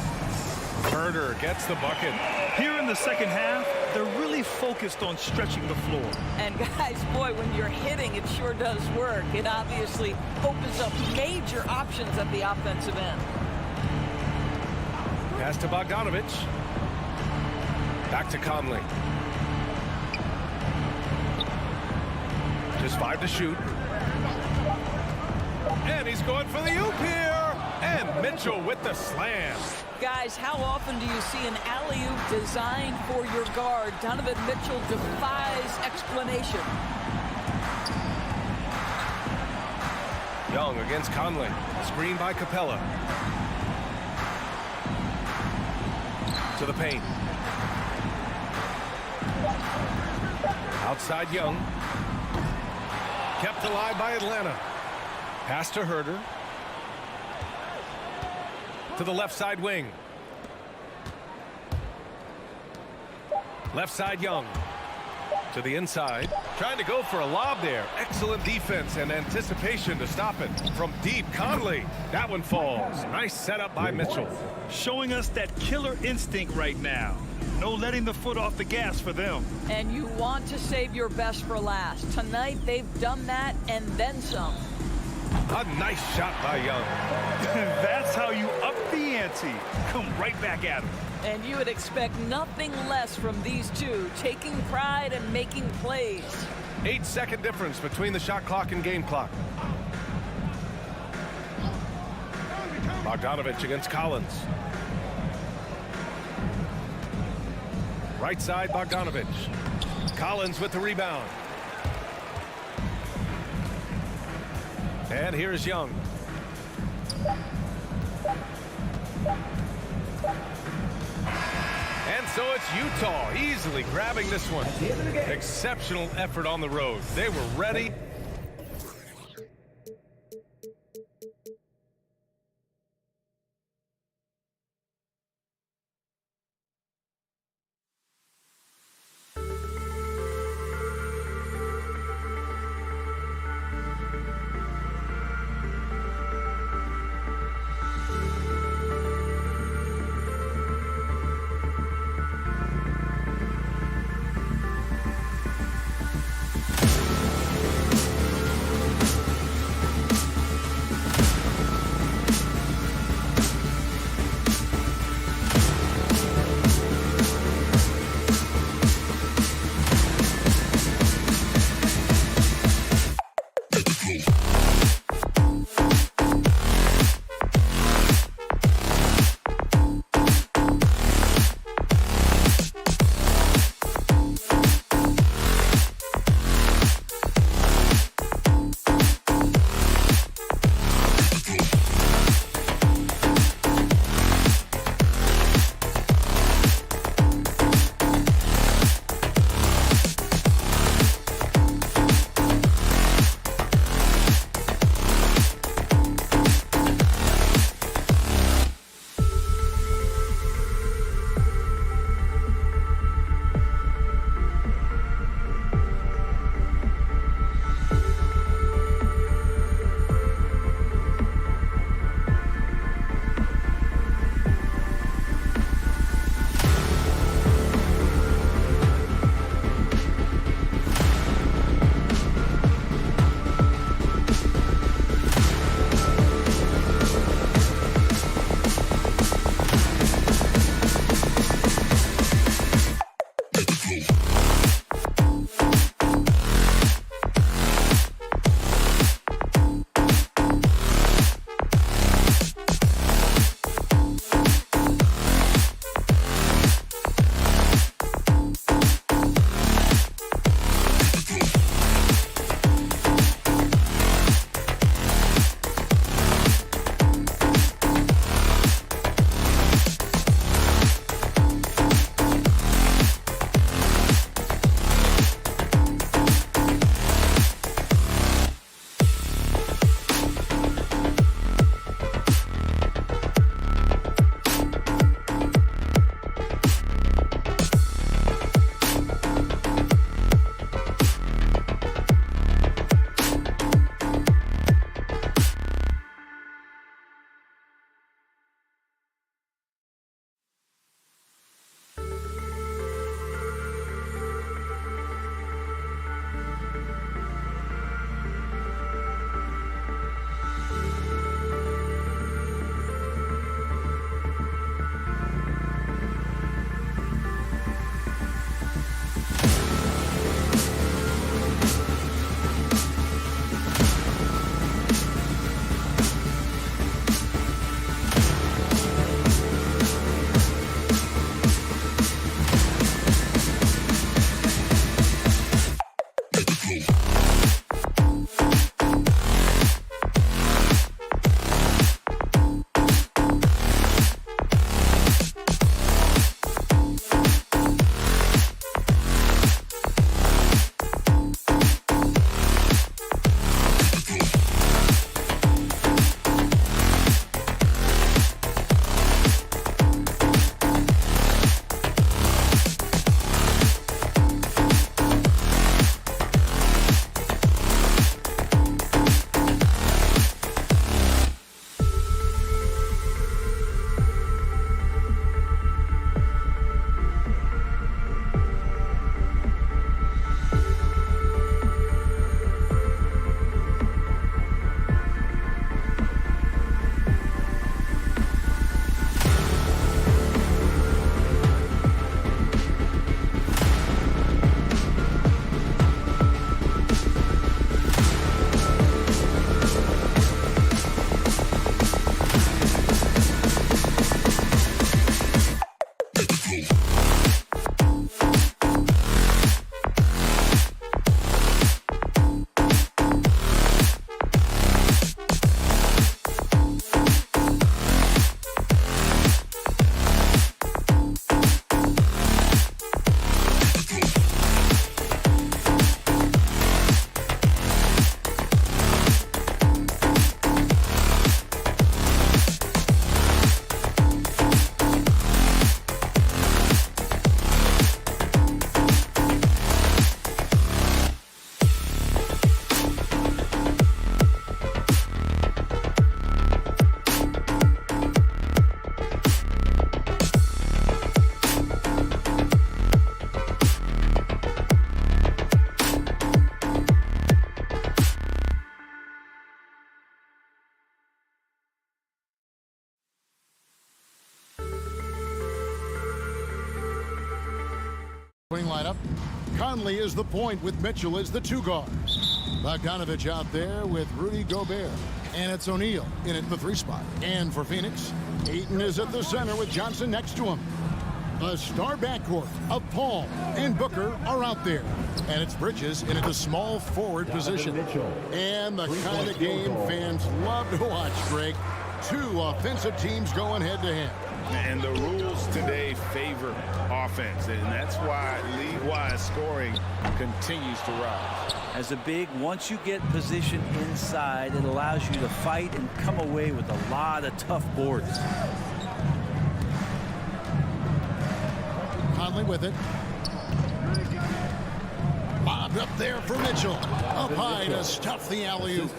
Herter gets the bucket. Here in the second half, they're really focused on stretching the floor. And guys, boy, when you're hitting, it sure does work. It obviously opens up major options at the offensive end. Pass to Bogdanovich. Back to Conley. Just 5 to shoot. And he's going for the oop here. And Mitchell with the slam. Guys, how often do you see an alley-oop designed for your guard? Donovan Mitchell defies explanation. Young against Conley. Screen by Capella. To the paint. Outside Young. Kept alive by Atlanta. Pass to Herter. To the left side wing. Left side Young. To the inside. Trying to go for a lob there. Excellent defense and anticipation to stop it. From deep, Conley. That one falls. Nice setup by Mitchell. Showing us that killer instinct right now. No letting the foot off the gas for them. And you want to save your best for last. Tonight, they've done that and then some. A nice shot by Young. That's how you up the ante. Come right back at him. And you would expect nothing less from these two, taking pride and making plays. 8-second difference between the shot clock and game clock. Bogdanovich against Collins. Right side, Bogdanovich. Collins with the rebound. And here's Young. And so it's Utah easily grabbing this one. Exceptional effort on the road. They were ready. Lineup. Conley is the point with Mitchell as the 2 guard. Bogdanovich out there with Rudy Gobert. And it's O'Neal in at the 3 spot. And for Phoenix, Ayton is at the center with Johnson next to him. The star backcourt of Paul and Booker are out there. And it's Bridges in at the small forward position. And the kind of game fans love to watch, Greg. 2 offensive teams going head-to-head. And the rules today favor offense, and that's why league-wide scoring continues to rise. As a big, once you get position inside, it allows you to fight and come away with a lot of tough boards. Conley with it. Bobbed up there for Mitchell. Up high to stuff the alley-oop.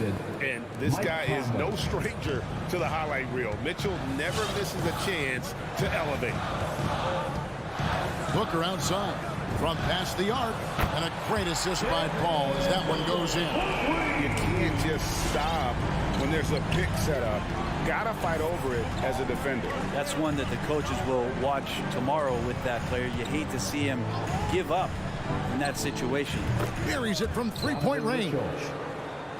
And this guy is no stranger to the highlight reel. Mitchell never misses a chance to elevate. Booker outside from past the arc. And a great assist by Paul as that one goes in. You can't just stop when there's a pick set up. Gotta fight over it as a defender. That's one that the coaches will watch tomorrow with that player. You hate to see him give up in that situation. Buries it from 3-point range.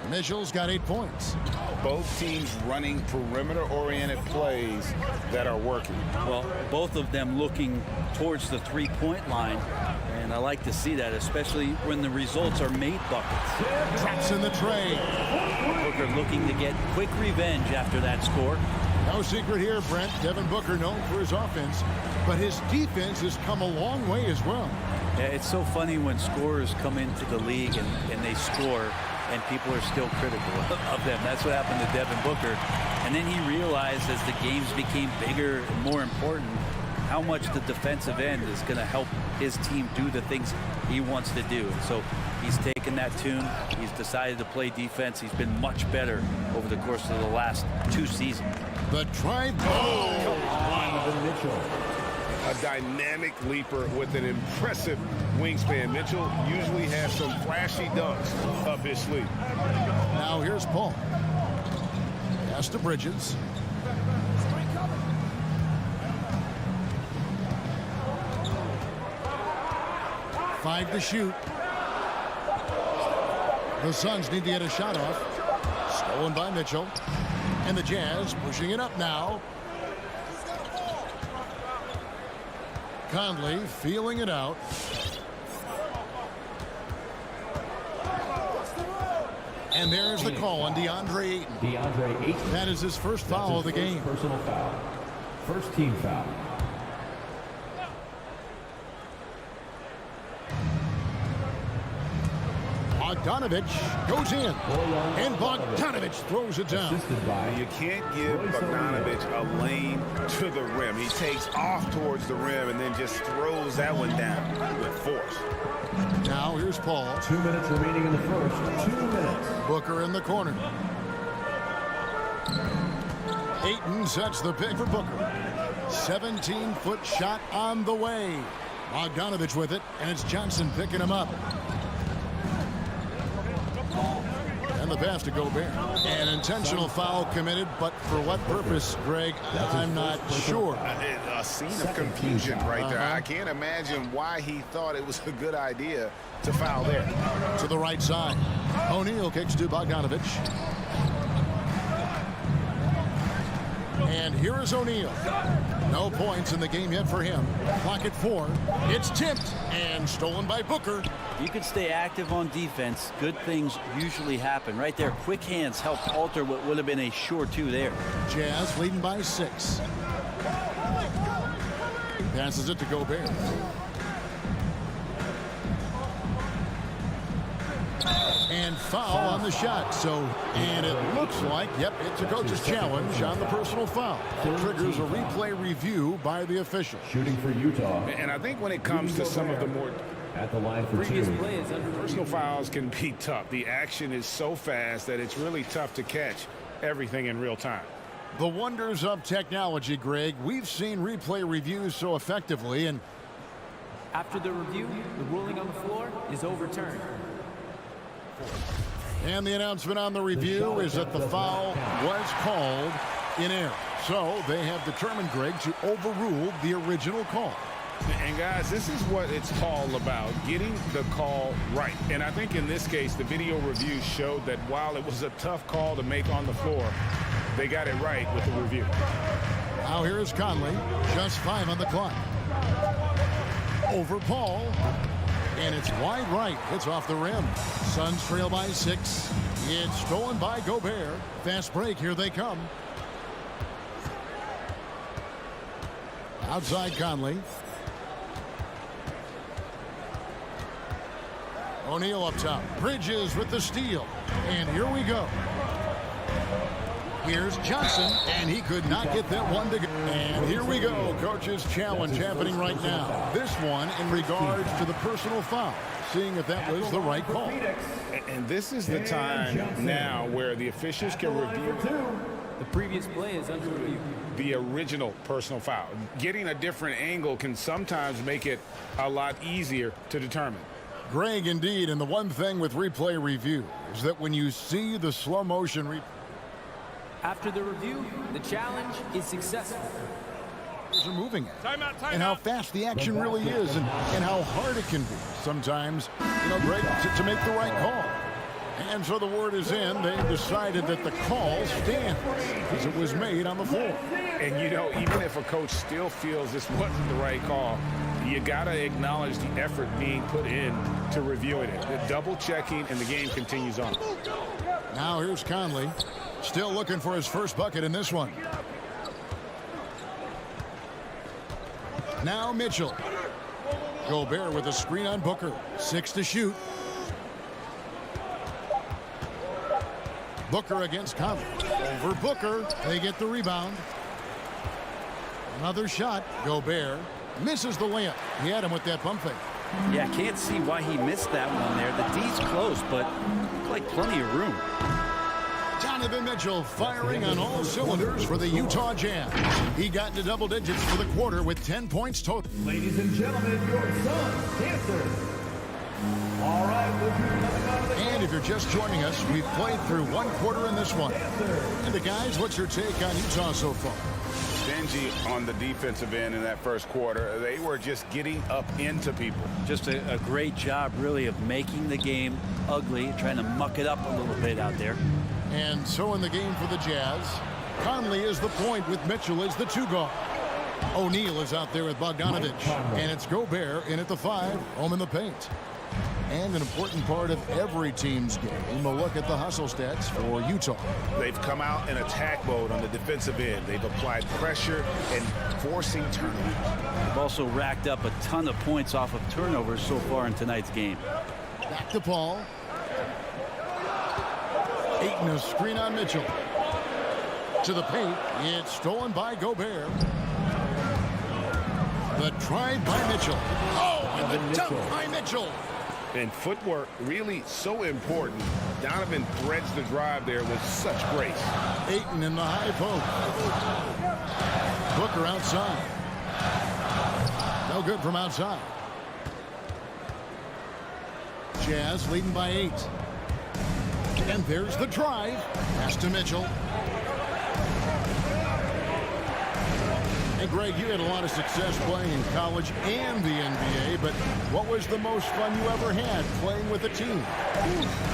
Mitchell's got 8 points. Both teams running perimeter-oriented plays that are working. Well, both of them looking towards the 3-point line. And I like to see that, especially when the results are made buckets. Drops in the tray. Booker looking to get quick revenge after that score. No secret here, Brent. Devin Booker known for his offense, but his defense has come a long way as well. Yeah, it's so funny when scorers come into the league and they score and people are still critical of them. That's what happened to Devin Booker. And then he realized as the games became bigger and more important, how much the defensive end is going to help his team do the things he wants to do. And so he's taken that tune. He's decided to play defense. He's been much better over the course of the last 2 seasons. The try. A dynamic leaper with an impressive wingspan. Mitchell usually has some flashy dunks up his sleeve. Now here's Paul. Pass to Bridges. Five to shoot. The Suns need to get a shot off. Stolen by Mitchell. And the Jazz pushing it up now. Conley feeling it out. And there's the call on DeAndre Ayton. That is his first foul of the game. Personal foul. First team foul. Bogdanovich goes in. And Bogdanovich throws it down. You can't give Bogdanovich a lane to the rim. He takes off towards the rim and then just throws that one down with force. Now here's Paul. 2 minutes remaining in the first. 2 minutes. Booker in the corner. Ayton sets the pick for Booker. 17-foot shot on the way. Bogdanovich with it, and it's Johnson picking him up. And the pass to Gobert. An intentional foul committed, but for what purpose, Greg, I'm not sure. A scene of confusion right there. I can't imagine why he thought it was a good idea to foul there. To the right side. O'Neal kicks to Bogdanovich. And here is O'Neal. No points in the game yet for him. Clock at 4. It's tipped and stolen by Booker. You can stay active on defense. Good things usually happen. Right there, quick hands helped alter what would have been a sure 2 there. Jazz leading by 6. Passes it to Gobert. And foul on the shot. And it looks like, yep, it's a coach's challenge on the personal foul. It triggers a replay review by the official. Shooting for Utah. And I think when it comes to some of the more at the line for Previous 2. play is under personal fouls can be tough. The action is so fast that it's really tough to catch everything in real time. The wonders of technology, Greg. We've seen replay reviews so effectively, and After the review, the ruling on the floor is overturned. And the announcement on the review is that the foul was called in error. So they have determined, Greg, to overrule the original call. And guys, this is what it's all about, getting the call right. And I think in this case, the video review showed that while it was a tough call to make on the floor, they got it right with the review. Now here is Conley, just 5 on the clock. Over Paul, and it's wide right. It's off the rim. Suns trail by 6. It's stolen by Gobert. Fast break, here they come. Outside Conley. O'Neal up top. Bridges with the steal. And here we go. Here's Johnson, and he could not get that one to go. And here we go. Coach's challenge happening right now. This one in regards to the personal foul. Seeing if that was the right call. And this is the time now where the officials can review The previous play is under review. the original personal foul. Getting a different angle can sometimes make it a lot easier to determine. Greg, indeed, and the one thing with replay review is that when you see the slow motion replay, After the review, the challenge is successful. are moving it. And how fast the action really is and how hard it can be sometimes, Greg, to make the right call. And so the word is in. They decided that the call stands because it was made on the floor. And, even if a coach still feels this wasn't the right call, you got to acknowledge the effort being put in to reviewing it. The double checking, and the game continues on. Now here's Conley. Still looking for his first bucket in this one. Now Mitchell. Gobert with a screen on Booker. 6 to shoot. Booker against Conley. Over Booker. They get the rebound. Another shot. Gobert misses the layup. He had him with that pump fake. Yeah, I can't see why he missed that one there. The D's close, but looked like plenty of room. Donovan Mitchell firing on all cylinders for the Utah Jazz. He got into double digits for the quarter with 10 points total. Ladies and gentlemen, your Suns dancers. All right, and if you're just joining us, we've played through one quarter in this one. And the guys, what's your take on Utah so far? Stingy on the defensive end in that first quarter. They were just getting up into people. Just a great job, really, of making the game ugly, trying to muck it up a little bit out there. And so in the game for the Jazz, Conley is the point with Mitchell as the 2 guard. O'Neal is out there with Bogdanovich. And it's Gobert in at the 5, home in the paint. And an important part of every team's game, a look at the hustle stats for Utah. They've come out in attack mode on the defensive end. They've applied pressure and forcing turnovers. They've also racked up a ton of points off of turnovers so far in tonight's game. Back to Paul. Ayton, a screen on Mitchell. To the paint. It's stolen by Gobert. The drive by Mitchell. Oh, and the dunk by Mitchell. And footwork really so important. Donovan threads the drive there with such grace. Ayton in the high post. Booker outside. No good from outside. Jazz leading by 8. And there's the drive. Pass to Mitchell. And Greg, you had a lot of success playing in college and the NBA, but what was the most fun you ever had playing with a team?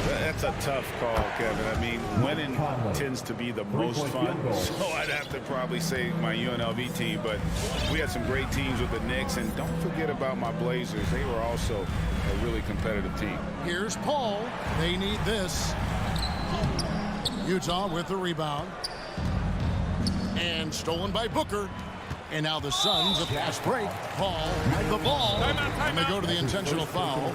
That's a tough call, Kevin. I mean, winning tends to be the most fun, so I'd have to probably say my UNLV team, but we had some great teams with the Knicks, and don't forget about my Blazers. They were also a really competitive team. Here's Paul. They need this. Utah with the rebound. And stolen by Booker. And now the Suns, a fast break. Paul with the ball. And they go to the intentional foul.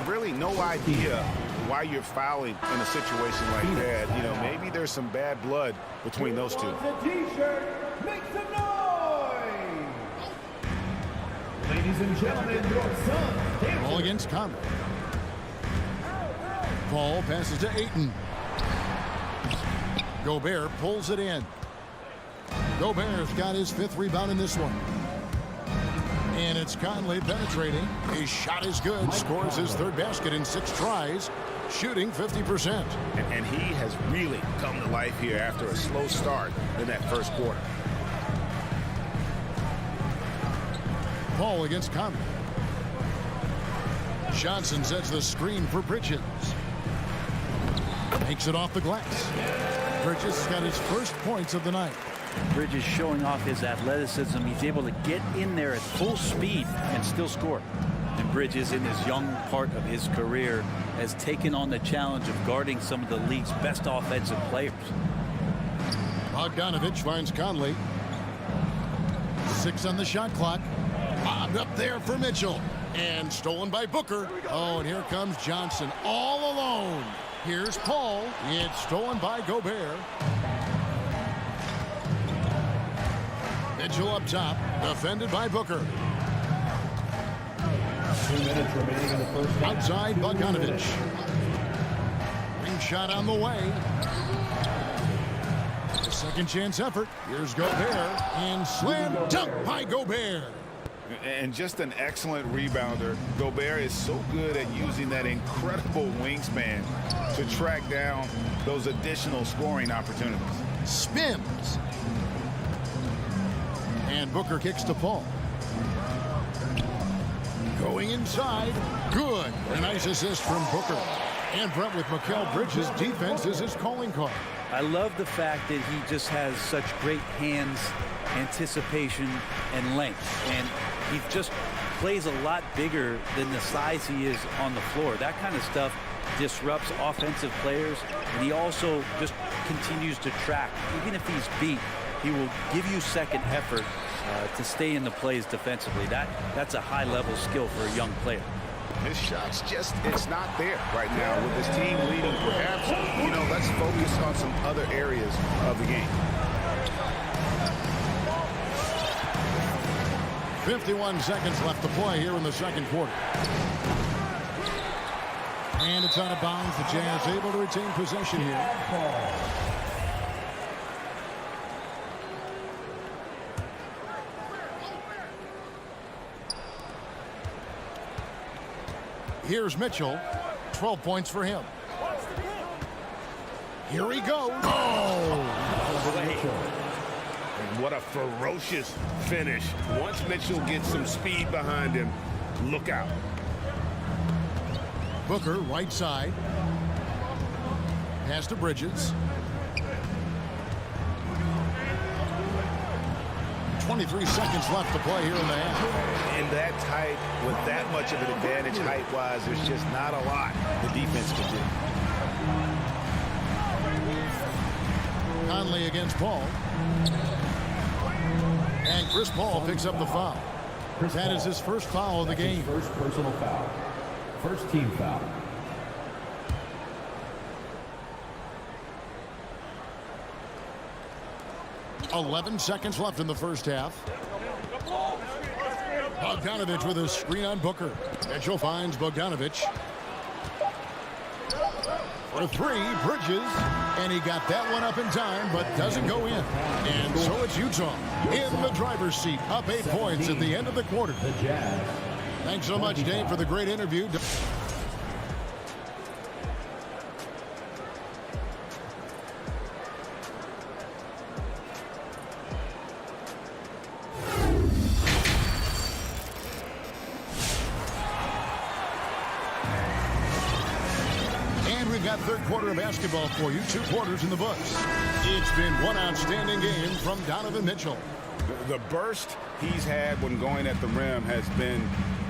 Really no idea why you're fouling in a situation like that. Maybe there's some bad blood between those two. T-shirt, make some noise! Ladies and gentlemen, your Suns dancers. Ball against Conley. Paul passes to Ayton. Gobert pulls it in. Gobert's got his 5th rebound in this one. And it's Conley penetrating. His shot is good. Scores his 3rd basket in 6 tries. Shooting 50%. And he has really come to life here after a slow start in that first quarter. Paul against Conley. Johnson sets the screen for Bridges. Makes it off the glass. Bridges got his first points of the night. Bridges showing off his athleticism. He's able to get in there at full speed and still score. And Bridges, in his young part of his career, has taken on the challenge of guarding some of the league's best offensive players. Bogdanovich finds Conley. 6 on the shot clock. Bobbed up there for Mitchell. And stolen by Booker. Oh, and here comes Johnson all alone. Here's Paul. It's stolen by Gobert. Mitchell up top. Defended by Booker. 2 minutes remaining in the first half. Outside Bogdanovich. Ring shot on the way. Second chance effort. Here's Gobert. And slam dunk by Gobert. And just an excellent rebounder. Gobert is so good at using that incredible wingspan to track down those additional scoring opportunities. Spins. And Booker kicks to Paul. Going inside. Good. A nice assist from Booker. And Brett, with Mikal Bridges' defense is his calling card. I love the fact that he just has such great hands, anticipation, and length. And he just plays a lot bigger than the size he is on the floor. That kind of stuff disrupts offensive players. And he also just continues to track. Even if he's beat, he will give you second effort to stay in the plays defensively. That's a high-level skill for a young player. His shot's just, it's not there right now with his team leading. Perhaps, you know, let's focus on some other areas of the game. 51 seconds left to play here in the second quarter. And it's out of bounds. The Jazz able to retain possession here. Here's Mitchell. 12 points for him. Here he goes. Oh! And what a ferocious finish. Once Mitchell gets some speed behind him, look out. Booker, right side. Pass to Bridges. 23 seconds left to play here in the half. In that tight, with that much of an advantage height-wise, there's just not a lot the defense can do. Conley against Paul. And Chris Paul picks up the foul. That is his first foul of the game. First personal foul. First team foul. .11 seconds left in the first half. Bogdanovich with a screen on Booker. Mitchell finds Bogdanovich. For three, Bridges. And he got that one up in time, but doesn't go in. And so it's Utah in the driver's seat, up 8 points at the end of the quarter. Thanks so much, Dave, for the great interview. Third quarter of basketball for you. 2 quarters in the books. It's been one outstanding game from Donovan Mitchell. The burst he's had when going at the rim has been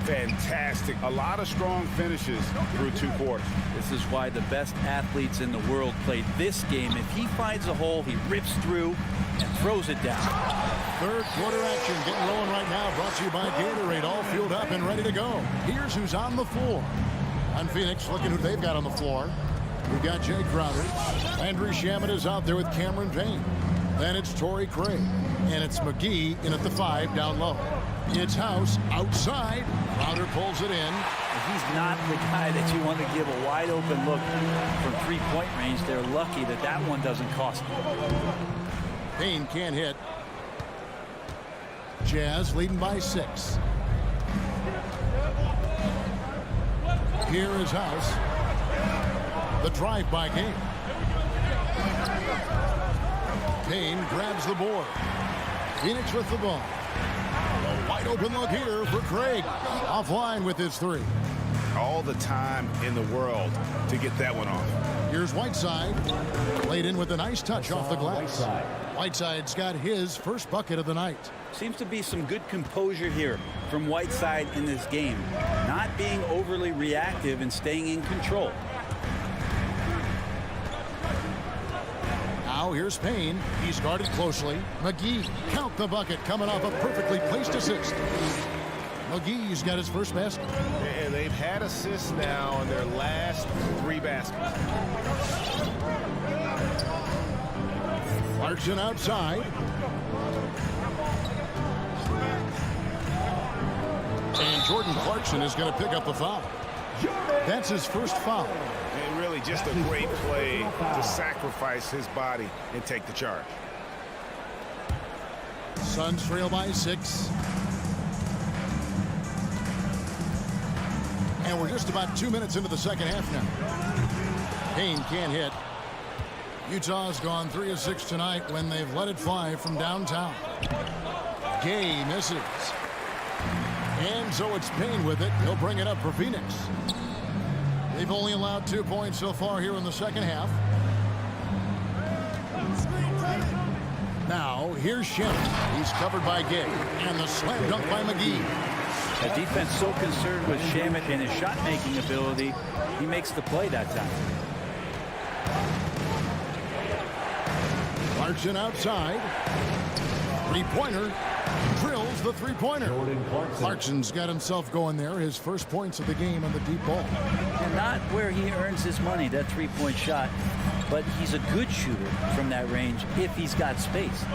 fantastic. A lot of strong finishes through 2 quarters. This is why the best athletes in the world play this game. If he finds a hole, he rips through and throws it down. Third quarter action getting rolling right now. Brought to you by Gatorade. All fueled up and ready to go. Here's who's on the floor. On Phoenix, looking who they've got on the floor. We've got Jay Crowder. Landry Shamet is out there with Cameron Payne. Then it's Torrey Craig. And it's McGee in at the 5 down low. It's House outside. Crowder pulls it in. He's not the guy that you want to give a wide open look from 3-point range. They're lucky that that one doesn't cost them. Payne can't hit. Jazz leading by 6. Here is House. The drive by Game. Payne grabs the board. Phoenix with the ball. Wide open look here for Craig. Offline with his three. All the time in the world to get that one off. Here's Whiteside. Laid in with a nice touch off the glass. Whiteside's got his first bucket of the night. Seems to be some good composure here from Whiteside in this game. Not being overly reactive and staying in control. Now here's Payne. He's guarded closely. McGee, count the bucket, coming off a perfectly placed assist. McGee's got his first basket. And they've had assists now on their last 3 baskets. Clarkson outside. And Jordan Clarkson is going to pick up the foul. That's his first foul. And really just a great play to sacrifice his body and take the charge. Suns trail by 6. And we're just about 2 minutes into the second half now. Payne can't hit. Utah's gone 3 of 6 tonight when they've let it fly from downtown. Gay misses. And so it's Payne with it. He'll bring it up for Phoenix. They've only allowed 2 points so far here in the second half. Now, here's Shannon. He's covered by Gay. And the slam dunk by McGee. The defense so concerned with Shamet and his shot-making ability, he makes the play that time. Clarkson outside. Three-pointer. Drills the three-pointer. Clarkson's got himself going there. His first points of the game on the deep ball. And not where he earns his money, that three-point shot. But he's a good shooter from that range if he's got space.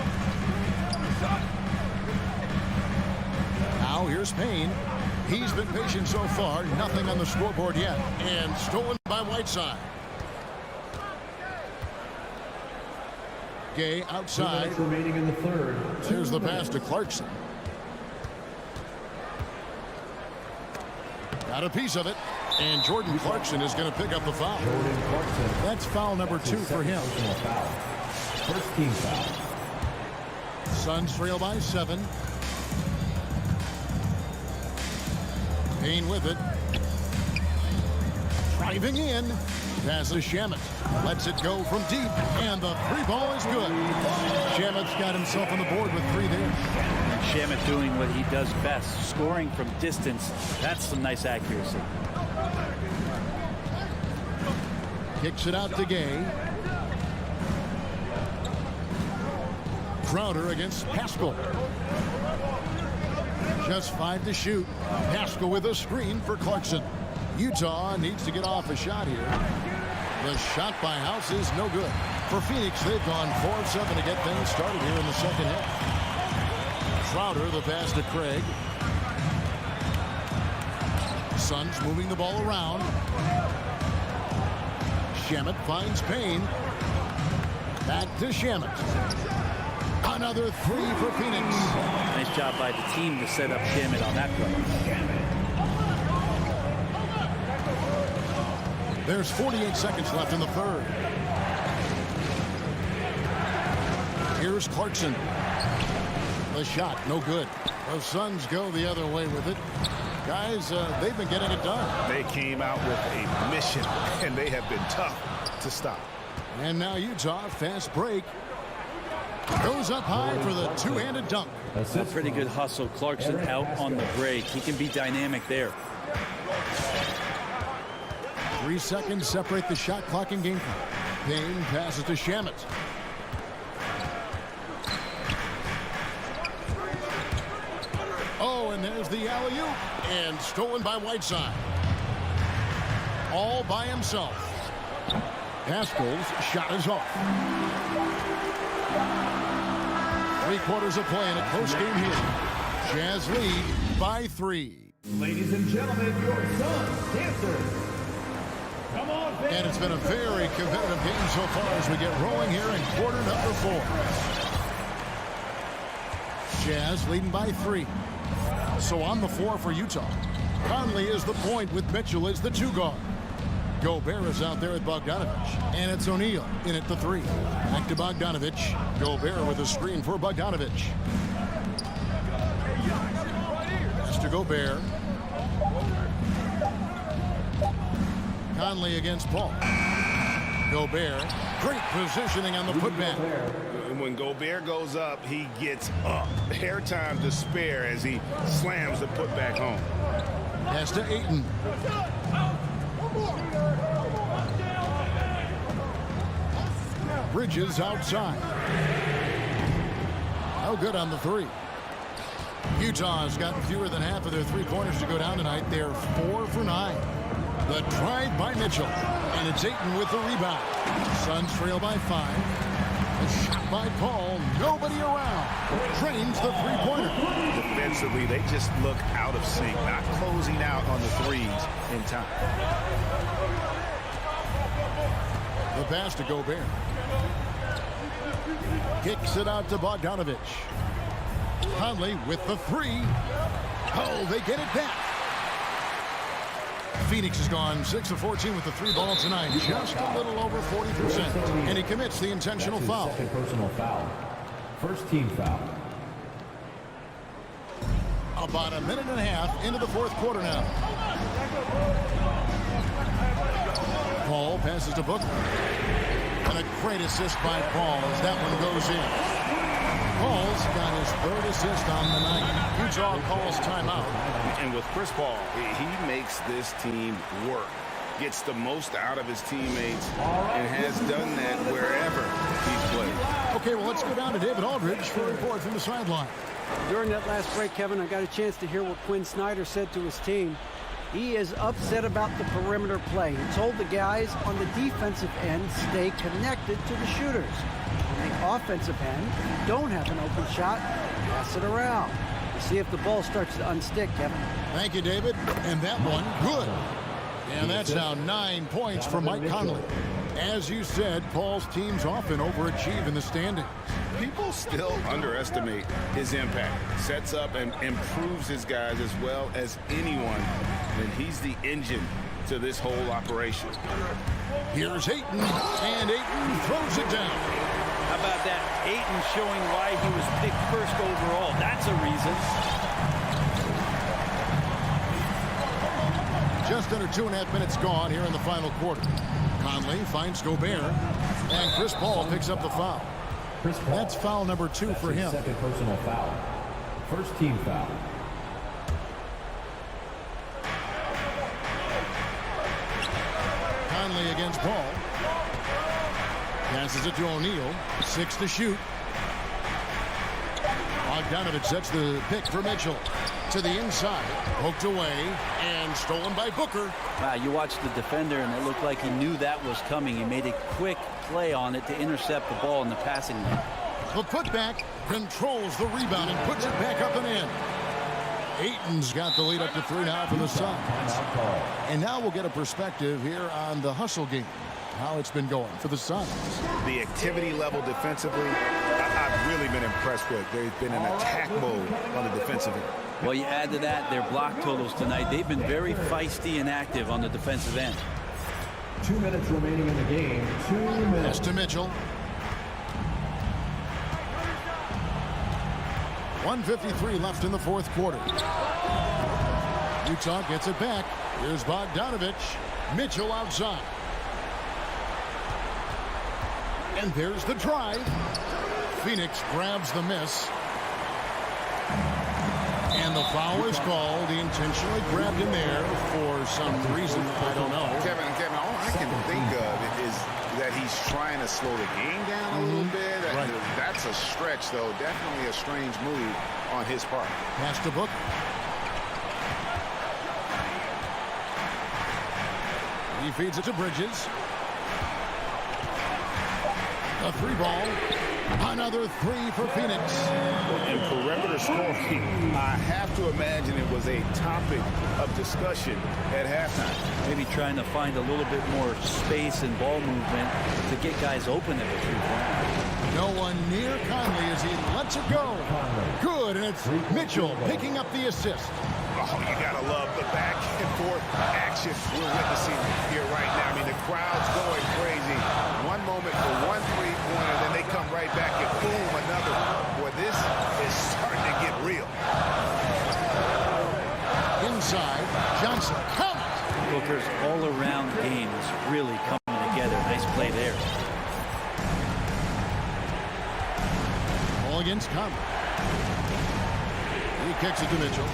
Now here's Payne. He's been patient so far. Nothing on the scoreboard yet. And stolen by Whiteside. Gay outside. 2 minutes remaining in the third. Here's the pass to Clarkson. Got a piece of it. And Jordan Clarkson is going to pick up the foul. That's foul number 2 for him. First team foul. Suns trail by 7. Payne with it. Driving in. Passes Shamet. Lets it go from deep. And the three ball is good. Shamet's got himself on the board with 3 there. And Shamet doing what he does best, scoring from distance. That's some nice accuracy. Kicks it out to Gay. Crowder against Pascal. Just 5 to shoot. Pascal with a screen for Clarkson. Utah needs to get off a shot here. The shot by House is no good. For Phoenix, they've gone 4 of 7 to get things started here in the second half. Crowder, the pass to Craig. Suns moving the ball around. Shamet finds Payne. Back to Shamet. Another 3 for Phoenix. Nice job by the team to set up Shamet on that play. There's 48 seconds left in the third. Here's Clarkson. The shot, no good. The Suns go the other way with it. Guys, they've been getting it done. They came out with a mission, and they have been tough to stop. And now Utah, fast break. Goes up high for the two-handed dunk. A pretty good hustle. Clarkson out on the break. He can be dynamic there. 3 seconds separate the shot clock and game clock. Payne passes to Shamet. Oh, and there's the alley-oop. And stolen by Whiteside. All by himself. Pascal's shot is off. 3 quarters of play in a close game here. Jazz lead by 3. Ladies and gentlemen, your Suns dancers. Come on, and it's been a very competitive game so far as we get rolling here in quarter number 4. Jazz leading by 3. So on the floor for Utah. Conley is the point with Mitchell as the 2 guard. Gobert is out there with Bogdanovich. And it's O'Neal in at the 3. Back to Bogdanovich. Gobert with a screen for Bogdanovich. Pass to Gobert. Conley against Paul. Gobert. Great positioning on the putback. When Gobert goes up, he gets up. Hair time to spare as he slams the putback home. Pass to Ayton. Bridges outside. No good on the three. Utah's gotten fewer than half of their three-pointers to go down tonight. They're 4 for 9. The drive by Mitchell. And it's Ayton with the rebound. Suns trail by 5. A shot by Paul. Nobody around. Drains the three-pointer. Defensively, they just look out of sync, not closing out on the threes in time. The pass to Gobert. Kicks it out to Bogdanovich. Conley with the three. Oh, they get it back. Phoenix has gone 6 of 14 with the three ball tonight. Just a little over 40%. And he commits the intentional foul. Second personal foul. First team foul. About a minute and a half into the fourth quarter now. Paul passes to Booker. And a great assist by Paul as that one goes in. Paul's got his third assist on the night. Utah calls timeout. And with Chris Paul, he makes this team work. Gets the most out of his teammates and has done that wherever he's played. Okay, well, let's go down to David Aldridge for a report from the sideline. During that last break, Kevin, I got a chance to hear what Quinn Snyder said to his team. He is upset about the perimeter play. He told the guys on the defensive end stay connected to the shooters. On the offensive end, if you don't have an open shot, pass it around. We'll see if the ball starts to unstick, Kevin. Thank you, David. And that one, good. And that's now 9 points for Mike Conley. As you said, Paul's teams often overachieve in the standings. People still underestimate his impact. Sets up and improves his guys as well as anyone. And he's the engine to this whole operation. Here's Ayton, and Ayton throws it down. How about that? Ayton showing why he was picked first overall. That's a reason. Just under 2.5 minutes gone here in the final quarter. Conley finds Gobert, and Chris Paul picks up the foul. That's foul number 2 for him. Second personal foul. First team foul. Conley against Paul. Passes it to O'Neal. 6 to shoot. Bogdanovich sets the pick for Mitchell. To the inside. Poked away. And stolen by Booker. Wow, you watched the defender, and it looked like he knew that was coming. He made a quick play on it to intercept the ball in the passing lane. The putback controls the rebound and puts it back up and in. Ayton's got the lead up to 3 now for the Suns. And now we'll get a perspective here on the hustle game. How it's been going for the Suns. The activity level defensively, I've really been impressed with. They've been in attack mode on the defensive end. Well, you add to that their block totals tonight. They've been very feisty and active on the defensive end. 2 minutes remaining in the game. 2 minutes. Pass to Mitchell. 1:53 left in the fourth quarter. Utah gets it back. Here's Bogdanovich. Mitchell outside. And there's the drive. Phoenix grabs the miss. And the foul is called. He intentionally grabbed him there for some reason. I don't know. Kevin, all I can think of is that he's trying to slow the game down a little bit. Right. That's a stretch, though. Definitely a strange move on his part. Pass to Booker. He feeds it to Bridges. A 3 ball. Another 3 for Phoenix. And perimeter scoring, I have to imagine it was a topic of discussion at halftime. Maybe trying to find a little bit more space and ball movement to get guys open at the 3-point. No one near Conley as he lets it go. Good, and it's Mitchell picking up the assist. Oh, you gotta love the back and forth action we're witnessing here right now. I mean, the crowd's going crazy. One moment for one three-pointer, then they come right back and boom, another. Boy, this is starting to get real. really coming together. Nice play there. Ball against Conley. He kicks it to Mitchell.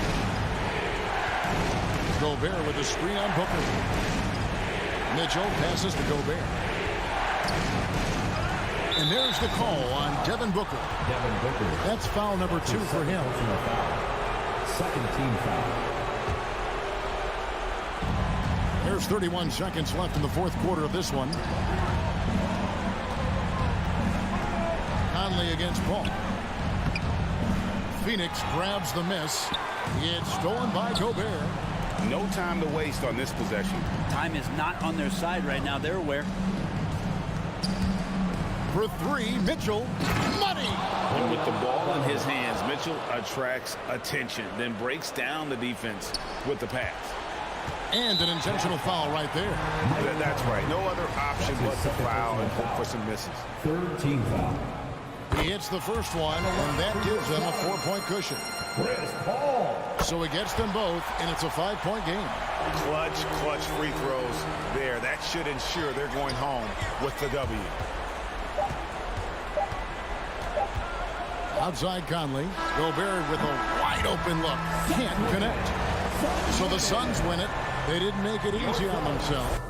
Gobert with a screen on Booker. Mitchell passes to Gobert. And there's the call on Devin Booker. That's foul number 2 for him. Second team foul. There's 31 seconds left in the fourth quarter of this one. Conley against Paul. Phoenix grabs the miss. It's stolen by Gobert. No time to waste on this possession. Time is not on their side right now. They're aware. For 3, Mitchell. Money! And with the ball in his hands, Mitchell attracts attention, then breaks down the defense with the pass. And an intentional foul right there. That's right. No other option but to foul and hope for some misses. Third team foul. He hits the first one, and that gives them a 4-point cushion. Chris Paul. So it gets them both, and it's a 5-point game. Clutch free throws there. That should ensure they're going home with the W. Outside Conley. Gobert with a wide open look. Can't connect. So the Suns win it. They didn't make it easy on themselves.